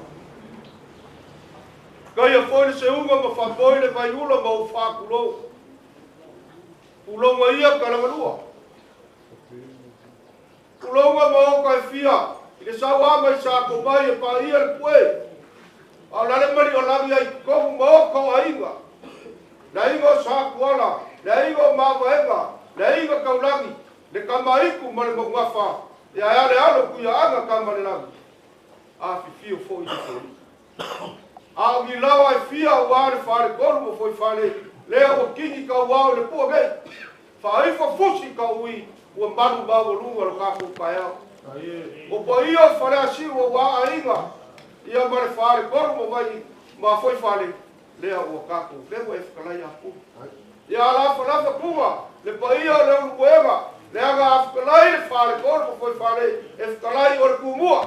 Kai a fōi se unga ma whapoi le kai ula ma o whākulo. Ulonga ia karangalua. Ulonga ma o kai fia. I le sau ama i sa ko mai e pa ia le pue. A lale mari o langi ai kohu ma o ko a inga. Na inga o sa kuala. le ingo mavaenga, le inga kaulangi, le kamaiku ma le mongafa, ia ale alo kuia anga kama le langi. A fifio fo i fo. A ngilawa e fia wale fale kolu mo foi fale, lea o kingi ka wao le pua gei. Faifa fusi ka ui, ua manu bawa lunga lo kaku kaya. O pa ia Faleasi'u o wa ainga, ia mare fale kolu mo vai, ma foi fale, lea ua kaku, lewa e whakalai aku. Ia lafa kuma, le pa ia le unukuenga, le anga afkalai le fale kolu mo foi fale, e whakalai o le kumua,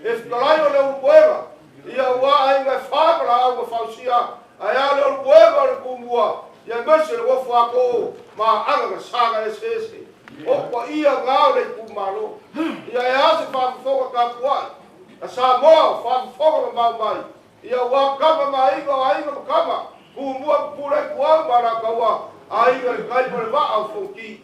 e whakalai o le unukuenga. Ia ua ainga e whakala au ma whausia, a ia le unukuenga o le kumua, ia mese le wafu ako, ma anga ka saga e sese. Opa ia ngau le kumalo, ia e ase whakafoka ka kuai, a Sauvao whakafoka ma mai, ia ua kama ma inga o ainga ma kama, kumua pule kuang mara kaua, a inga le kai pare wa au fonki.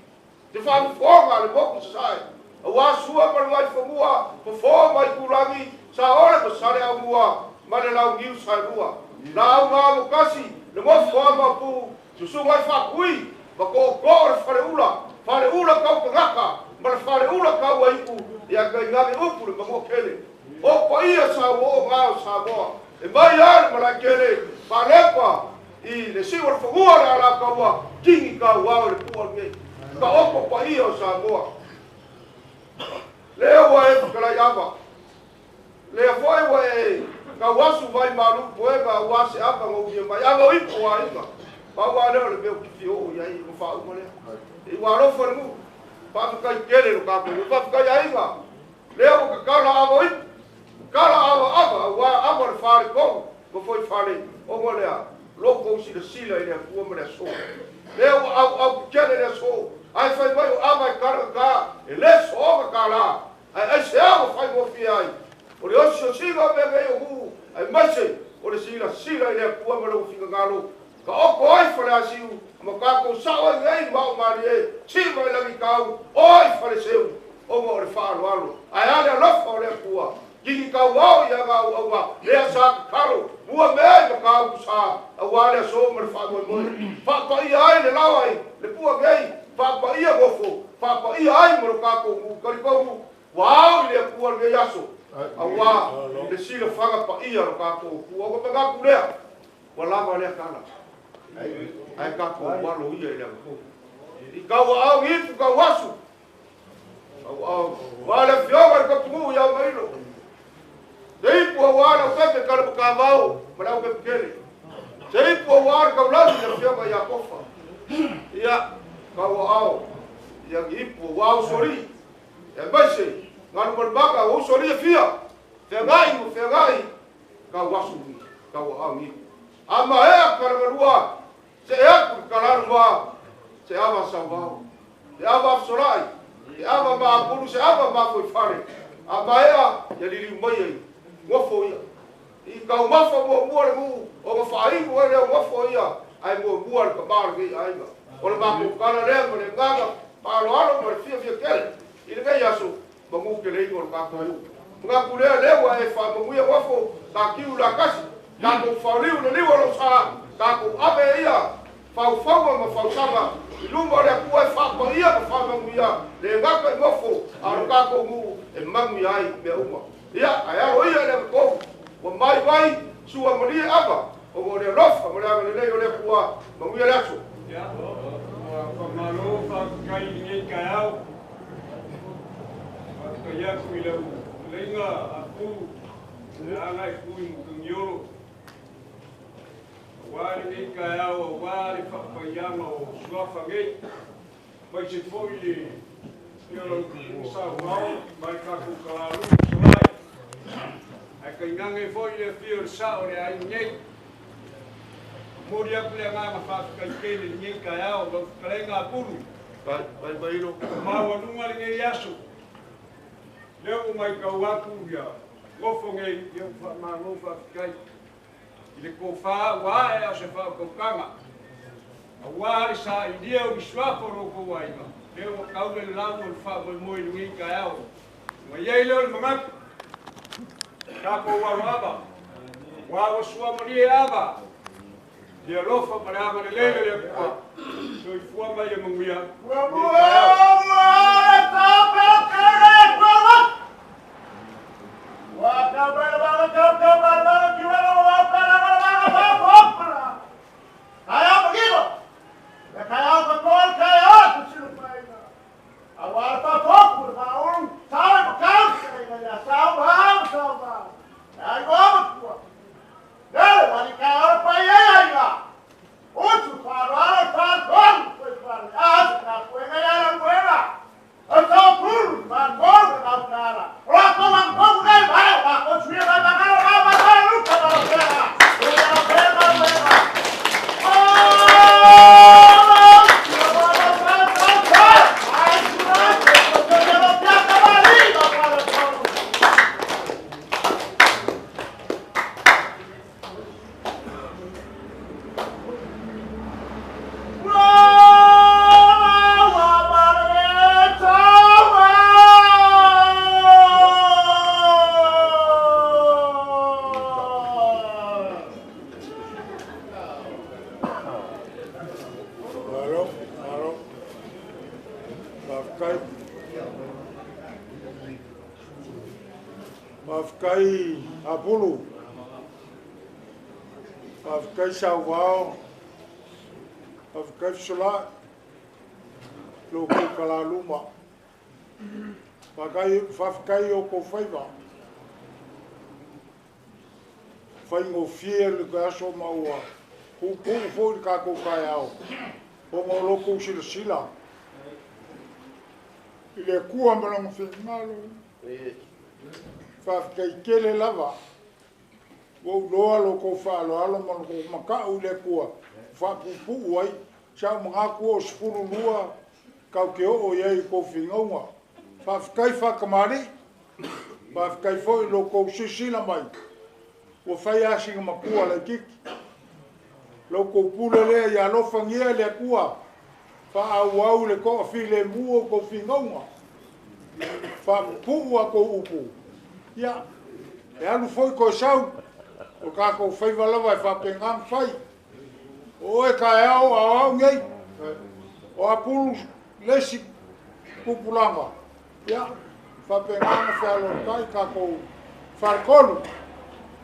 Te whakafoka le moku sasai, a ua sua pare mai whamua, pofo mai kurangi, sa ole pa sare au mua, ma le lau ngiu sai rua. Na au ngā mokasi, le mofu ama pu, susungai whakui, ma ko le whare ula kau pangaka, ma le whare ula kau aiku, ia kai ngāme upu le mango kele. Opa ia Sauvao ngāo Samoa, e mai ale ma lai kele, wharepa, i le siwa le whangua le ala kaua, kingi kau wao le pua ngei. Ka opa pa ia o Samoa. Lea ua e whakalai awa. Lea foi ua e ka wasu vai malu poega wase apa ngobia mai anga ipo wa inga. Pa wa leo le meu kifio o ia i mo fa uma le. I wa ro for mu. Pa ka kele lo ka ko pa ka ia inga. Lea o ka kala ava ipo. Kala ava wa ava le fare ko. Ko foi fare o mo lea. Loko si le sila ile ku mo le so. Lea au kele le so. Ai fai mai o ava kala ka. E le so ka kala. Ai se ava fai mo fi ai. O le osi o siga me me o hu, ai mase, o le sila i le kua ma lau whika ngalo. Ka oko ai Faleasi'u, ma kako sawa ngai mau mari e, tima i langi kau, oi Faleasi'u, o mo le whaalo alo. Ai ale alofa o le kua, kiki kau wau i anga au ma, lea sa karo, mua mea i ma kau kusa, au ale aso ma le whaamo i moe. Whapa ia ai le lawai, le pua ngai, whapa ia gofo, whapa ia ai ma lo kako mu, karikomu, wau i le kua ngai aso. Awa le sila fanga pa ia lo ka ko ku o ka ku le wala ma le kala ai ka ko walo ia ile ko I ka wa au I ka wasu au wala fioga ka ku ya mailo dei po wala ka ka ka vao mara ka kele dei po wala ka la ni fioga ya kofa ia ka wa au ia I po wa sori e base nganu berbaka o sori fia fegai ka wasu ka wa ami ama e karua se e karua se ama Sauvao se ama sorai se ama ma pulu se ama ma foi fare ama e ya lili mai ngofo ia I ka ngofo mo mo o mo fai mo le ngofo ia ai mo ka bar ge ai ga o le ba ko kala le mo le ngaga pa lo alo mo fia kel I le ga yaso bangu ke le ngol ka ko nga kule le wa e fa bangu ya wafo ka kiu la kasi ka ko fa liu le liu lo sa ka ko abe ia fa ma fa sama lumba le ku e fa ko ia fa bangu ia le nga ko ngofo a ka ko mu e mangu ia I me uma ia aya o ia le ko o mai sua mari aba o mo le lofa mo le le ku bangu ia laso ya ko malo fa kai ni ka ya kuilau lenga aku ana kui mkunyo wali ni kaya wali Faapaiaina o suafa ngai mai se foi yo Sauvao mai ka ku kalaru sai ai ka ngange foi le fio sa o le ai ngai moria pele nga fa ka kele ni kaya o kalenga puru bai ro ma wa nunga le yaso leo mai kau aku ia ngofo ngei ia ma ngofa kai ile ko fa wa e a se fa ko kanga a wa ri sa I dia o suafa ro ko wa ina leo kau le la mo fa mo mo ni ka ao ma ye le o mama ka ko wa aba wa o sua mo ni aba Dia lofa mananga le lele le kwa. So I fua mai e manguia. Mafkai Apulu, Mafkai Sauvao, Mafkai Sola, Loko Kalaluma, Mafkai Oko Faiva, Faingo Fiel, Gaso Maua, Kuku Ford Kako Kayao, Homo Loco Sila, Il est court en blanc final. Fafkai kele lava. Wo loa lo ko fa lo alo mo ko maka u le kua. Fa pu wai. Cha mga ko spuru lua. Kau ke o ye ko fingonga. Fafkai fa kamari. Fafkai fo lo ko sisila mai. Wo fa ya singa makua le kik. Lo ko pule le ya lo fangia le kua. Fa au le ko file mu ko fingonga. Fa pu wa ko upu. Ya, e alu foi ko sau, o ka ko fai lava e whapengang fai. O e ka au ngei, o apulu lesi pupulanga. Ya, whapengang whalo kai ka ko wharkolu,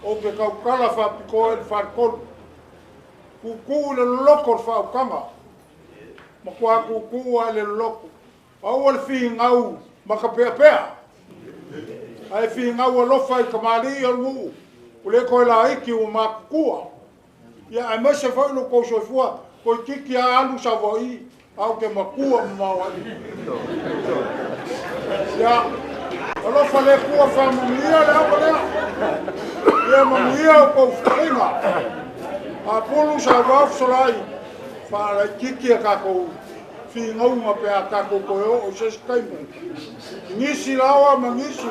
o ke kaukala whapiko e wharkolu. Kuku le loko whaukanga, ma kua kuku a le loko. Au al fi ngau, makapea pea. Ai fi ngau lofa I kamali o mu. Ule ko la iki o makua. Ya ai mese foi no ko sofua, ko kiki a alu savoi, au ke makua mawa. Ya. Lofa le kua fa mumia le avole. Ya mumia ko fringa. A polu Sauvao solai. Fa la kiki ka ko fi ngau ma pe ka ko o se skai. Nisi lawa mangisi.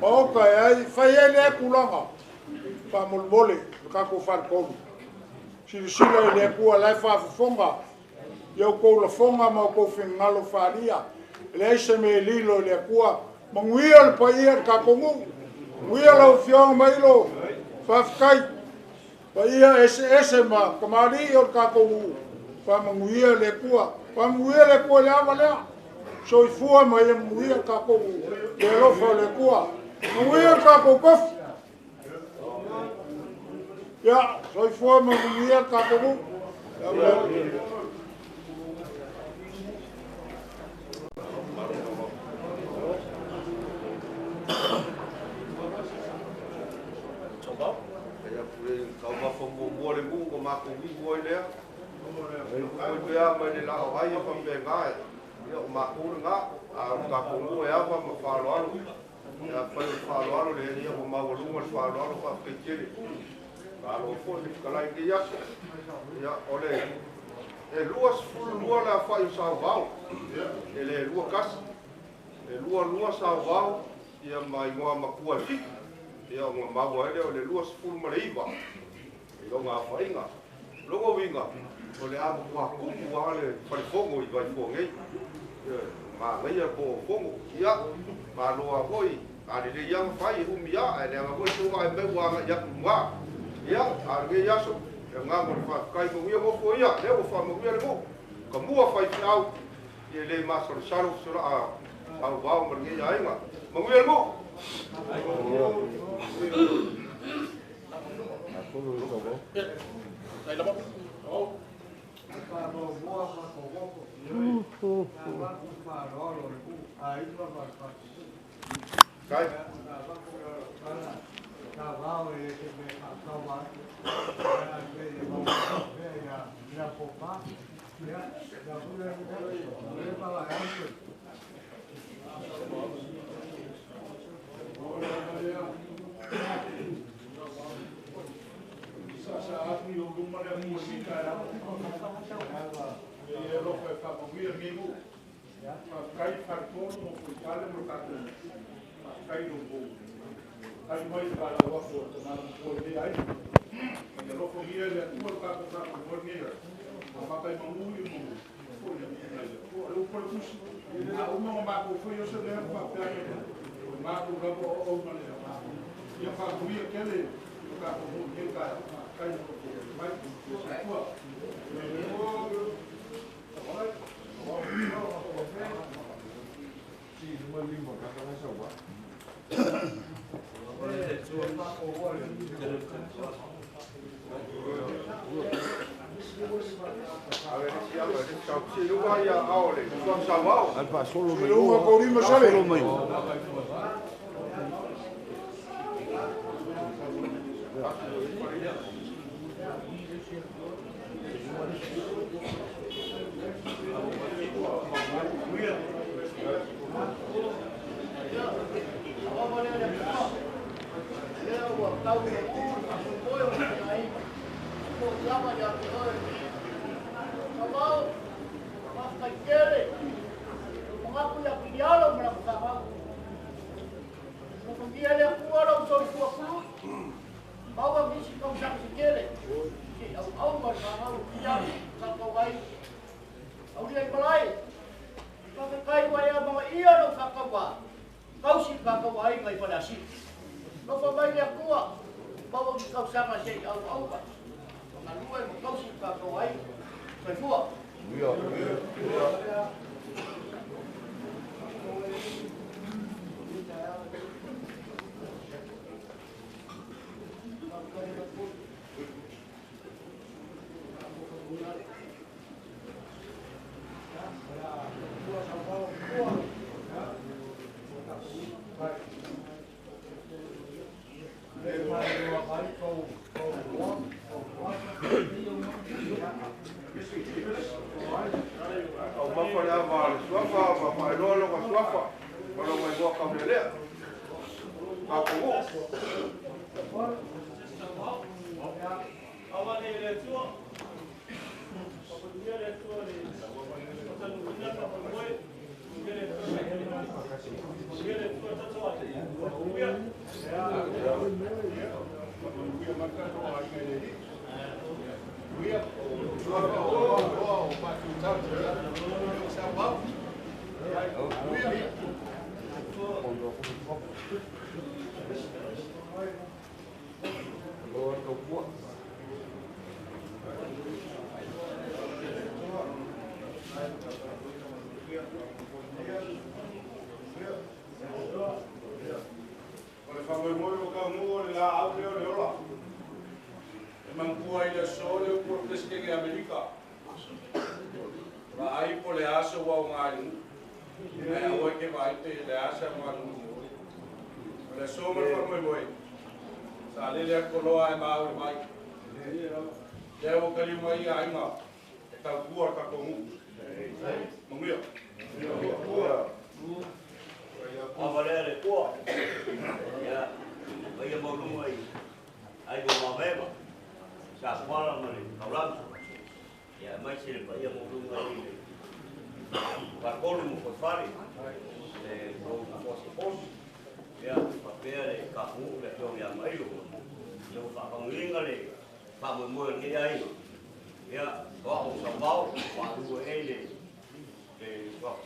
Oka ai fai ele kulanga pa molmole ka ko falko sila ele ku ala fa fonga yo ko la fonga ma ko fingalo faria le se me lilo le ku manguia pa ia ka ko mu muia lo fiong mailo fa kai pa ia ese ma kamari o ka ko mu pa manguia le ku le amala so I fua ma ia muia ka ko le lo fa le ku Muia ka ko kof. Ya, so I fua ma muia ka ko mu. Sauvao. Ya pure kau ma fongo mo le mu ko ma ko wi mo le. Ko pea ma le la hai fa be ngai. Ya ma ko nga a ka ko mo ya fa ma fa lo alu. Ya fa lo le ni ko ma volume fa lo fa pekele. Ka lo fo ni ka lai ya. Ya ole. E luas fulu lua la fa I Sauvao. Ele lua kas. E lua Sauvao. Ia mai ngoa makua fi. Ia ngoa maua ele ole luas fulu ma le iwa. I longa fainga. Longo winga. Ole a kwa kuku wa le Vaifoa I Vaifoa ngai. Ma ngai ko fongo. Ia ma loa hoi. Ada yang fai umia, ada yang boleh suka ambil wang yang mua. Ia, ada yang so. e ngā mo fa kai mo ia mo fo ia le mo fa mo ia le mo ka mua Faifoa ia le masalo salo sura a Sauvao mo ngi ai nga mo ia le mo Kai Sauvao e te me Sauvao. Ya popa. Ya, ya boleh bawa yang Alpa solo me lo corrimos sale.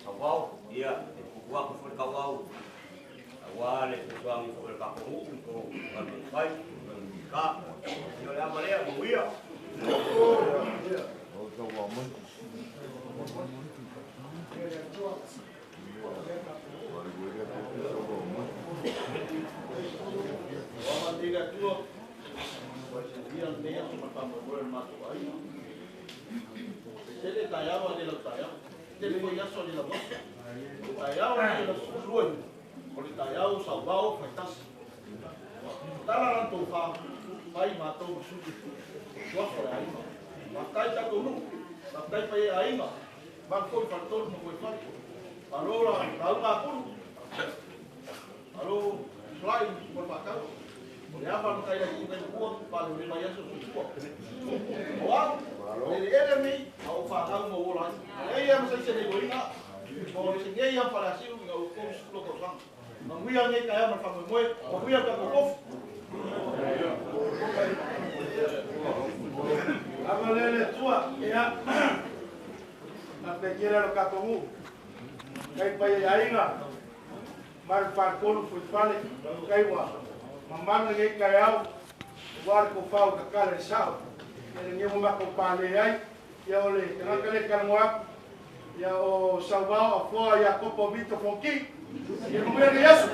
Sauvao, ia, kukuak ko for kawau. Awale kusuang ko for kapu ko, kan pai, ka. Yo ya mare mo ia. Sauvao, Tala to Faapaina, suafa ainga. Matai takono, matai pai ainga. Bangkol kantor mo koe fai. Alo la launga pun. Alo fly por pakau. Ole apa matai lagi kai kuo palu ni maya su kuo. Wa, ele enemy au fakau mo wola. Ei am sai se ne goinga. Mo se ngei am Faleasi'u nga u ko su ko sang. Manguia ngai kaya ma fa mo, manguia ka ko. Amalele tua ya na pequena no catomu kai pai ainga mar par kono foi fale kai wa mamana ngai kai au war ko pau ka kala sao ele ngi mo ko pale ai ya ole kana kale kalmoa ya o Sauvao a ya copo vito fonki e no me yesu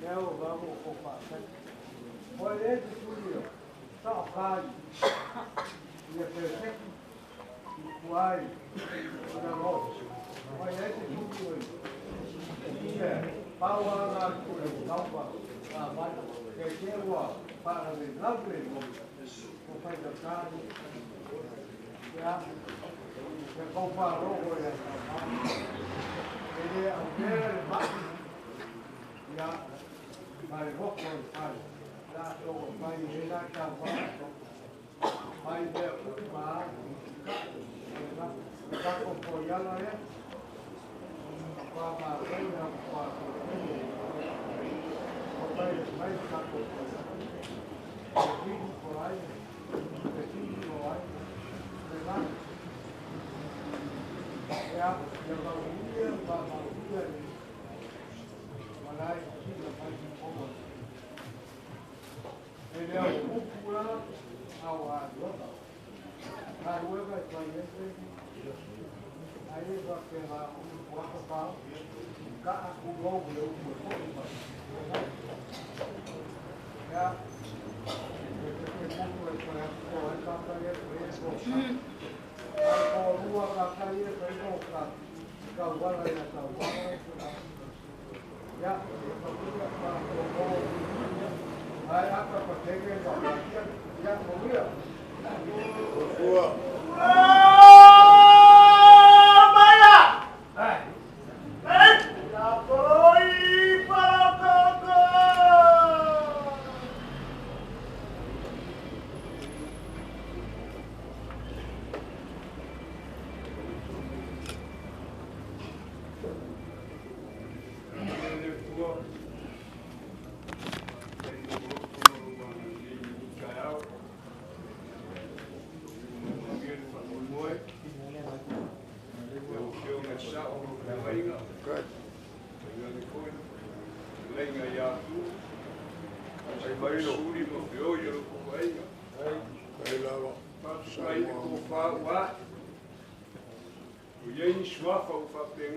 Leo vamos ocupar. Olha esse tudo, só faz. E é perfeito. E vai. Olha nós. Olha esse tudo aí. E é. Para o ano, não vai. Que chegou para ver, não ver. Vou fazer a carne. Já. Que comparou com essa. Ele é o primeiro. Ya, Vaifoa faz, já estou vai virar cavalo, vai ver o mar, já acompanhando aí, Faapaiaina, vai ficar acompanhando, pequeno por aí, legal? Já, ele é o popular ao ar. A rua vai conhecer. Aí vai pegar o waterfall. O logo é o já. Aí com a rua vai cair para encontrar. Sauvao aí na Sauvao. Ya, hay hasta porque que ya comía. Vaya! La voy para Coco! Suafa o Faapaia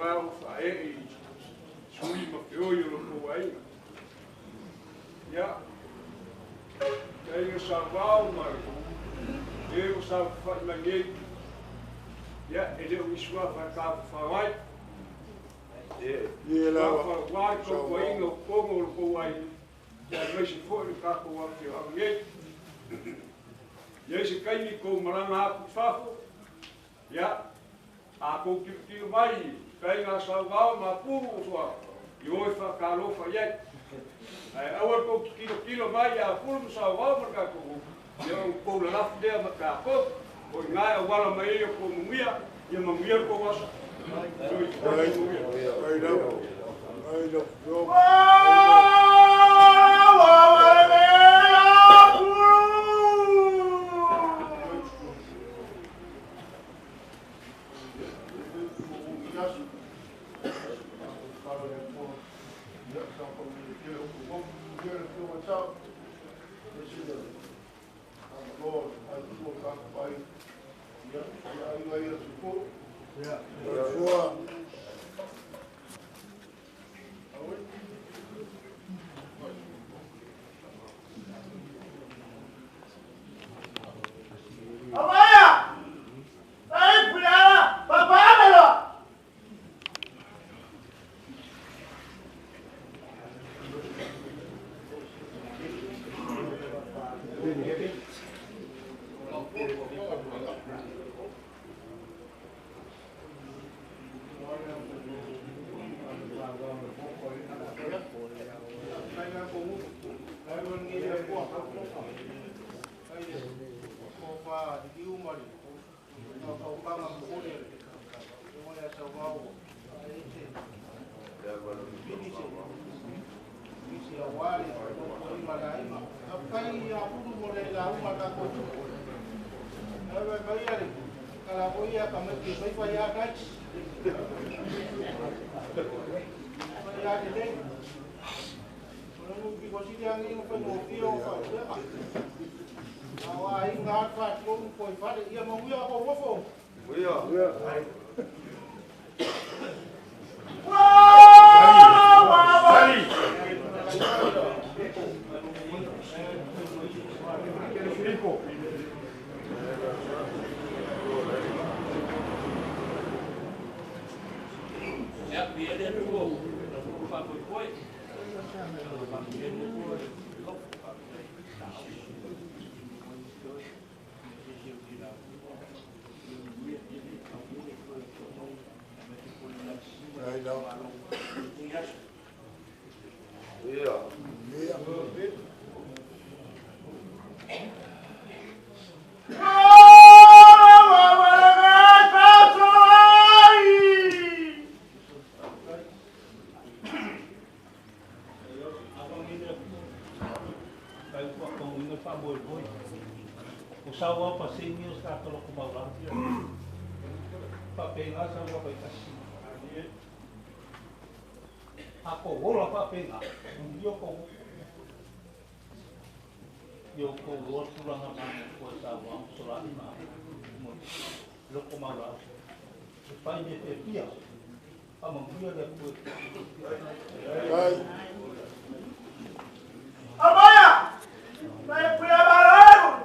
sui Maotafono ya o Sauvao mai o Faapaiaina ya ele o suafa ka fawai suafa wai ko wainga o kongo ko wai ya mesi fo ka ko wa ke ange ya se kai ko maranga fafo ya a ko ki mai kai nga Sauvao ma puru so yo fa ka lo fa ye ai awar ko kilo mai a puru Sauvao marka ko yo ko la de ma ka ko o nga wala mai ko muia ye ma muia ko was dia dia tu. Pak Boy. Sauvao pasini os katolo kumaulang. Faapaina Sauvao pai kasi. Ako wola faapaina. Yoko wola pulang amana ko Sauvao sola ina. Lo kumaulang. Pai de pia. Amang dia de pu. Abaya! Vai puya barulho!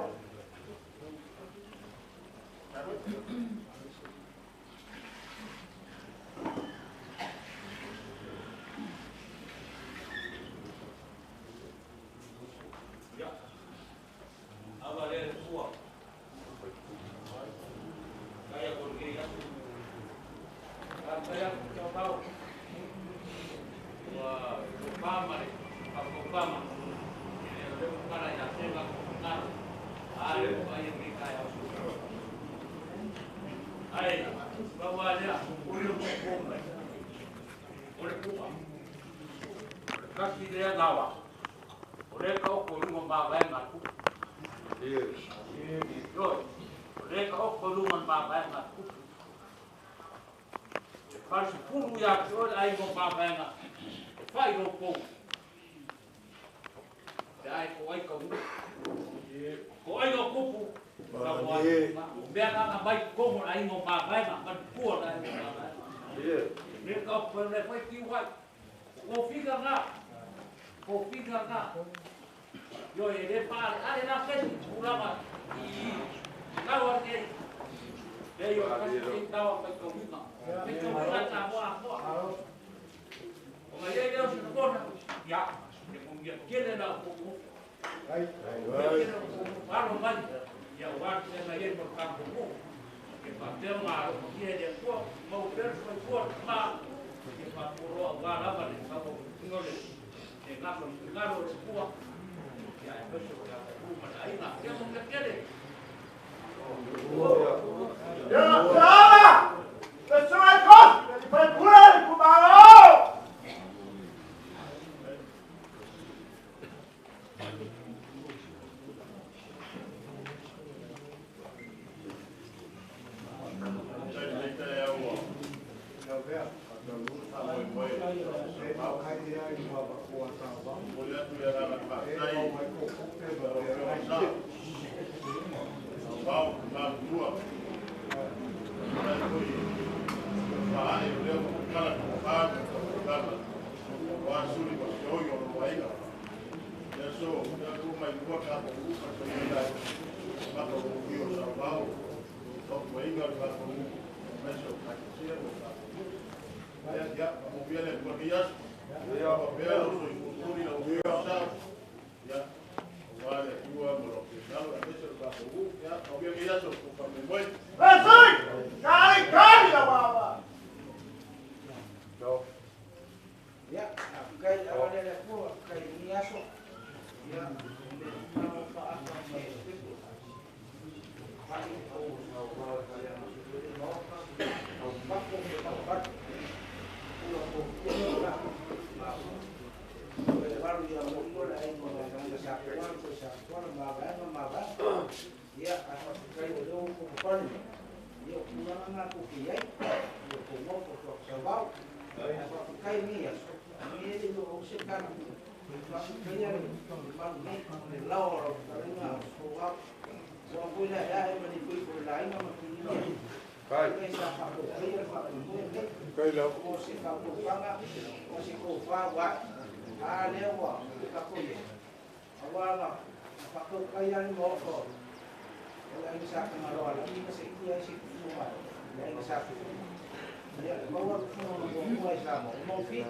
Ya, bawa mulai sama. Mau fit.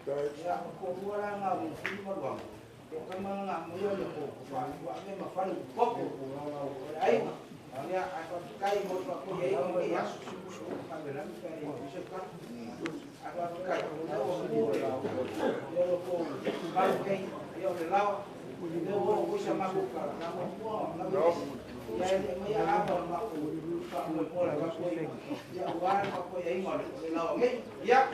Ya, ko mura nga mo fit mo doang. Ko kama nga mo yo ko. Wa me ma falu ko ko. Ai. Ya, ako kai mo ko ye ko ya su kamera kai se ka. Ako kai ko na ko yo ko. Kai kai yo le lao. Yo ko sama ko ka. Na mo. Ya me ya apa ma ko. Ko la ko ya wa ko ye mo le lao. Ya.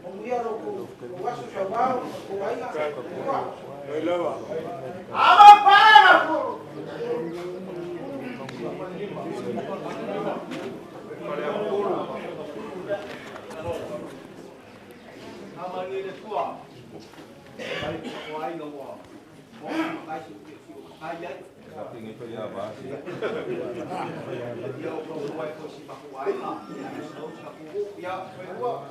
Mungkin aku wasu Sauvao, Faapaiaina. Bailawa. Ama para po. Nama ni tua. Baik Faapaiaina wa. Mau kasih ayat. Tapi itu ya bahasa. Dia kalau buat kursi Faapaiaina, ya Vaifoa.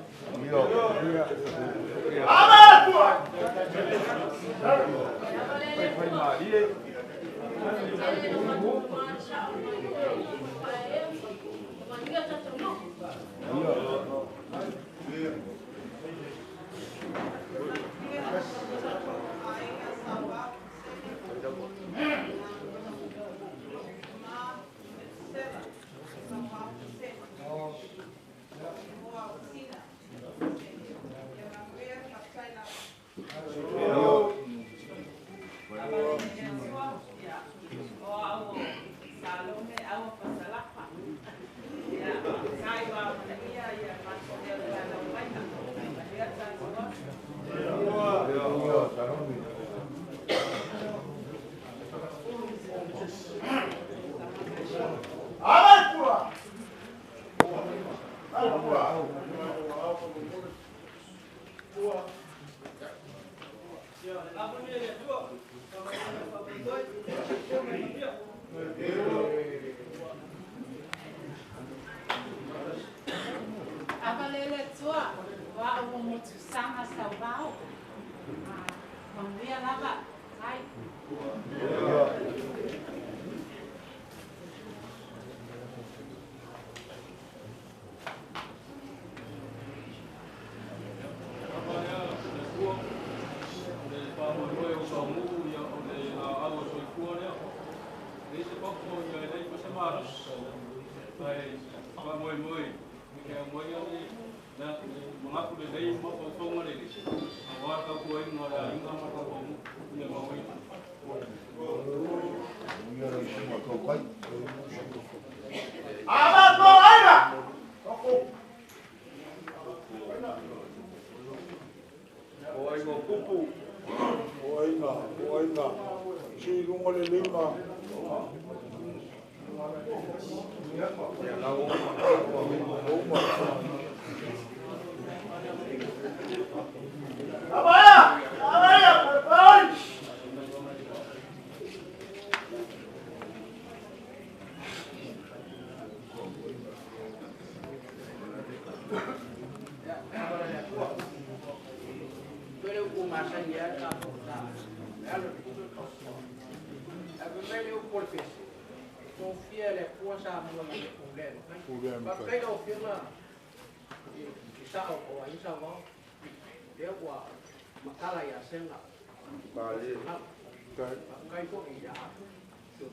Sauvao. Dia lava. Ai. Mengaku dari Maotafono ini, awak kau kuat mana yang kamu tahu yang mau ini. Ama Faapaiaina. Faapaiaina pupu. Faapaiaina. Si lungo le lima. Ya lawo. Confia le puasa mo le problem. Pakai do firma. Kita o ai Sauvao. Dia wa makala ya senga. Bali. Pakai ko iya. Tuh.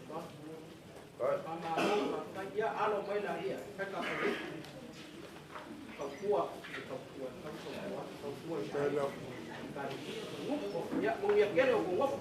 Pakai ya alo mai la dia. Kaka ko. Papua. Ya, mo ya kero ko.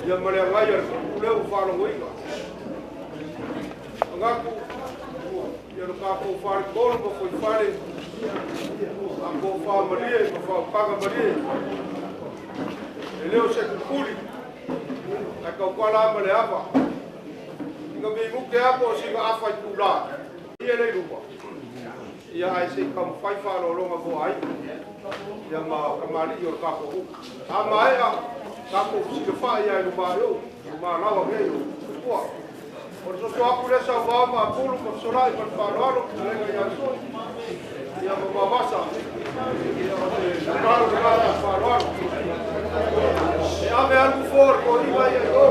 ia mare ngai ar ku le falo ngoinga ngaku ia no ka ko fare gol ko foi fare a ko fa marie ko fa paga marie leo se kuli a ka kwala mare apa nga be mu ke apo si ga afa kula ia le rupa ia ai se kam fai falo longa ko ai ia ma kamali yo ka ko ama ia ka ko si ga fa ia no ba yo ma na wa ge yo ko por eso to apure Sauvao ma pulu ko sorai ko falo le ga so ia ma masa ia se karo ga falo ia me algo for ko iba ia go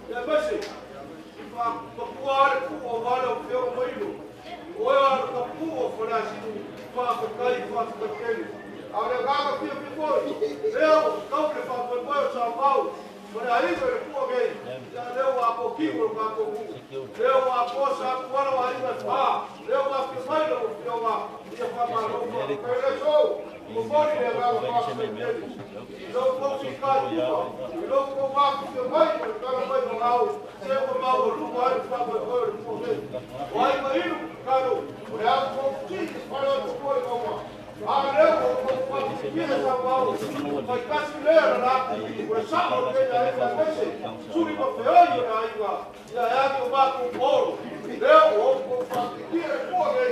Yeah, foi. Leo, não que Faafotutupu Sauvao. Mas aí ele pô gay. Já deu a pouquinho no campo. Deu a coisa agora aí vai falar. Deu a que vai no filma. Ia falar no show. O bom é levar o passo dele. Não vou ficar aqui. Não vou mais que vai, o cara vai no mal. Se eu mal o lugar vai para o vai aí no caro. Olha o pouquinho para o coi não. Ah, eu vou fazer essa mal. Vai brasileiro lá. O sábado que ele aí vai ser. Suri para feio aí lá. E aí que eu bato o bolo. Eu vou fazer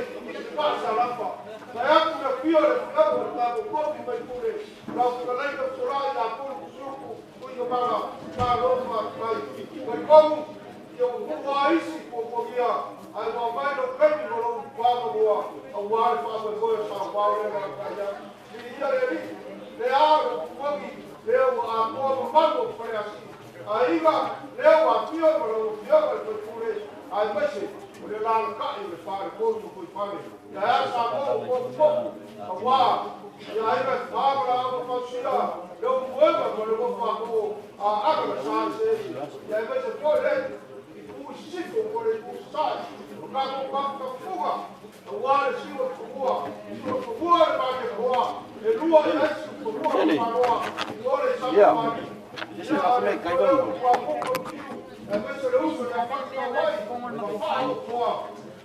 passa lá para. Saya punya pior, kita berlaku kopi berkulit. Lalu kalau kita surah ya pun suku punya mana, kalau macam berkamu yang buat isi pokoknya. Aku main dokter di dalam bawah gua, awal apa gua Sauvao dengan kerja. Dia ini, dia kopi, dia aku membantu Faleasi'u. Aiga, dia pior kalau pior berkulit. Ai masih, boleh lalu kau ini faham kau tu kau faham. Ya Sauvao pouco agora e aí vai falar a passia eu vou a água chance e aí vai ser por ele o chico por ele sai o carro fuga o ar se o fuga vai de boa e lua e esse fuga para lua e olha essa mãe isso é também cai bem é vai ser o uso da parte vai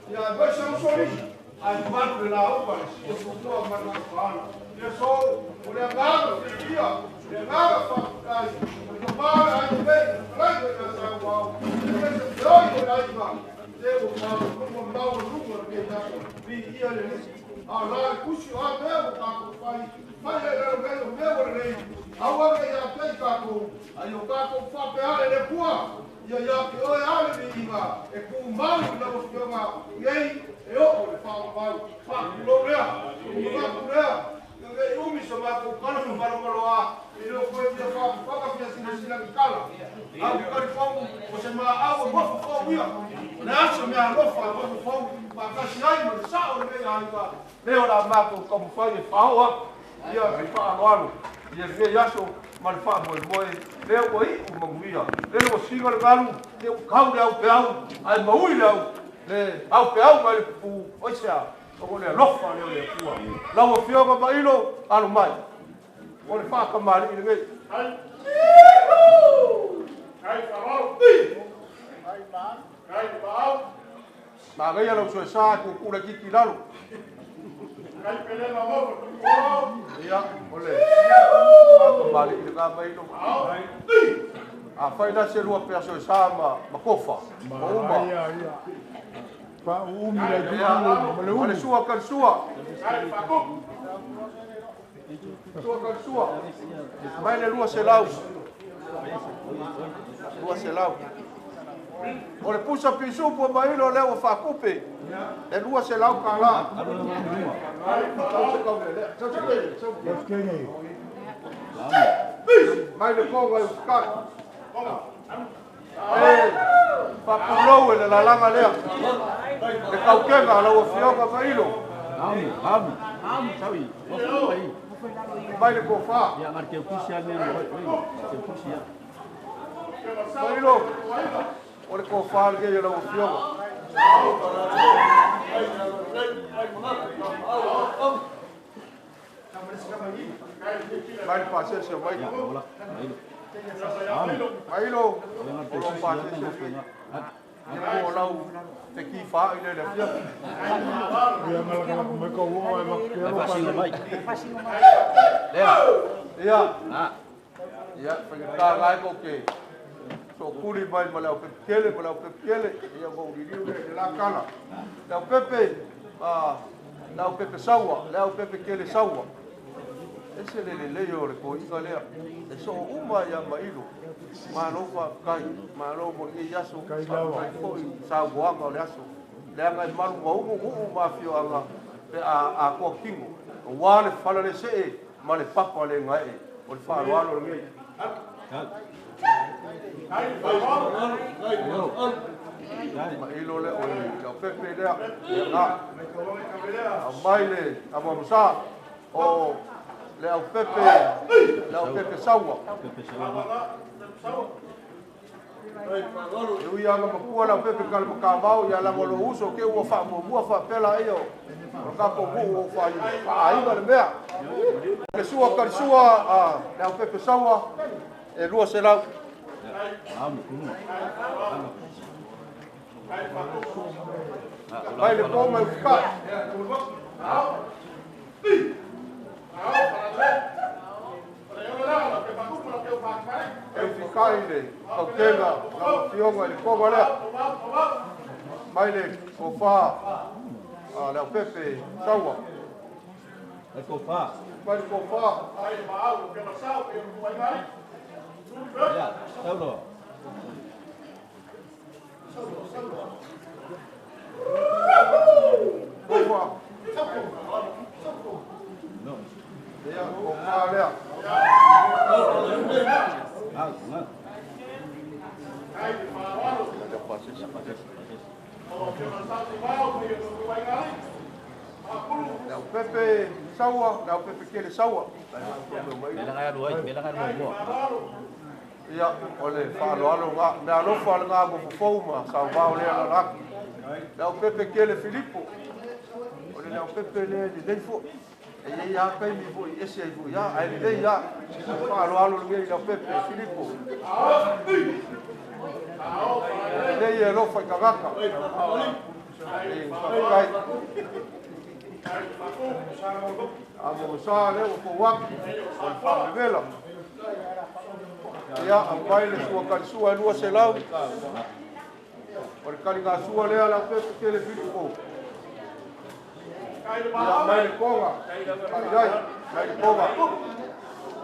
e aí vai ser um sorriso. Ai quando lá o pai, eu sou uma marcana. Eu sou o legado que dia, legado para o pai aí vem, vai ver essa Sauvao. Esse doido aí vai. Devo falar como dar o número que dá. Vi ele a lá puxo a devo tá com pai. Mas ele não veio meu rei. Agora já tem caco. Aí o caco Faapaiaina ele pua. E aí que oi ali viva. É com o mal não chama. E aí eu falo vai, gloria, gloria. Eu me chamo para o cara no barulho e eu fui de fato para que assim se na escala. Ao cara fogo, você me água vou fogo ia. Nasce me alô vou fogo para caixai mas só o meio aí vai. Leo lá mato como foi Vaifoa. E eu me falo ano. E ele veio acho mas faz boi. Leo aí o manguia. Leo o senhor galo, eu cau ao peão, ai mauilão. Au peau mai pu oisia o le lofa le pua la o fio ba ilo alu mai o le fa ka mali ni ngai ai Sauvao ai ma ngai ala so sa ku ku le ki lalo ai pele ma mo ia o le fa ka mali ni ga ba ilo ai a faina se lua perso sa ma kofa o ma pa umila tu ole sua kan sua vai le lua selau ole pusa pisu po mai lo le o fa kupe e lua selau ka la mai le ko vai ka Papulou ele la langa lea. E kaukenga la o fioga mailo. Am, sabe? Vai le kofa. Ya marque oficial mesmo, oficial. Mailo. Ole kofa que ele la o fioga. Vai passar seu vai. Mailo, orang pasal sesuatu. Yang orang tekifa ini dah siap. Dia malah mereka wah makan baik. Ya, ya, pergi lagi okey. So kuli baik malah pekele. Ia bau diri di lakana. Lau pepe sawa, lau pepe kele sawa. Ese le yo le ko ikalea. Eso uma ya mailo. Malo fa kai, malo mo i yaso. Kai ko Sauvao ko yaso. Le nga malu mo mafio anga. Pe a ko kingo. Wa le fala le se ma le papa le ngai. O le fa lo ngai. Mailo le o le pepe le. Na. Amaile, amamusa. O le au pepe saua. Ui anga makua la pepe kal makavau ya la ngolo uso ke ua fa mo fa pela io. Ka ko bu fa ai ba le mea. Ke sua kal sua le au pepe saua e lua se lau. Vai le poma e ka. E fikai le au tenga na fionga le konga lea. Mai le o fa le au pepe saua. Le ko fa. Mai le ko fa. Ya, Sauvao. Vaifoa. No. Ia ko fa lea. Lau pepe saua, lau pepe kele saua. Belangan mo. Ia, ole whaaloalo ngā, mea alofa le ngā mo Fauma, Sauvao lea na raki. Lau pepe kele Filipo. Ole lau pepe le nei fo. E ia ia kai mi fo i ese ai fo ia, ai le nei ia. Whaaloalo le ngei lau pepe Filipo. Nei e lofa i kagaka. E whakai. Amo sa le o po waki, o le whamewela. Ia, a pai le sua karisua e lua se lau. O le kari ngā sua lea lau pepe kele Filipo. Ia, mai le konga. Ai, mai le konga.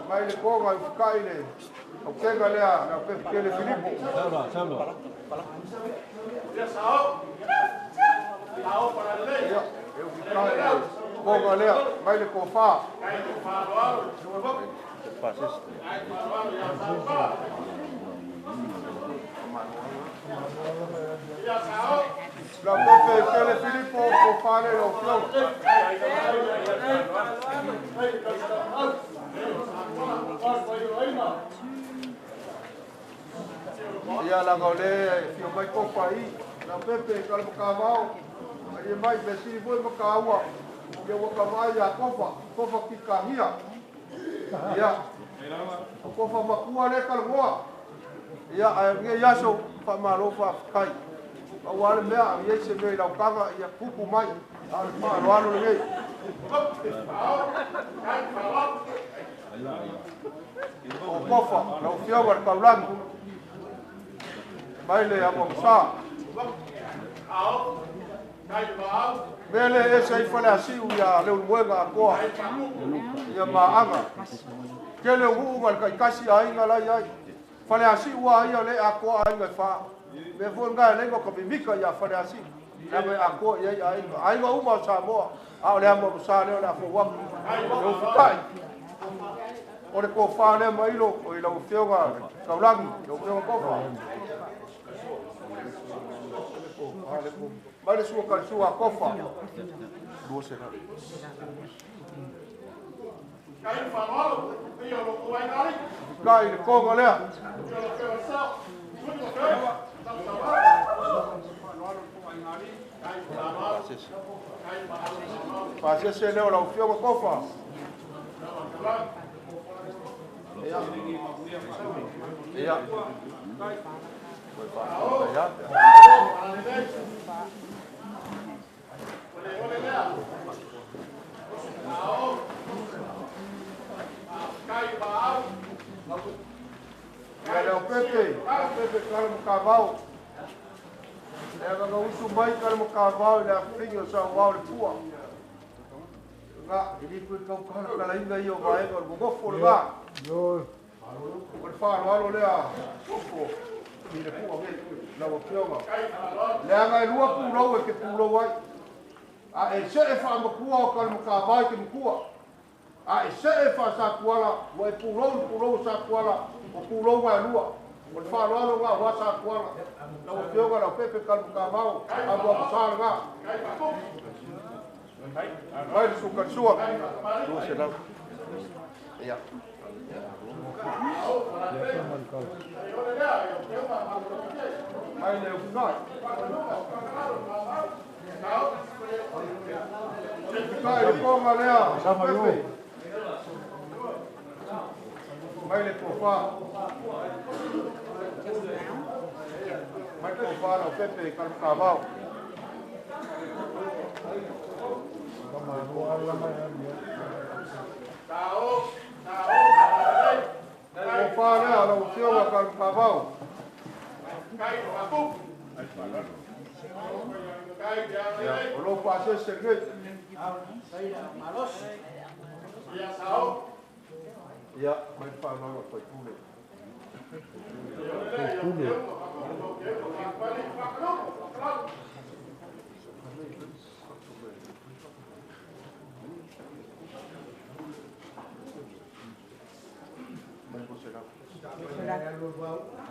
Mai le konga i whikai le. Au kenga lea lau pepe kele Filipo. Sauvao. Ia, e whikai le. Konga lea, mai le kofā. La pepe kele Filipo kofā le o fiona. Ia la ngole fio mai kofa i. La pepe kala makavao. Ia mai besi voi makaua. Ia waka mai a kofa ki kahia. Ia, kofa makua le kalgoa. Ia, ai nge yaso fa marofa kai. Au ale mea, ia se mea lau kanga, ia pupu mai. Ale maroano le ngei. O kofa, lau fiawa le kaulangu. Mai le amo msa. Mele ese ai Faleasi'u ia leu muenga koa. Ia maanga. Kele uunga kai kasi ainga lai ai. Faleasi'u ia le a koa ainga fa. Me fonga le ngo ka bimika ia Faleasi'u. Na me a koa ia ainga. Ainga uma Samoa. A le amo sa le na fo wa. Yo fikai. O le ko fa le mailo o ila ufionga kaulangi. Yo ufionga kofa. Mai le sua karisua kofa. Dua se nari. Kai le konga lea. Pasese leo la ufionga kofa. Ia. Ia. Ia o pepe kala makavao. E nga usu mai kala makavao le afringi o Sauvao le pua. Nga, ili kui kau kala inga i o vaenga o mongofo le nga. O le whaano lea upo. Ni le pua me, la o fionga. Le anga e lua pūrau e ke pūrau ai. A e se e wha makua o kala makavao ke makua. A e se e wha sa kuala, o e pūrau sa kuala, o pūrau mai lua. O le whaano ngā wa sa kuala. La o fionga la o pepe kala makavao, a mua pasara ngā. Mai le suka sua. Dua se lau. Ia. Ai le ufunai. Kai le konga lea. Sama yo. Mai le kofa. Mai kofa no pepe kan Sauvao. Kofa lea no fio kan Sauvao. Ya, kalau pasal segera. Ya, main panau apa itu?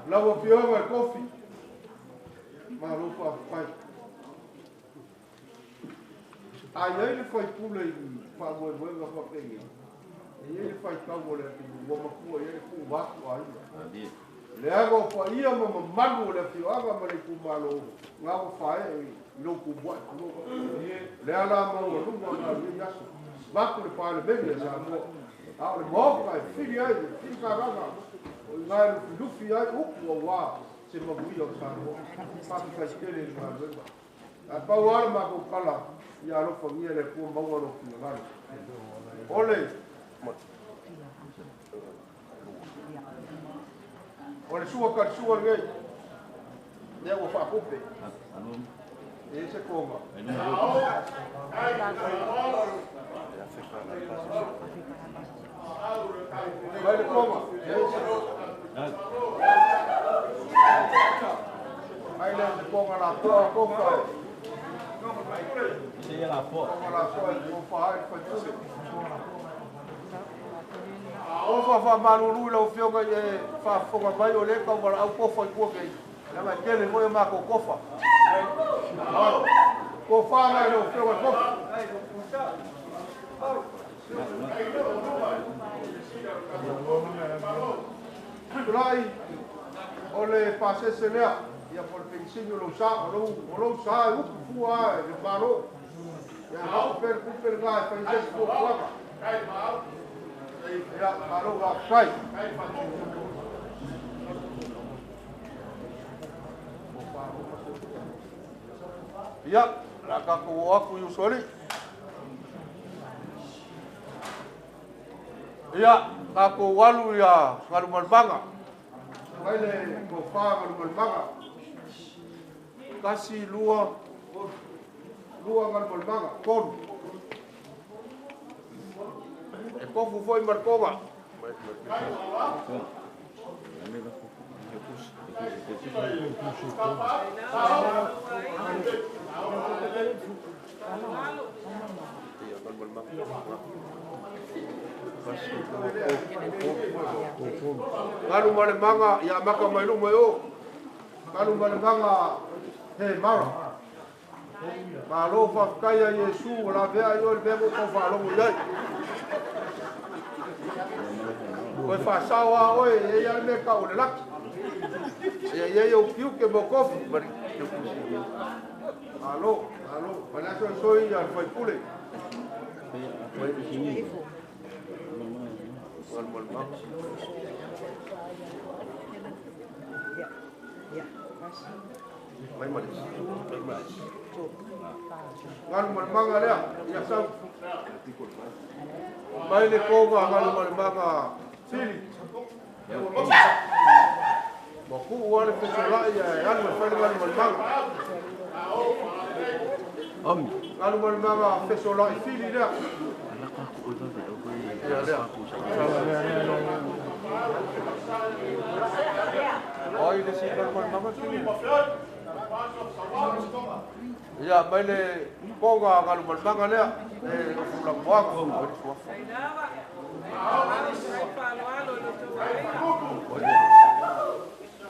Lawa pior kopi. Malu pai. Aí ele foi pula e falou, vou lá para pegar. E ele faz tal mulher que vou macu ele com vaco aí. Leva para ia mago le pior mas ele com malo. Lá faz não com vaco. Leva lá mau não vai ali já. Vaco le para bem já. Ah, o moca filho aí, filho caraca. Lá no filho aí o uau. Se mabuia o sangue. Papo faz querer mas apa wala ma ko kala ya lo fo mi le ko ba wala ko na ole ole suwa ka suwa ngai ne wo fa ko pe e se ko ma vai le ko ma ai le ko ma la ko fa Sei lá fora. O fa malulu la fio ga fa fonga mai o le ka wala au kofa ko ke. La ma kele mo ma ko kofa. Ko fa na lo fio ga kofa. Tulai ole passe senea. Ya por pensinho lo sa o fua de baro ya no per ga fa ise ko fua kai mal ya baro ga kai ya la ka ko aku yu soli ya ka ko walu ya ngarumal banga mai le ko fa ngarumal banga kasi lua ngal malmanga kon e kofu foi marcova Ngalu malmanga ya maka mai lu mo ngalu malmanga he mara malo fa kaya Yesu la vea yo el bebo ko fa lo mulai ko fa sawa oi e ya me ka o lak e yo piu ke mo ko bari alo para eso soy ya foi pule foi bikini mai mai ngalu malmanga lea ya sa mai le ko ga ngalu malmanga fili mo ku wala pe sola ya ngalu malmanga ngalu malmanga pe sola fili lea oh ile si malmanga fili ya baile konga ngalu malmanga lea fulang buang beri suafa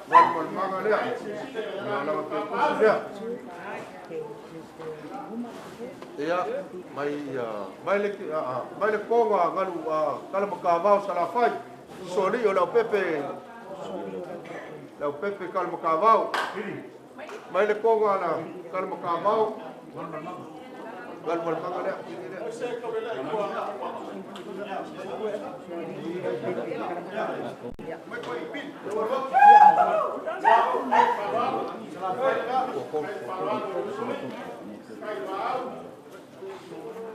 ngalu malmanga lea ngalu malmanga lea Ia, mai le konga ngalu kala makavao salafai. Soli o lau pepe kala makavao. Mai le konga na kala makavao. Ngalu malmanga lea.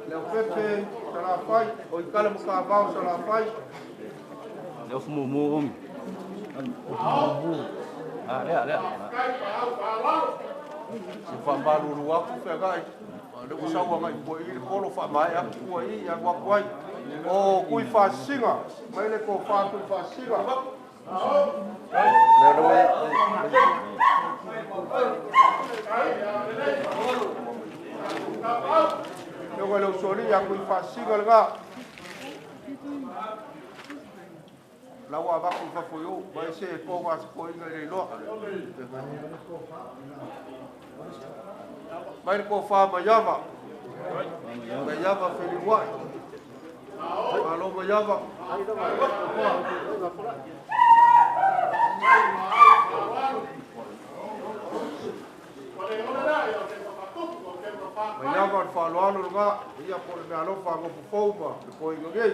Leo pepe salafai, o ikala makavao salafai. Leo fumu omi. Lea. Se whambaluru aku whagai. Le usawa ngai ko i polo whamai aku ko i a wakwai. O kui whasinga. Mai le ko whāku whasinga. Lea noe. Leo ngai lau sori aku i whasinga le ngā. Lau a waku whafoio. Mai se e konga se ko inga i loa. Mai le ko Faapaiaina. Mayava Feliwai. Alo Mayava. Mayava whaloalo nga. Ia po le mea lofa ngopu fōma. Le ko inga ngei.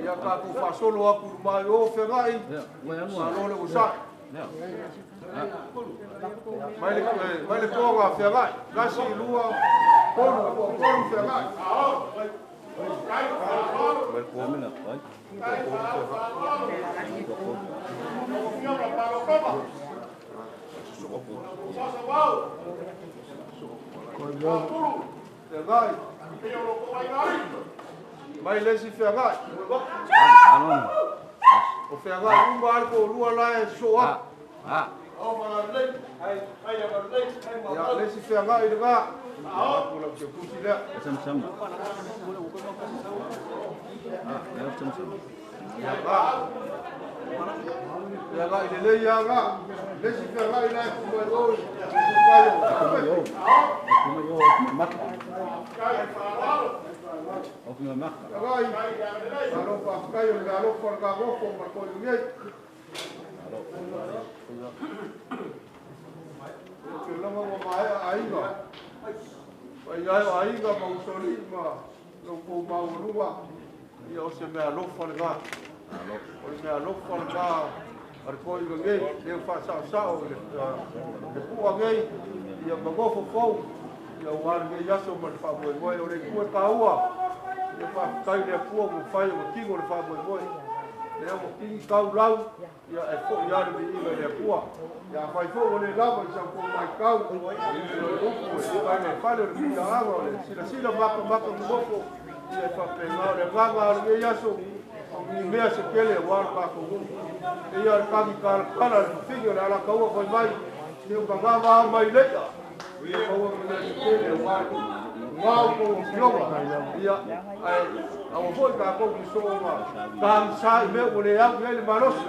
Ia ka ku whasolo aku mai o whengai. Alo le usai. Mai le konga whengai. Gasi lua. Koru whengai. Mai kuamina, vai. Whengai. Mai lesi whengai. O whengai umba alko lua lae soa. Ya lesi whengai le ngā. Pula ke kusi lea. Sam. Leo sam. Ya ngā. Ya ngā i le ia ngā. Lesi whengai lae kuma i oi. Oku maka. Ngai. Alo whakakai o le alo whakagofo ma koi ngei. Ke lama wa mai ainga. Pai ai ainga ma usori ma loko ma urua. Ia o se mea lofa le ngā. O le mea lofa le ngā. Ar koi ngei. Leo whasao le pua ngei. Ia magofo fau. Ia wāra ngei aso ma le whamoe o le kua kaua. Ia whakakai le pua mo whai o kingo le whamoe. Lea mo kingi kau lau. Ia e fo ia le inga le pua. Ia Vaifoa o le lava i sa ko mai kau. Ia ne whale o le pia anga o le sila maka mgofo. Ia e whapengao le nganga o le ngei aso. Ni mea se kele wāra kako ngu. Ia le kaki kala le whiwhingi o le ala kaua koi mai. Ni o kangama a mai leia. Ia kaua mea se kele wāra. Ngau ko o kionga. Ia awa hoi kako ki soa. Kāmi sai mea o le au le manosi.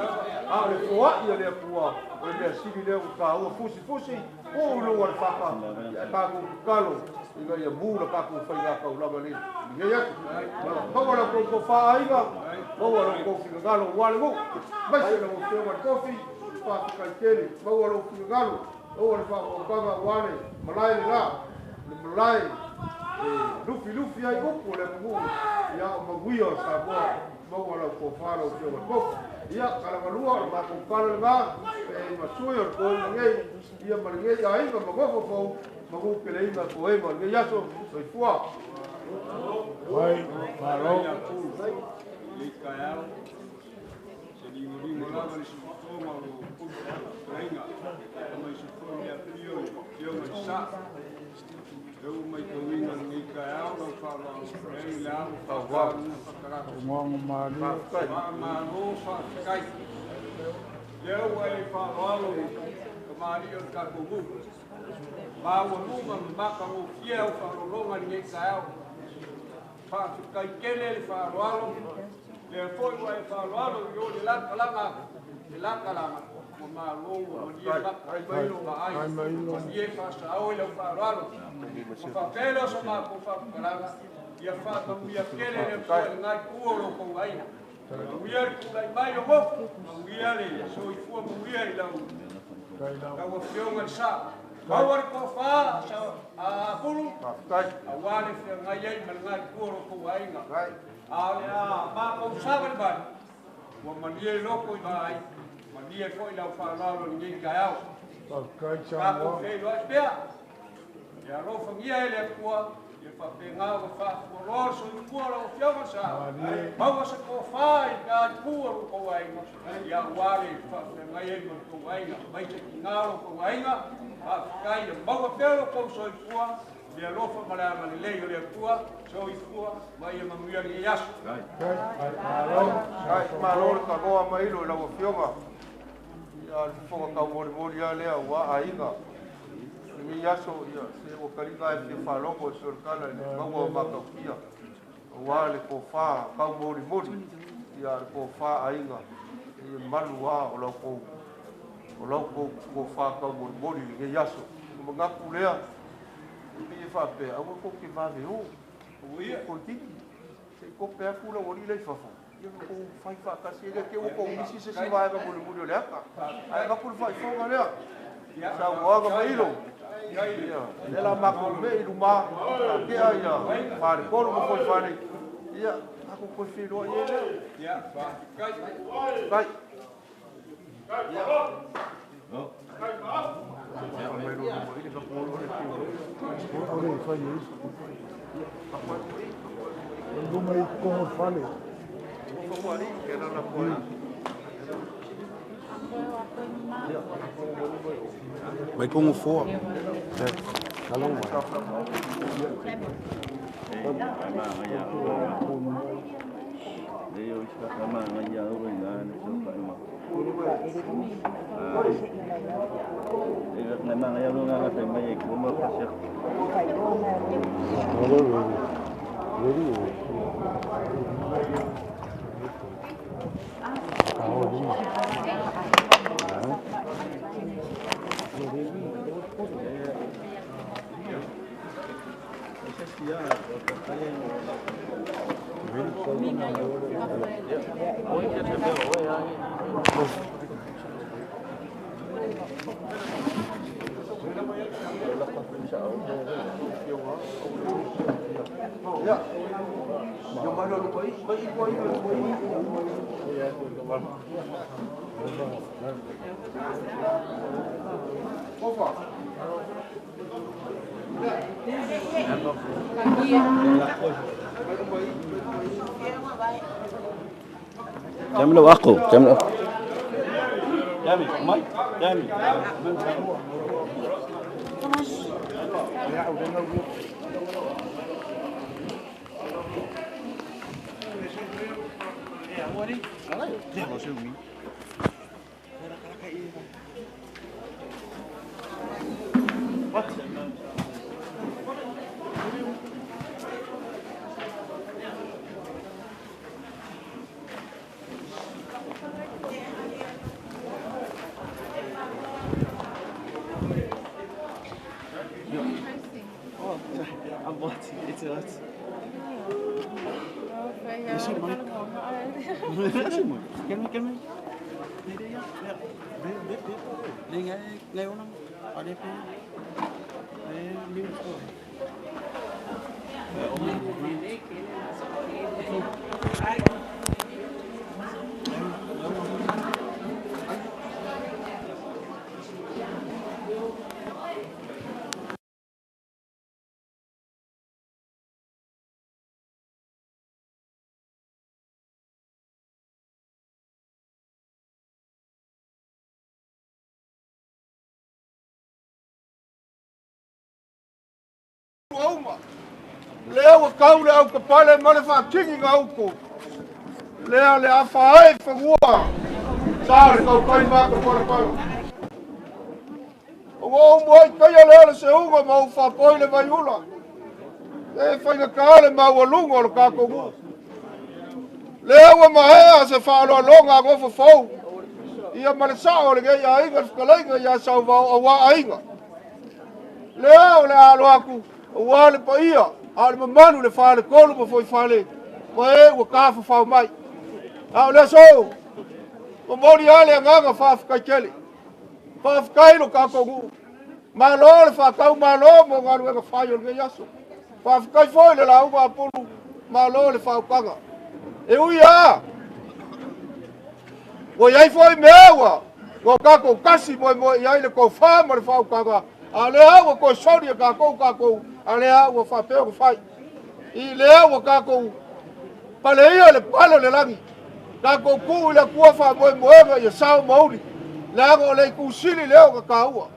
A le foa ia le pua. O le mea siri leo ka ua fusi. O ulua le whaka. Ia kako kalo. Iga ia mūra kako whainga kaulama le. Ngai atu. Hawara ko whaainga. Hawara ko whingangalo wale mo. Maise na mo whionga kofi. Whakakai kere. Hawara ko whingangalo. Hawara whakakanga wale. Malai le la. Le malai. Lufi ai upu le mungu. Ia maguia sa moa. Hawara ko whara o whionga kofi. Ia kalamalua o mako kala ngā. Masui o koi ngei. Ia marangei ainga magofo fau. Magu pele inga ko ema nge yaso Vaifoa. Vai, parou. Likayao. Se lingo lava ni sutoma o Ucraina. Mai sutoma ya trio, yo mai sa. Eu mai kawinga likayao no fala Ucraina la fa Ngong mari. Maro fa kai. Eu ai fa rolo. Kamari o kakugu. Bawa luma maka o fiel wharolonga ni e kaeo. Whakakai kele le wharoalo. Le foi wai e whaaloalo i o le lakalanga o mālongo o nia maka ai mailo ma ai o nia whasao i lau whaaloalo o whapela so mā ko whakalanga ia whātamia kere le koe ngai kuoro kou aina Muia kulai mai o mofu, muia le so i fua muia I lau. Lau a whionga I sa. Mauar ko wha sa a pulu. A wale whia ngai ei ngai kuoro kou ainga. A le a mā kou sawa ni mai. Ua mania I loko I mai. Mania ko I lau whaararo ni ngai kai au. Ka kou whei loa pia. Ia rofa ngia e le kua. Ia whapengā o whaafuroro so I kua lau whionga sa. Maua sa ko whai ka kuoro kou ainga. Ia wale whapengā e mo kou ainga. Mai te ki ngaro kou ainga. Kai maua pero ko so I kua le lofa mala mali le le kua so I kua mai ma muia ni yasu ai ma lo ka go mai lo la fionga ya fo ka mori ya le wa ainga ni yasu ya se o kariga e fa longo sur kala ni maua ma ka kia wa le ko fa ka mori ya ko fa ainga ni malua o lo ko fa ka mori ni yasu mga kulea Ia whape, awa ko ke wawe o. Ia ko tiki. Se ko pēr kula wari lei whawha. Ia ko whai whakasi ea ke o ko misi se si wae mapule muri o le aka. Ai mapule whai whonga lea. Sa uaga mailo. Ia, lela mako me ilu maa. Ka kea ia, whare koro mo koi whare. Ia, ako koi whenua ia lea. Ia, kai. Kai. Ia. Vai como for. Kalau Leo está kama ngaya uringan so kama. Memang ngaya uringan ka may kuma ka siya. Jam lo aku, jam lo. Jami, mai, jami. Lea wa kau le au ka pale male whakingi ngā uko. Lea le a whae whangua. Sāre kau kai maka pole pau. O ngō muai kaia lea le se unga mau whapoi le Vaifoa. E whaina kāle mau alunga o le kākongu. Le ua mahea se whaaloalonga ngofo fau. Ia malasao le gei a inga whakalainga ia Sauvao a wā ainga. Lea o le alo aku, o wale pa ia, a le mamanu le whale kolu ma foi whale, ma e ua kafa whao mai. A o le so, ma mori ale a nganga whawhikai kele, whawhikai lo kako ngu, ma lo le whakau ma lo mo ngaru ega whai o le yaso, whawhikai foi le lau ma pulu, ma lo le whaukanga. E ui a, o iai foi mewa, o kako kasi mo iai le kou whama le whaukanga, a lea ua koe sori a kākou, a lea ua whapeo ko whai. I lea ua kākou, pale ia le palo le langi. Kākou kū i le kua wha moenga i a sao mauri. Lea o le kusili leo ka kāua.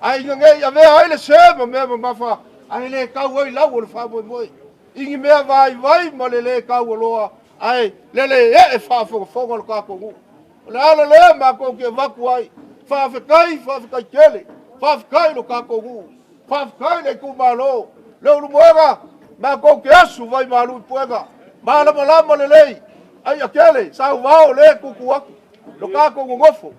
A inga ngei a mea aile sema mea mawha, a le kau oi lau o le wha moe. Ingi mea vai ma le kau aloa, ai le e whaafonga lo kākou ngu. Le ala lea mako ki a waku ai, whawhikai kele. Whawhikai lo kako ngu. Whawhikai le ku malo. Leo lu moega. Ma kou ke asu vai malu i puega. Ma lama le lei. Ai akele. Sauvao le kuku aku. Lo kako ngu ngofo.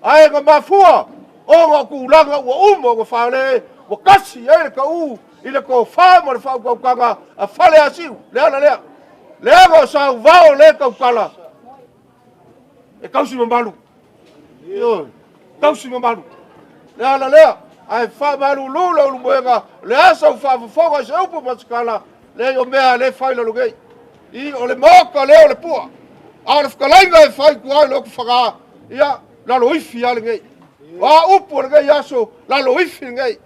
Ai nga mafua. O nga ku langa ua umo nga whale. Wa kasi e ka u. I le ko whama le whau kaukanga. A Faleasi'u. Lea. Lea nga Sauvao le kaukala. E kausi mamalu. Kausi mamalu. Lea, ai whamaru lula ulu moenga, le asa u whaafofonga se upu masikala, le o mea le whaila lugei. I o le moka le o le pua. A le whakalainga e whai kuai loku whaka, ia lalo ifi ale ngei. Wa upu le ngei aso, lalo ifi ngei.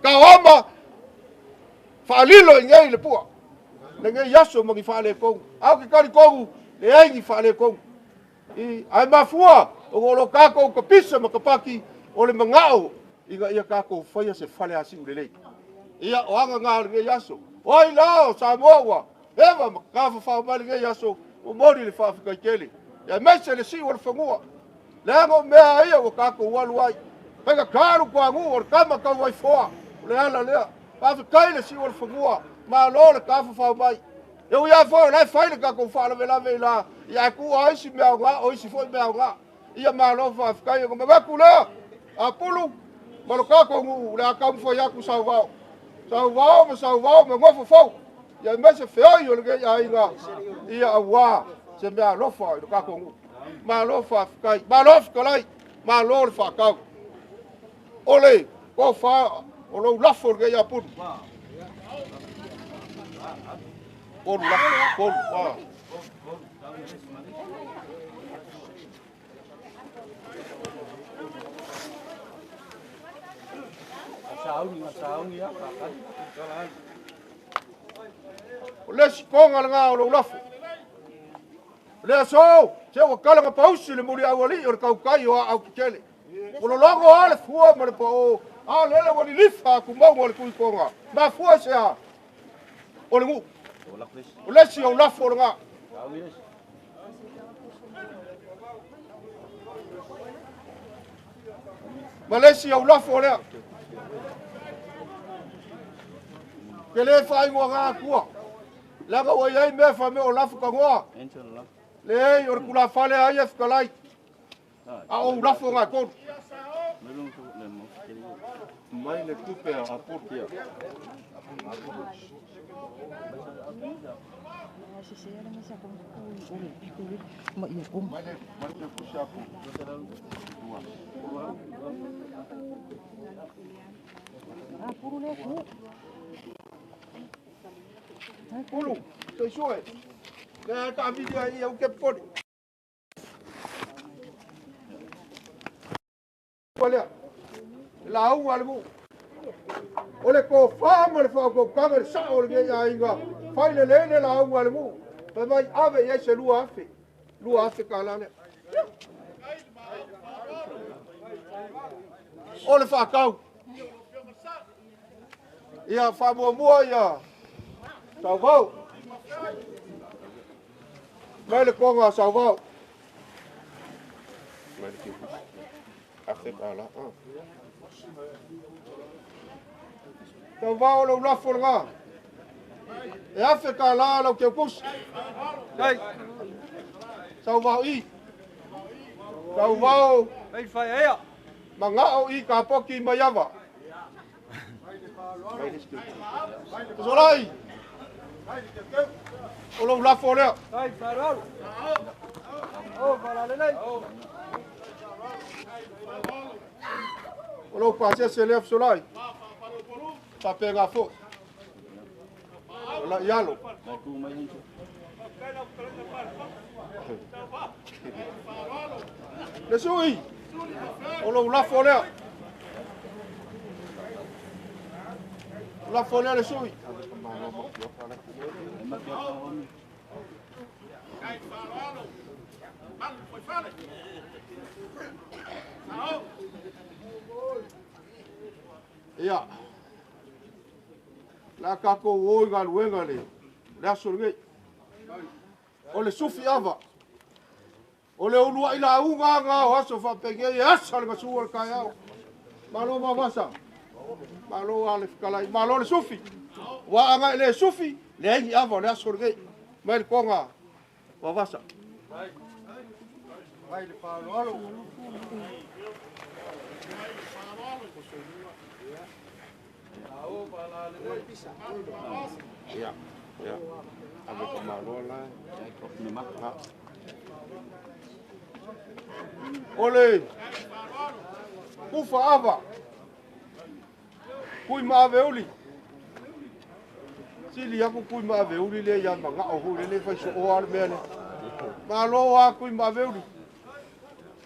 Ka wama, whaalilo i ngei le pua. Le ngei aso mangi whaale kongu. Au ki kari kongu, le aingi whaale kongu. I ai mafua, o ngolo kako ka pisa makapaki, o le mangao ia kako whaia se Faleasi'u lelei. Ia o anga ngā ngei aso. Oi lao, sa moa, ewa makafa whao mali ngei aso, o mori le whawhikai kele. Ia meise le si o le whangua. Le ango mea ia o kako walu ai. Pega karu kua ngu o le kama kau Vaifoa. Le ala lea. Whawhikai le si o le whangua. Ma lo le kafa whao mai. E ui a fo, lai whaile kako whaala vela la. Ia ku o isi mea o ngā, o isi foi mea o ngā. Ia ma lo whawhikai o mawaku lea. A pulu, malo kako ngu, le a kamu fo yaku Sauvao. Sauvao, me ngofo fau. Ia mese feoi o lege ia inga. Ia a wā, se mea lofa i lo kako ngu. Ma lofa fikai, ma lofa kalai, ma lo le whakau. Ole, ko wha, o lo lafo lege ia pulu. Polu lafo, wā. O le sikonga le ngā o lo lafo. Le so, se o kalanga pausi le muri awali o le kaukai o au kikele. O lo longo ale fua ma le pa o, a lele wali lifa ku mau o le kuikonga. Ma fua se a, o le ngu. O le si o lafo le ngā. Ma le si o lafo lea. Ke le whai ngua ngā kua. Langa o iei mea wha me o lafu ka ngoa. Le ei o kula whale ai e whakalai. A o lafu ngā konu. Mai le kupe a portia. Mai le kusi a pu. A puru le ku. Pulu, te soe. Le ta video ai o ke podi. Olha. La u algo. Ole ko fama le fa ko kamera sa o le ai nga. Fai le la u algo. Pa mai ave ia se lua afe. Lua afe kala le. Ole fa kau. Ia fa mua ia. Sauvao. Mai le konga Sauvao. Mai le kipu. Afrika la. Sauvao lo lafo nga. E Afrika la lo ke kus. Kai. Sauvao i. Sauvao. Vaifoa. Mangao i ka poki maiava. Solai. Olo la fora. Ai, farol. Oh, falalei. Olo pase se lef solai. Pa pega fo. La yalo. Le sui. Olo la fora. La fora le sui. Ia. La kako oi ngal wenga le. La sorge. O le sufi ava. O le ulua ila unga nga o aso fa pege e asa le suor kaya. Malo mawasa. Malo ale kalai. Malo le sufi. Wa anga le sufi le ai ava le sorge. Mai konga. Mawasa. Vai le farol. Iya, iya. Ada kemaluan lah. Ole. Kufa ava. Kui maaveuli. Sili aku kui maaveuli le ya manga o le fa so o al mele. Malo a kui maaveuli.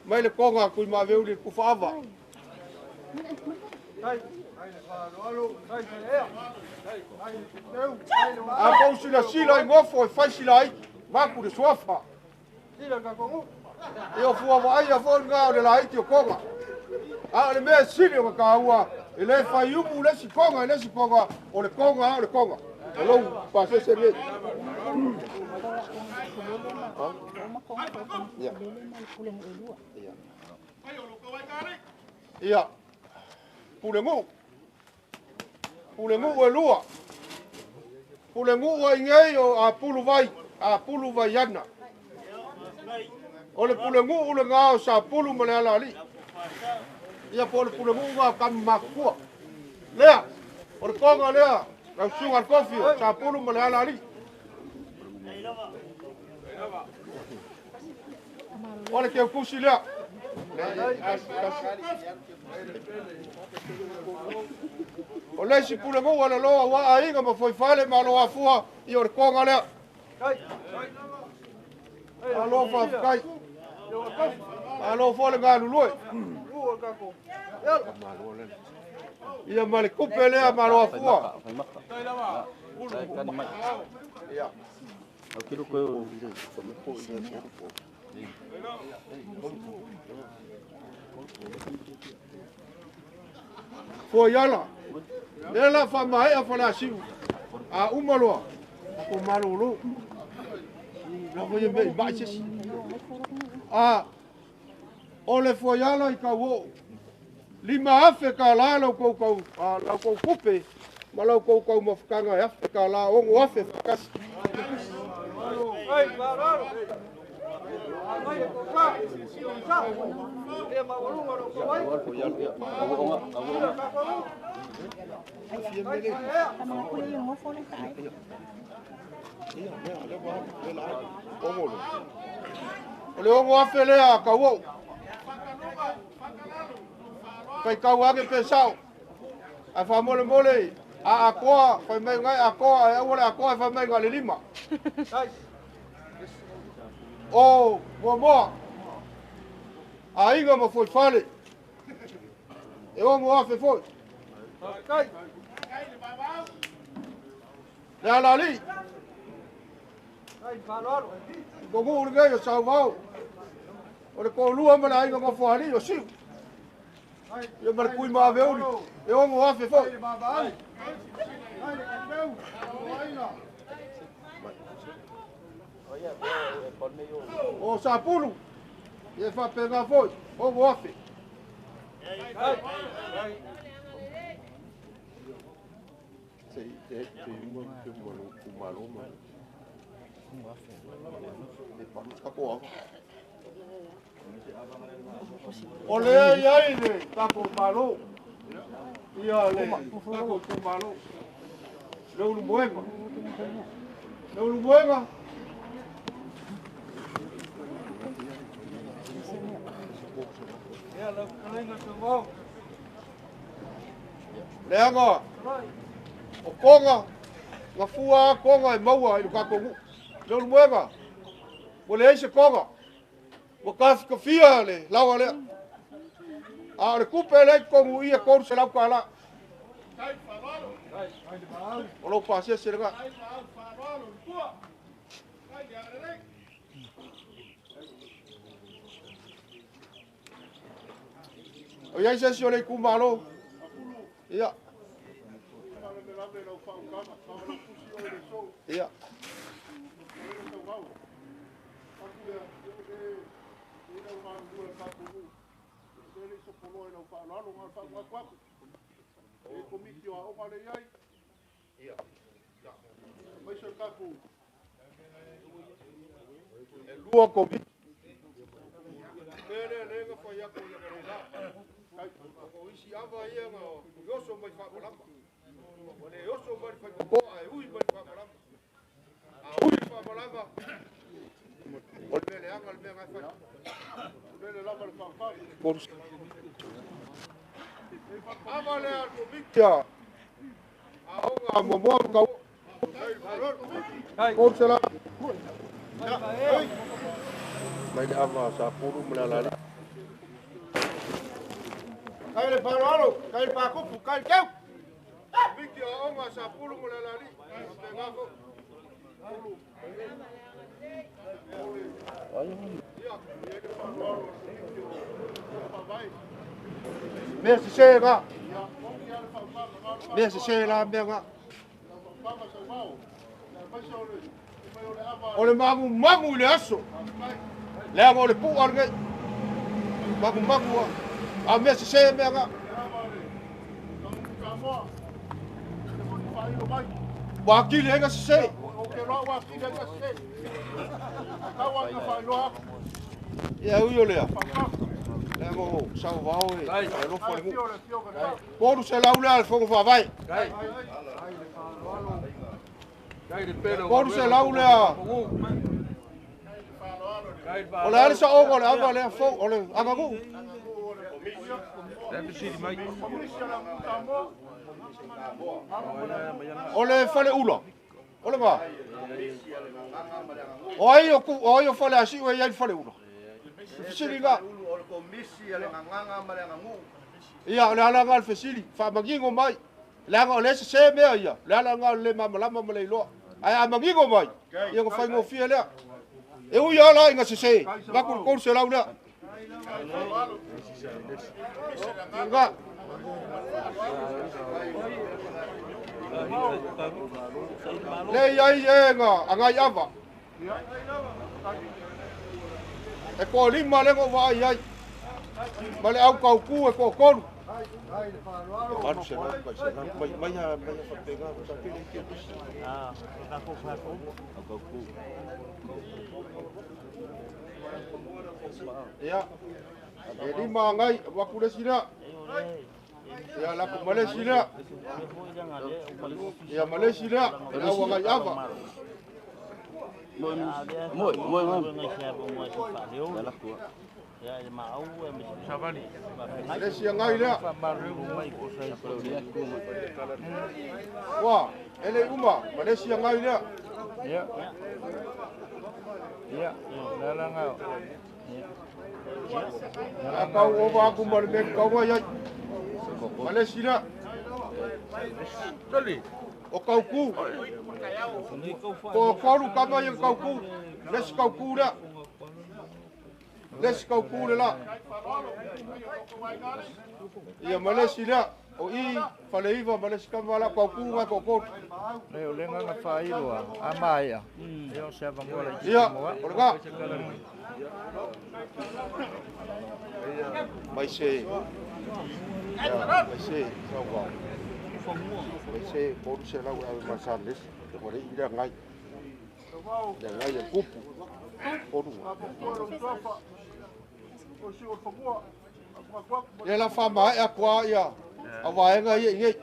Mai le konga kui maaveuli kufa ava. A pau sila i ngofo e fai sila i maku de suafa. Sila ka kongu. E o fua wa ai a fo nga o le la iti o konga. A le mea sili o ka ua e le fai upu le si konga o le konga. E lou pa se se le. Ia. Pulengu e lua. Pulengu e ngei o a pulu vai ana. O le pulengu o le ngā o sa pulu ma le ala ali. Ia po le pulengu ngā kam makua. Lea, o le konga lea, la sunga kofi o sa pulu ma le ala ali. O le keu kusi lea. O le si pulengu o le loa wa a inga ma foi fale ma loa fua i o le konga lea. Alo fa kai. Alo fo le ngā lulue. Ia ma le kupe lea ma loa fua. Ia. Fo yala. Ela fa mai a Faleasi'u. A umaloa. Ko malolo. La voye me ba ches. A ole fo yala I ka wo. Lima afe ka la lo ko la ko kupe. Ma lo ko mafukanga ya ka la o afe kas. Ai, bararo. Ai, ko ka. Sa. E ma wolu ngoro ko wai. Ole o afe le a ka wo. Kai ka wa ke pesao. A fa mole a koa fa mai ngai a koa e ole a koa fa mai ngai lima. O mo a inga ma foi fale. E o mo afe foi. Kai. Le ala ali. Ai, bararo. Ko mo ngai o Sauvao. O le ko lua ma la inga ma foi ali o siu. E ma kui ma veuri. E o mo afe foi. O sapulu. E fa pega foi. O mo afe. Ole ai le tapo malo. Ia le tapo malo. Lo mueva. Lo mueva. Ia la kalenga Sauvao. Leanga. O konga. Nga fua konga e maua i ka kongu. Lo mueva. Ole ai se konga. Wakaf kafia le lawa le. A le kupe le kongu ia kon se lau kala. O lo pasia se nga. O ia se si o le kumalo. Ia. Ia. Lua kopi. Lenga fa ya ko ya la. Kai ko isi ava ia nga yoso mai fa lamba. Ole yoso mai fa ko ai ui mai fa lamba. A ui fa lamba. Ole le anga le nga fa. Ole le lamba fa fa. Por ava le al kopikia. A mo mo ka. Por sela. Mai le ava sa puru mala. Kai le paralo, kai pa kupu, kai keu. Viki o onga sa pulu mo la li. Pega ko. Merci chega. Merci chega benga. Ole mamu le aso. Le amo le pu alge. Mamu. A merci chega benga. Wakili enga se. Ya uyo lea. Lego Sauvao e. Lo foi mu. Poru se laule al fogo fa vai. Poru se laule a. Ole ali sa ogo le ava le fo ole agagu. Ole Faleasi'u. Ole va. Oi o Faleasi'u e ai Faleasi'u. Fisili ga. Ole komisi ale nganga male ngangu. Ia le ala ngal fisili fa magingo mai. La nga le se me ia. La ala ngal le mamalama male lo. Ai magingo mai. Ia ko fai mo fia le. E u ia la inga se. Ga ko se la una. Nga. Le ia nga angai ava. E ko lima le ngo vai ai. Male au kau ku e ko koru. Anu se mai fa pega sa pele ke. Ka ko fa ko. Ka ku. Ya. E lima ngai wa ku le sira. Ya la ko Malaysia. Ya Malaysia. Na wa ngai ava. Moi. Ya mau sabani. Malaysia ngai le. Wah, ele uma Malaysia ngai le. Ya. Ya, la ngau. Ya. Kau over aku mau make kau ya. Malaysia. Tali. O kau ku. Ko koru kama yang kau ku. Les kau ku la. Les kau ku la. Ya Malaysia. O i Faleasi'u Malaysia kama la kau ku wa ko ko. Leo lenga nga failu amaya. Yo se vangola. Ya, orga. Mai se. Mai se, Sauvao. Mai se, poru se lau au masalis. Ore ira ngai. Le ngai e kupu. Onu. Le la fama e kwa ia. Awa enga ia ngai.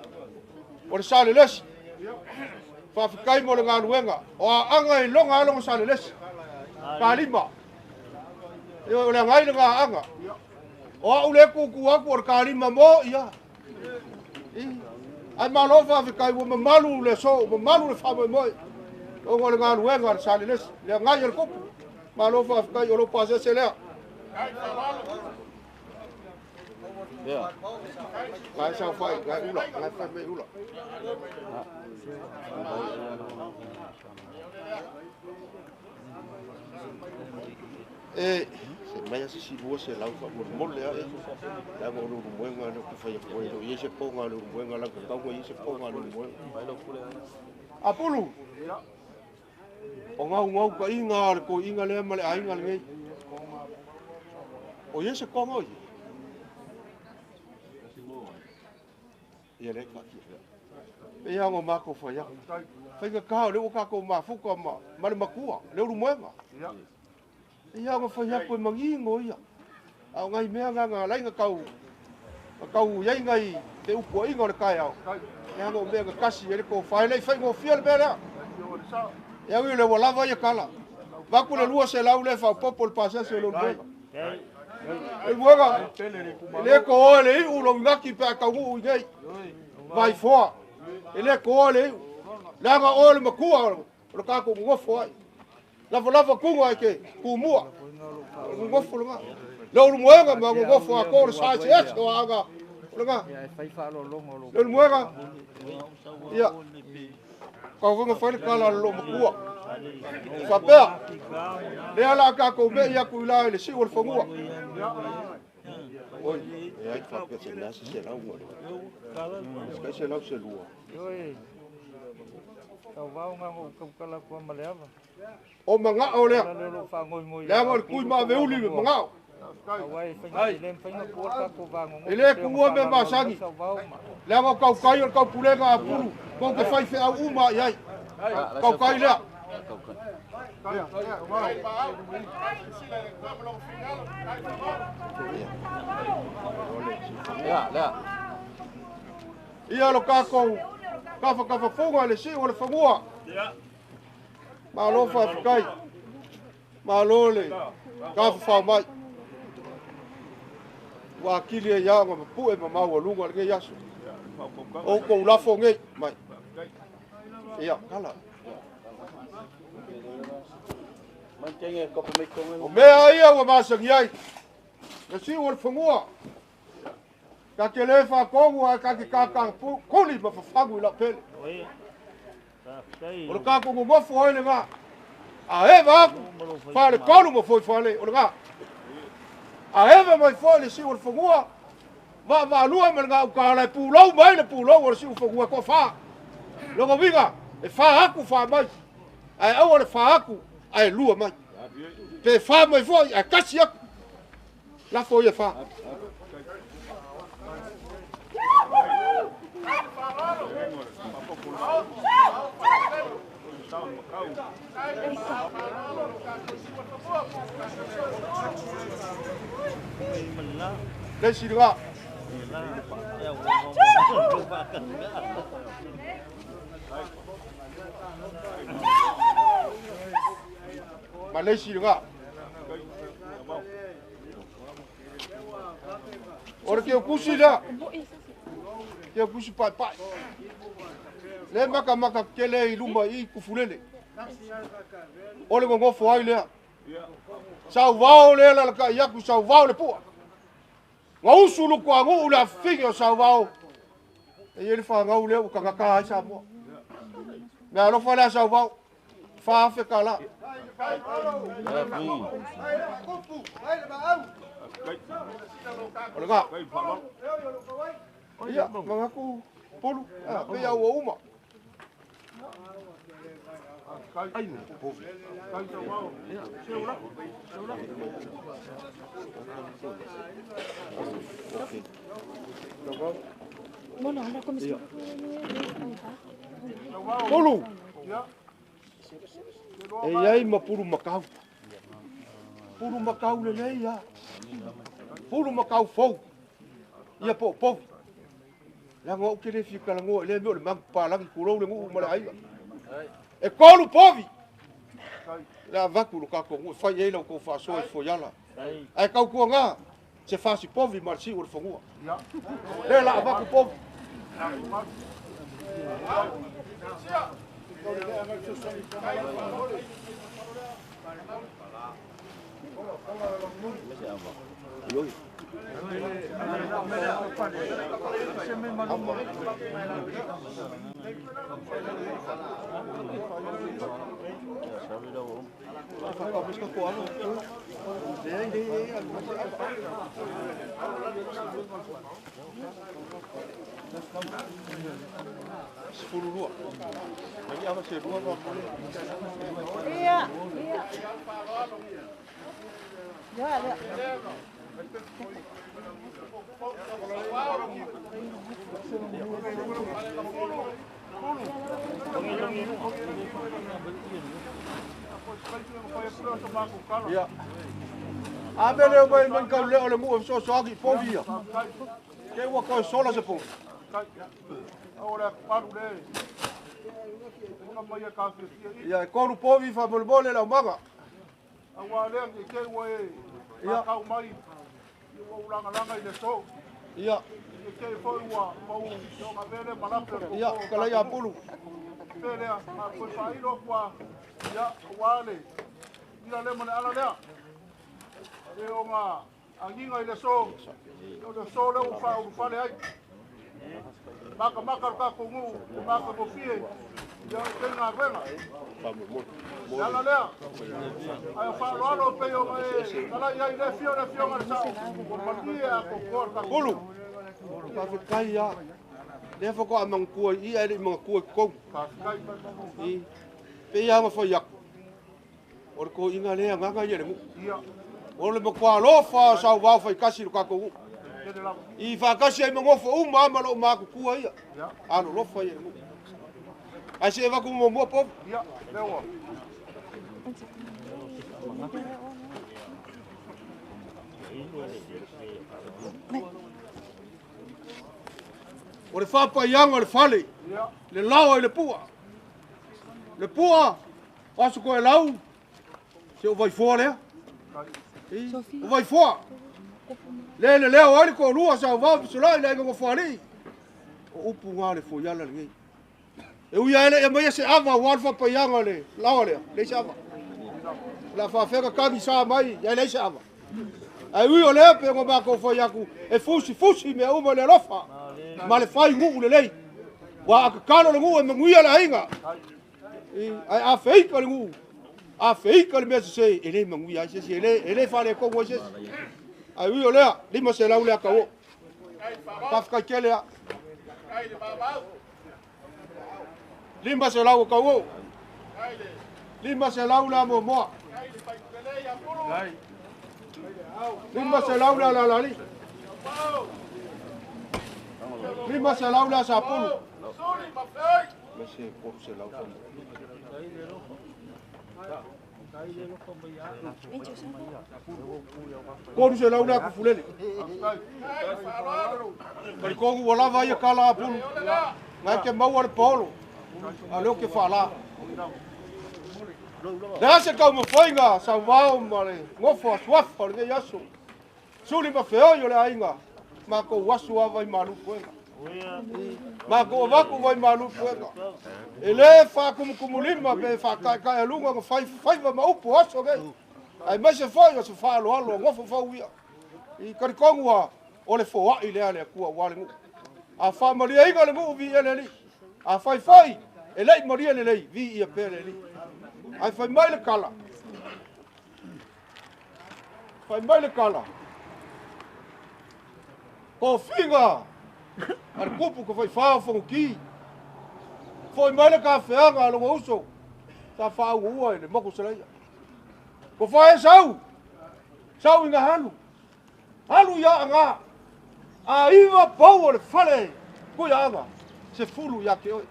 O le sale les. Fa fikai mo le ngaluenga. O anga I longa longa sale les. Kalima. Yo le ngai le anga. O ule ku aku o kalima mo ia. Ai malo fa fikai mo malu le so, malu le fa mo. O ngol ngaluenga sale les. Le ngai le kupu. Malo fa fikai o lo pase se le. Ya. Ngai sa fai, ngai ula, ngai fai me ula. Se mai si bua se lau fa mo le ai. La mo lu moenga no ku fai ko yo ye se ponga lu moenga la ka ko ye se ponga lu moenga. Vai lo kule. Apulu. O ngau ka inga ko inga le male ai inga le. O ye se konga o. Ia le ka. E anga mako fa ya. Fai ka le o ka ko mafuka ma le makua, le lu moenga. Ia nga fa ya ko mangingo ia. Au ngai mea nga lai nga kau ia ngai te upo inga le kai au. Ia nga mea nga kasi ele ko fai le fai ngo fia le bera. Ia wi le wala va ia kala. Va ku le lua se lau le fa popo le pasa se lo moenga. E moenga. Le ko le u lo ngaki pa ka u ngai. Vaifoa. Ele ko le la nga o le makua lo ka ko ngofo ai. Lava kunga ke kumua. Ngofo nga. Lo moenga ma ngofo a ko sa se o aga. Nga. Lo moenga. Ia. Ka ngo fa kala lo makua. Faapaiaina. Le ala ka ko me ia ku la le si o fangua. Oi, e ai Faapaiaina se nasi se lau mo. Ska se lau se lua. Oi. Sauvao nga ko kala ko maleava. O manga o lea. Lea ngol kui ma veuli me manga o. Ele kua me masangi. Lea ngol kau kai o kau pulenga a puru. Kau ke fai fea uma iai. Kau kai lea. Ia lo kako kafa funga le si o le fangua. Malo fa fikai. Malo le kafa fa mai. Wa kili ya nga pu e mama wa lunga le yasu. O ko la fo ngai mai. Ia kala. Mantenge ko pa mai ko O mea ia wa masangi ai. Le si o le fangua. Ka ke le fa kongu a ka ke kaka kuli ma fa fangu la pele. O le ka ko mo fo ele nga. A eva fa le kolu mo foi fale o le nga. A eva mai fo le si o le fangua. Va lua me nga ka la pulo mai le pulo o si o fangua ko fa. Lo go viga e fa aku fa mai. Ai o le fa aku ai lua mai. Pe fa mai fo a kasi aku. La fo ia fa. Đây xí được ạ. Mà lấy xí được ạ. Ora que eu cusi lá. Que eu cusi pai. Le maka kele iluma I kufulele. Ole ngo fo ai le. Sauvao le la ka ya ku Sauvao le po. Ngau sulu ko ngo ula figo Sauvao. E ele fa ngau le ka ka sa mo. Na lo fa la Sauvao. Fa fe kala. Ole ga. Ia mangaku polu. Pe ya wo uma. Ai ne po. Kai Sauvao. Seula. Okay. Bueno, ahora comenzamos. Polu. E iai ma puru makau. Puru makau le lei ia. Puru makau fou. Ia po po. La ngau ke le fika la ngau le me o le mang pa la ki kurou le ngu ma le aiga. E kolu povi. La vaku lo kako ngu fai e lo ko fa so e fo yala. Ai kau ku nga. Se fa si povi ma si o le fongua. Le la vaku povi. Iya, iya. Ya, ya. Ia. A mele mai man kau le ole mu so so aki povi ia. Ke wa ko sola se po. Ora paru le. Una mai ka fi. Ia ko ru povi fa bol bol la maga. Awa le ke wa e. Ia ka mai. Ia ulanga langa i le so. Ia. Ke foi wa mau so ka vele malapte. Ia kala ia pulu. Vele a ko fa ilo kwa. Ia wale. Ila le mona ala le. E o nga anginga i le so. O le so le u fa le ai. Maka ka ko ngu, maka ko fie. Ya tenga venga. Ya la lea. Ai fa lo pe yo e kala ya i le fio ngal sa. Ko patia ko korka. Pulu. Ka fi kai ya. Le fa ko amang ku i ai mang ku ko. Ka kai. I pe ya ma fo yak. Or ko inga le nga ye le mu. Ia. O le mo kwa lo fa Sauvao fa kasi ka ko. I fa kasi ai mo fo uma ma lo ma ku ia. Ano lo fa ye mu. Ai se va ku mo po. Ia, lewa. O le Faapaiaina le fale. Le lawa i le pua. Le pua. Asu ko e lau. Se o Vaifoa lea. O Vaifoa. Le leo ai ko lua Sauvao sula le ngo fali. O upu nga le fo yala le. E uia ele e mai se ava wa Faapaiaina le lawa le se ava. La fa feka ka sa mai ya le se ava. Ai ui o le pe ngo ba ko fo yaku e fusi me uma le lofa. Ma le fai ngu le lei. Wa ka kalo le ngu e manguia la inga. Ai a feika le ngu. A feika le mese se ele manguia se ele fa le ko ngo se. Ai ui o lea, lima se lau lea ka o. Pafka kele a. Lima se lau ka o. Lima se lau lea mo moa. Lima se lau lea la lali. Lima se lau lea sa pulu. Mese por se lau sa. Koru se lau lea ku fulele. Kari kongu wala vai kala apulu. Ngai ke mau ar polo. A leo ke fala. Nea se kau mo foinga Sauvao mare ngofo suafa le yaso. Suli ma feo yo le ainga. Ma ko wasu vai malu foinga. Ma ko vaku vai malu foinga. Ele fa como lima be fa ka lunga ko fai ma upo aso ge. Ai mai se foi o se fa lo ngofo fa uia. I kari kongu o le fo ai le ale ku wale ngu. A fa maria inga le ngu vi ele li. A fai e lei maria le lei vi ia pele li. Ai fai mai le kala. Fai mai le kala. Ko finga. Ar kupu ko fai fo ki. Foi mai le kafeanga lo uso. Ta fa ua le moko seleia. Ko fai sau. Sau inga halu. Halu ya nga. A iwa power fale. Ko ya nga. Se fulu ya ke oi.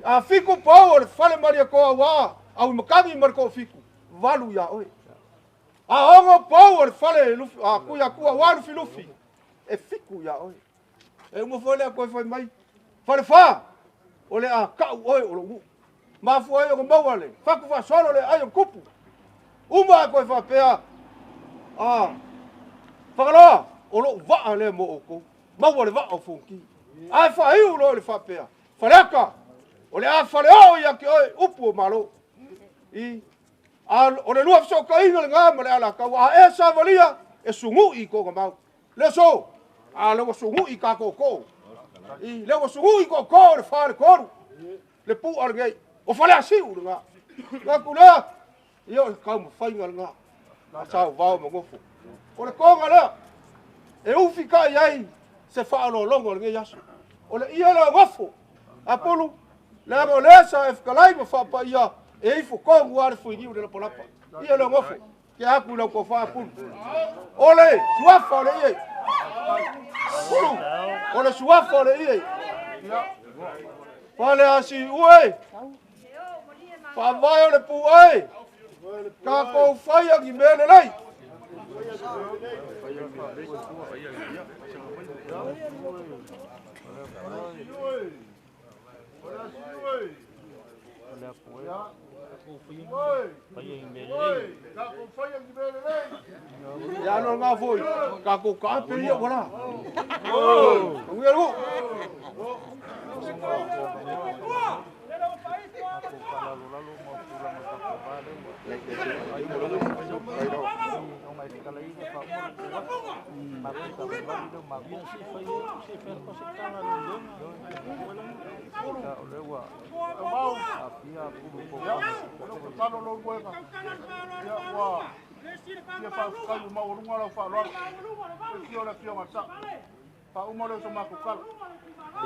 A fico power fale maria ko wa. au makangi marko fiku valu ya oi a ongo power fale lufi a kuya kuwa walu filufi e fiku ya oi e mo fole ko foi mai fale fa ole a ka oi o lu ma foi o mo wale fa ku fa solo le ayo kupu uma ko fa pea a fagalo o lo va le mo ko ma wale va o funki ai fa iu lo le fa pea faleka ole a fale o ya ke oi upu malo I o le lua so ka ina nga ma le ala ka wa e sa valia e sungu I ko ma le so a le sungu I ka ko I le sungu I ko le fa le ko le pu al ngai o Faleasi'u nga kula io ka mo fai nga na Sauvao mo ngofo o le ko nga e ufi ka ai se fa lo longo ngai yaso o le ia le ngofo apolu le mo le sa e kalai mo Faapaiaina e fo ko ngua fo ni de la polapa ia lo ngofo ke aku lo ko fa pun ole suafa le ie ole suafa le ie Faleasi'u e fa vai le pu ai ka ko fai a ki mele lai ya no nga foi ka ko ka pe ia wala ngue lu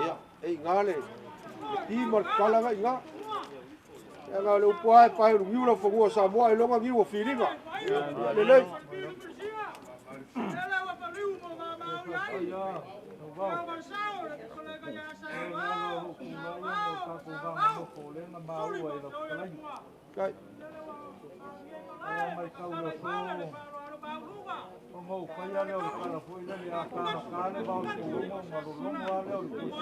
ia ei ngale I mal kala nga nga ya nga le upai pai lu ngiu fo go sa mo ai longa ngiu filinga le le kai mai kau le mo kaya le o kala foi le ya ka kale ba o mo ma lo le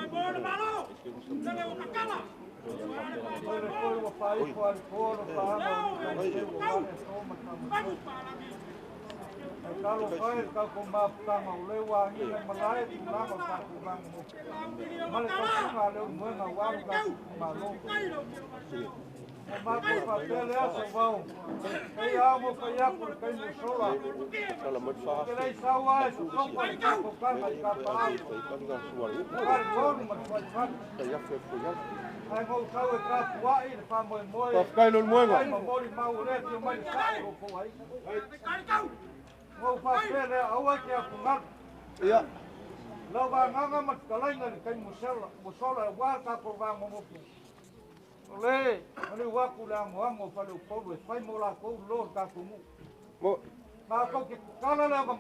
kalau fai ka ko ma ta ma le wa ni ma lai tu na ma ka ku bang mo ma le ko nga le mo nga wa ka ma lo ma ko fa tele a Sauvao e a mo fa ya ko ka ni sola sala mo fa ke lai sa wa su ko ka ko ka ma ka pa ka nga suwa ka ko ma fa fa ka ya fe fo ya ai mo ka we ka wa I fa mo mo ka lo mo nga mo ma u le ti ma sa ko ai mo fa tele a wa ke ku nga ya lo ba nga ma ka lai nga ka mo sola wa ka ko va mo mo ole ole wa ku la mo fa lo ko we fai mo la ko lo ka ku mo ma ko ke kala la mo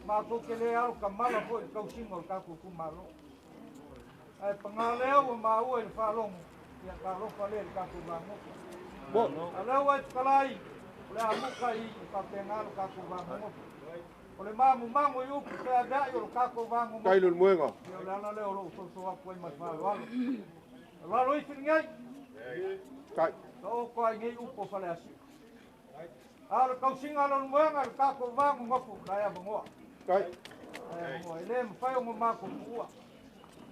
ma ko ke le al ka mala ko ka singo ka ku ma lo ai pangale o ma o el fa lo ya ka lo fa le ka ku ma mo ala wa kalai ole amu ka I ka penal ka ku ma mo ole ma mo yu ku ka da yo ka ku ma mo kai lo muenga yo la le o lo so ko ma fa lo la lo I ngai kai o ko ngai u po Faleasi'u ala ka singa lo muenga ka ku ma mo ko dai mo kai mo ele mo fa mo ma ku ua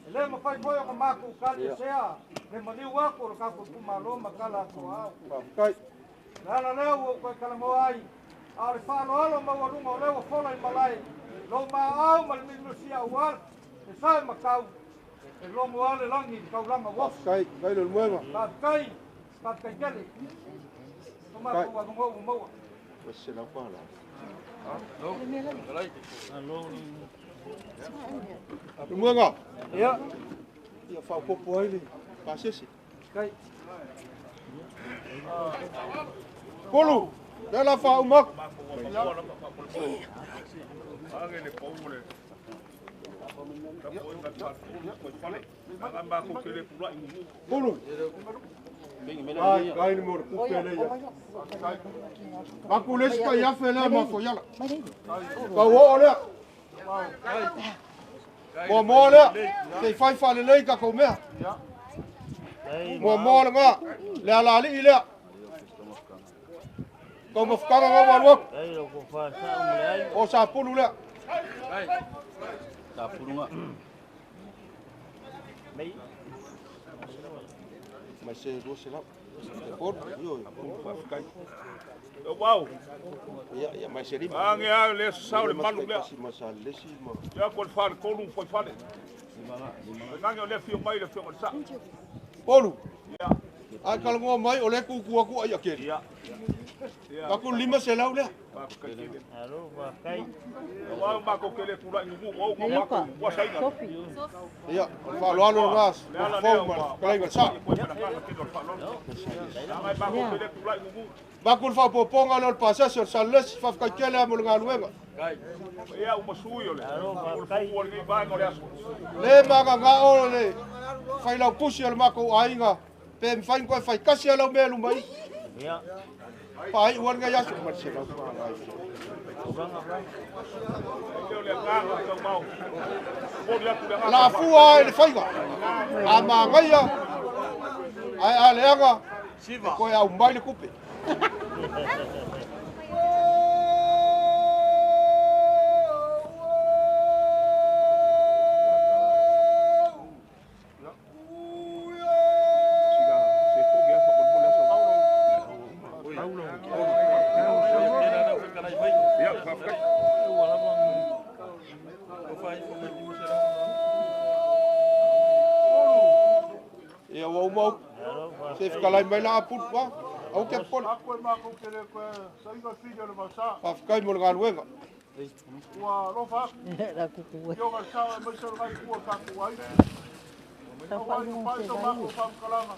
ele mo fa mo ma ku ka le sea le mo ni wa ko ka ku ma lo ma kala ko kai la le o ko kala mo ai ala fa lo mo wa mo le o fola I malai lo ma au ma mi lu sia wa e sa ma kau e lo mo ale langi kau langa wa kai lo muenga kai kele toma ko wa mo se la pala muenga ya ya fa popo ai pa sesi kai polu dela fa umak Agele poule. Pulu. Ai, kai ni mo ku pele ya. Ma ku les ka ya fela ma fo yala. Ka wo ole. Mo ole. Ke fai fa le le ka ko me. Mo le nga. Le ala li ile. Ko mo fkara nga wa wo. O sa pulu le. Sa pulu nga. Mas se do se lá. Por yo vai ficar. Wow. Ya mas se ri. Ah, ngia le sa le malu le. Mas le si ma. Ya ko fa ko lu foi fa. Nanga le fio mai le fio sa. Polu. Ya. Ai kalau ngo mai ole ku aku ai akeri. Ya. Aku lima se lá le. Alo, ba kai. Wa ma ko kele kula ni mu o ma wa sai na. Ya, fa lo alo ras. Fo ma, kai ga sa. Bakul fa poponga lo pasa sur sales fa ka kele mo nga luenga. Ya o masuyo le. O kai o ni ba ngore aso. Le ma nga o le. Fa la pusi al mako ainga. Pe fa ko fa kasi ala me lu mai. Ya. Pai wan nga ya su ma se la. La fua le faiga. Ama ngaya. Ai aleanga. Ko ya umbai le kupe. Ya mau se fica mai la put va. Au ke pol. Aku ma ko kele ko sa inga filho le masa. Pa fica mo nga luenga. Wa lo fa. La kuku. Yo ga sa mo se ga ku ka ku ai. Sa pa mo se ma ko fa kalama.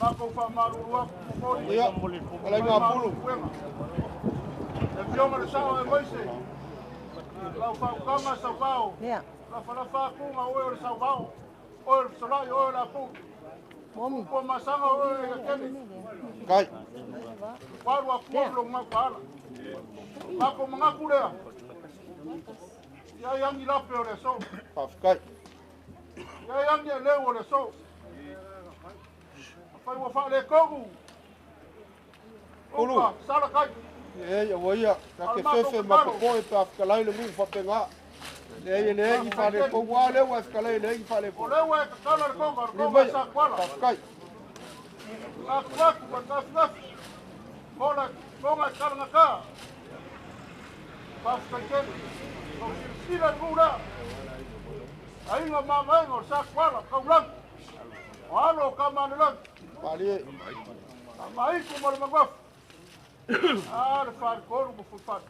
Ma ko fa ma ruwa ko. Ya. Ala nga pulu. E yo ma sa e mo se. La fa kama Sauvao. Ya. La fa ku ma o Sauvao. Oi, sola yo la pu. Momi. Ko masanga o e kemi. Kai. Waru a ku lo ma pala. Ma ko manga kule. Ya yang ila pe o le so. Pa fica. Ya yang ye le o le so. Fa wo fa le kogu. Ulu. Sala kai. Ya voia. Ka ke fefe ma ko e pa fica lai le mu fa penga. Le ki fa le ko wa le wa fica lai le ki fa le ko. Le wa ka kala le ko ma sa kwala. Pa fica. Aku ka. Kola ko ma kala ka. Pa fica ke. Ko sila kula. Ai nga mama ngo sa kwala ka ulang. Walo ka manulang. Pali. Mai ko mal magwaf. Ah, le far ko mo fu fat.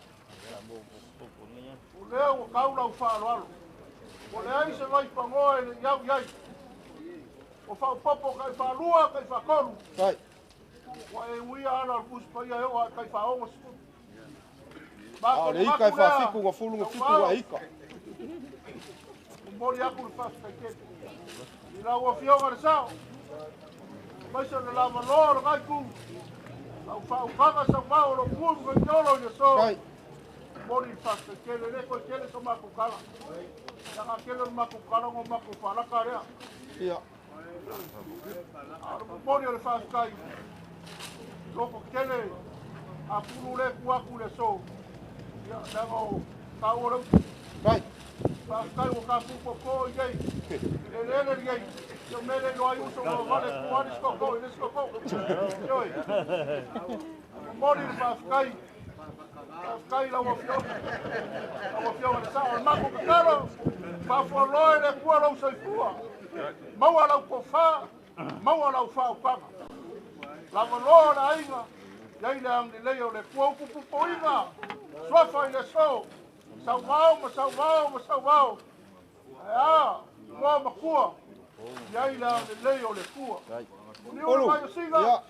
Leo kaula u fa lo. O le ai se vai pango e yau yai. O fa popo kai fa lua kai fa koru. Kai. Wa e wi ala kus pa ia o kai fa o. Ah, le ika e fa fiku nga fulu nga fiku wa ika. Mori aku fa ke. Ila o fio ga sao. Mai se la malor ga ku. Au fa ga sa fa o lo ku ko tolo yo so. Kai. Mori fa ke le ko ke le so ma ku kala. Ya ga ke le ma ku kala ngo ma ku fa la karea. Ia. Mori le fa kai. Loko kele a pulu le ku aku le so. Ya da go ka o lo. Kai. Fa kai o ka pu ko ye. Le ye. Yo me le lo ayu so no vale ku ani sko ko, ni sko ko. Yo. Mori le fa kai. Kai la wo fio. La wo fio le sa o ma ko kalo. Fa fo lo le ku lo so ku. Ma wa la ko fa. Ma wa la fa ka. La lo la inga. Ya ile am le yo le ku ku inga. Suafa ile so. Sauvao. Ah, mo ma ku. Ya ile am le yo le ku. Ni o ma singa. Ya.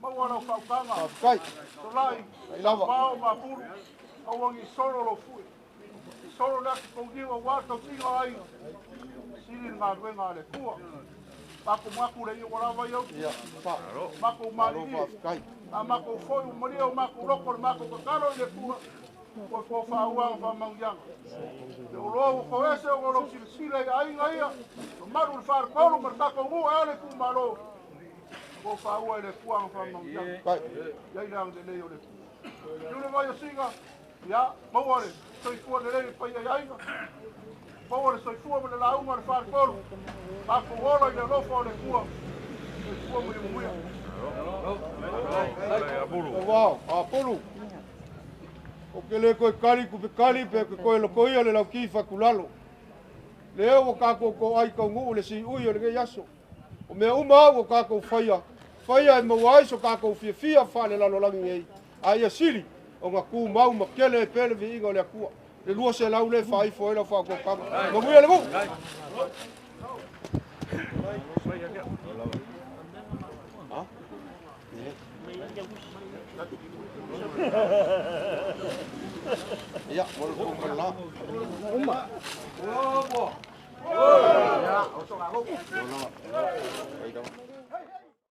Ma wa la fa ka. Kai. So lai. Sauvao ma ku. Awangi solo lo fu. Solo na ko ngiwa wa to singa ai. sili ngā ruenga le kua. Mako maku le iwa rawa iau. Mako mali i. A mako foi umaria o mako roko le mako kakaro i le kua. Ko ko whauanga whamauianga. Te oroa ko ese o ro silisile i ainga ia. O maru le wharekoro ma tako ngu e le ku maro. Ko whaua i le kuanga whamauianga. Iai rang de leo le kua. Iure vai o singa. Ia, mauare. Soifua le leo pai ai ainga. Mauare soifua ma le launga le wharekoro. Mako ora i le lofo o le kua. Soifua mo i muia. Wow, Apolo. O ke le koe kari kupe kari pe koe loko ia le lau kifa kulalo. Leo o kako ko ai kau ngu le si ui o le ngai aso. O mea uma o kako whaia. Whaia e mawai so kako fia whale lalo langi ei. Ai a siri o ngā ku mau ma kele e pele vi inga o le akua. Le lua se lau le Vaifoa ila whako kama. Mamuia le mu. Ya, walaupun pernah. Umma. Oh, boh. Ya, osok aku.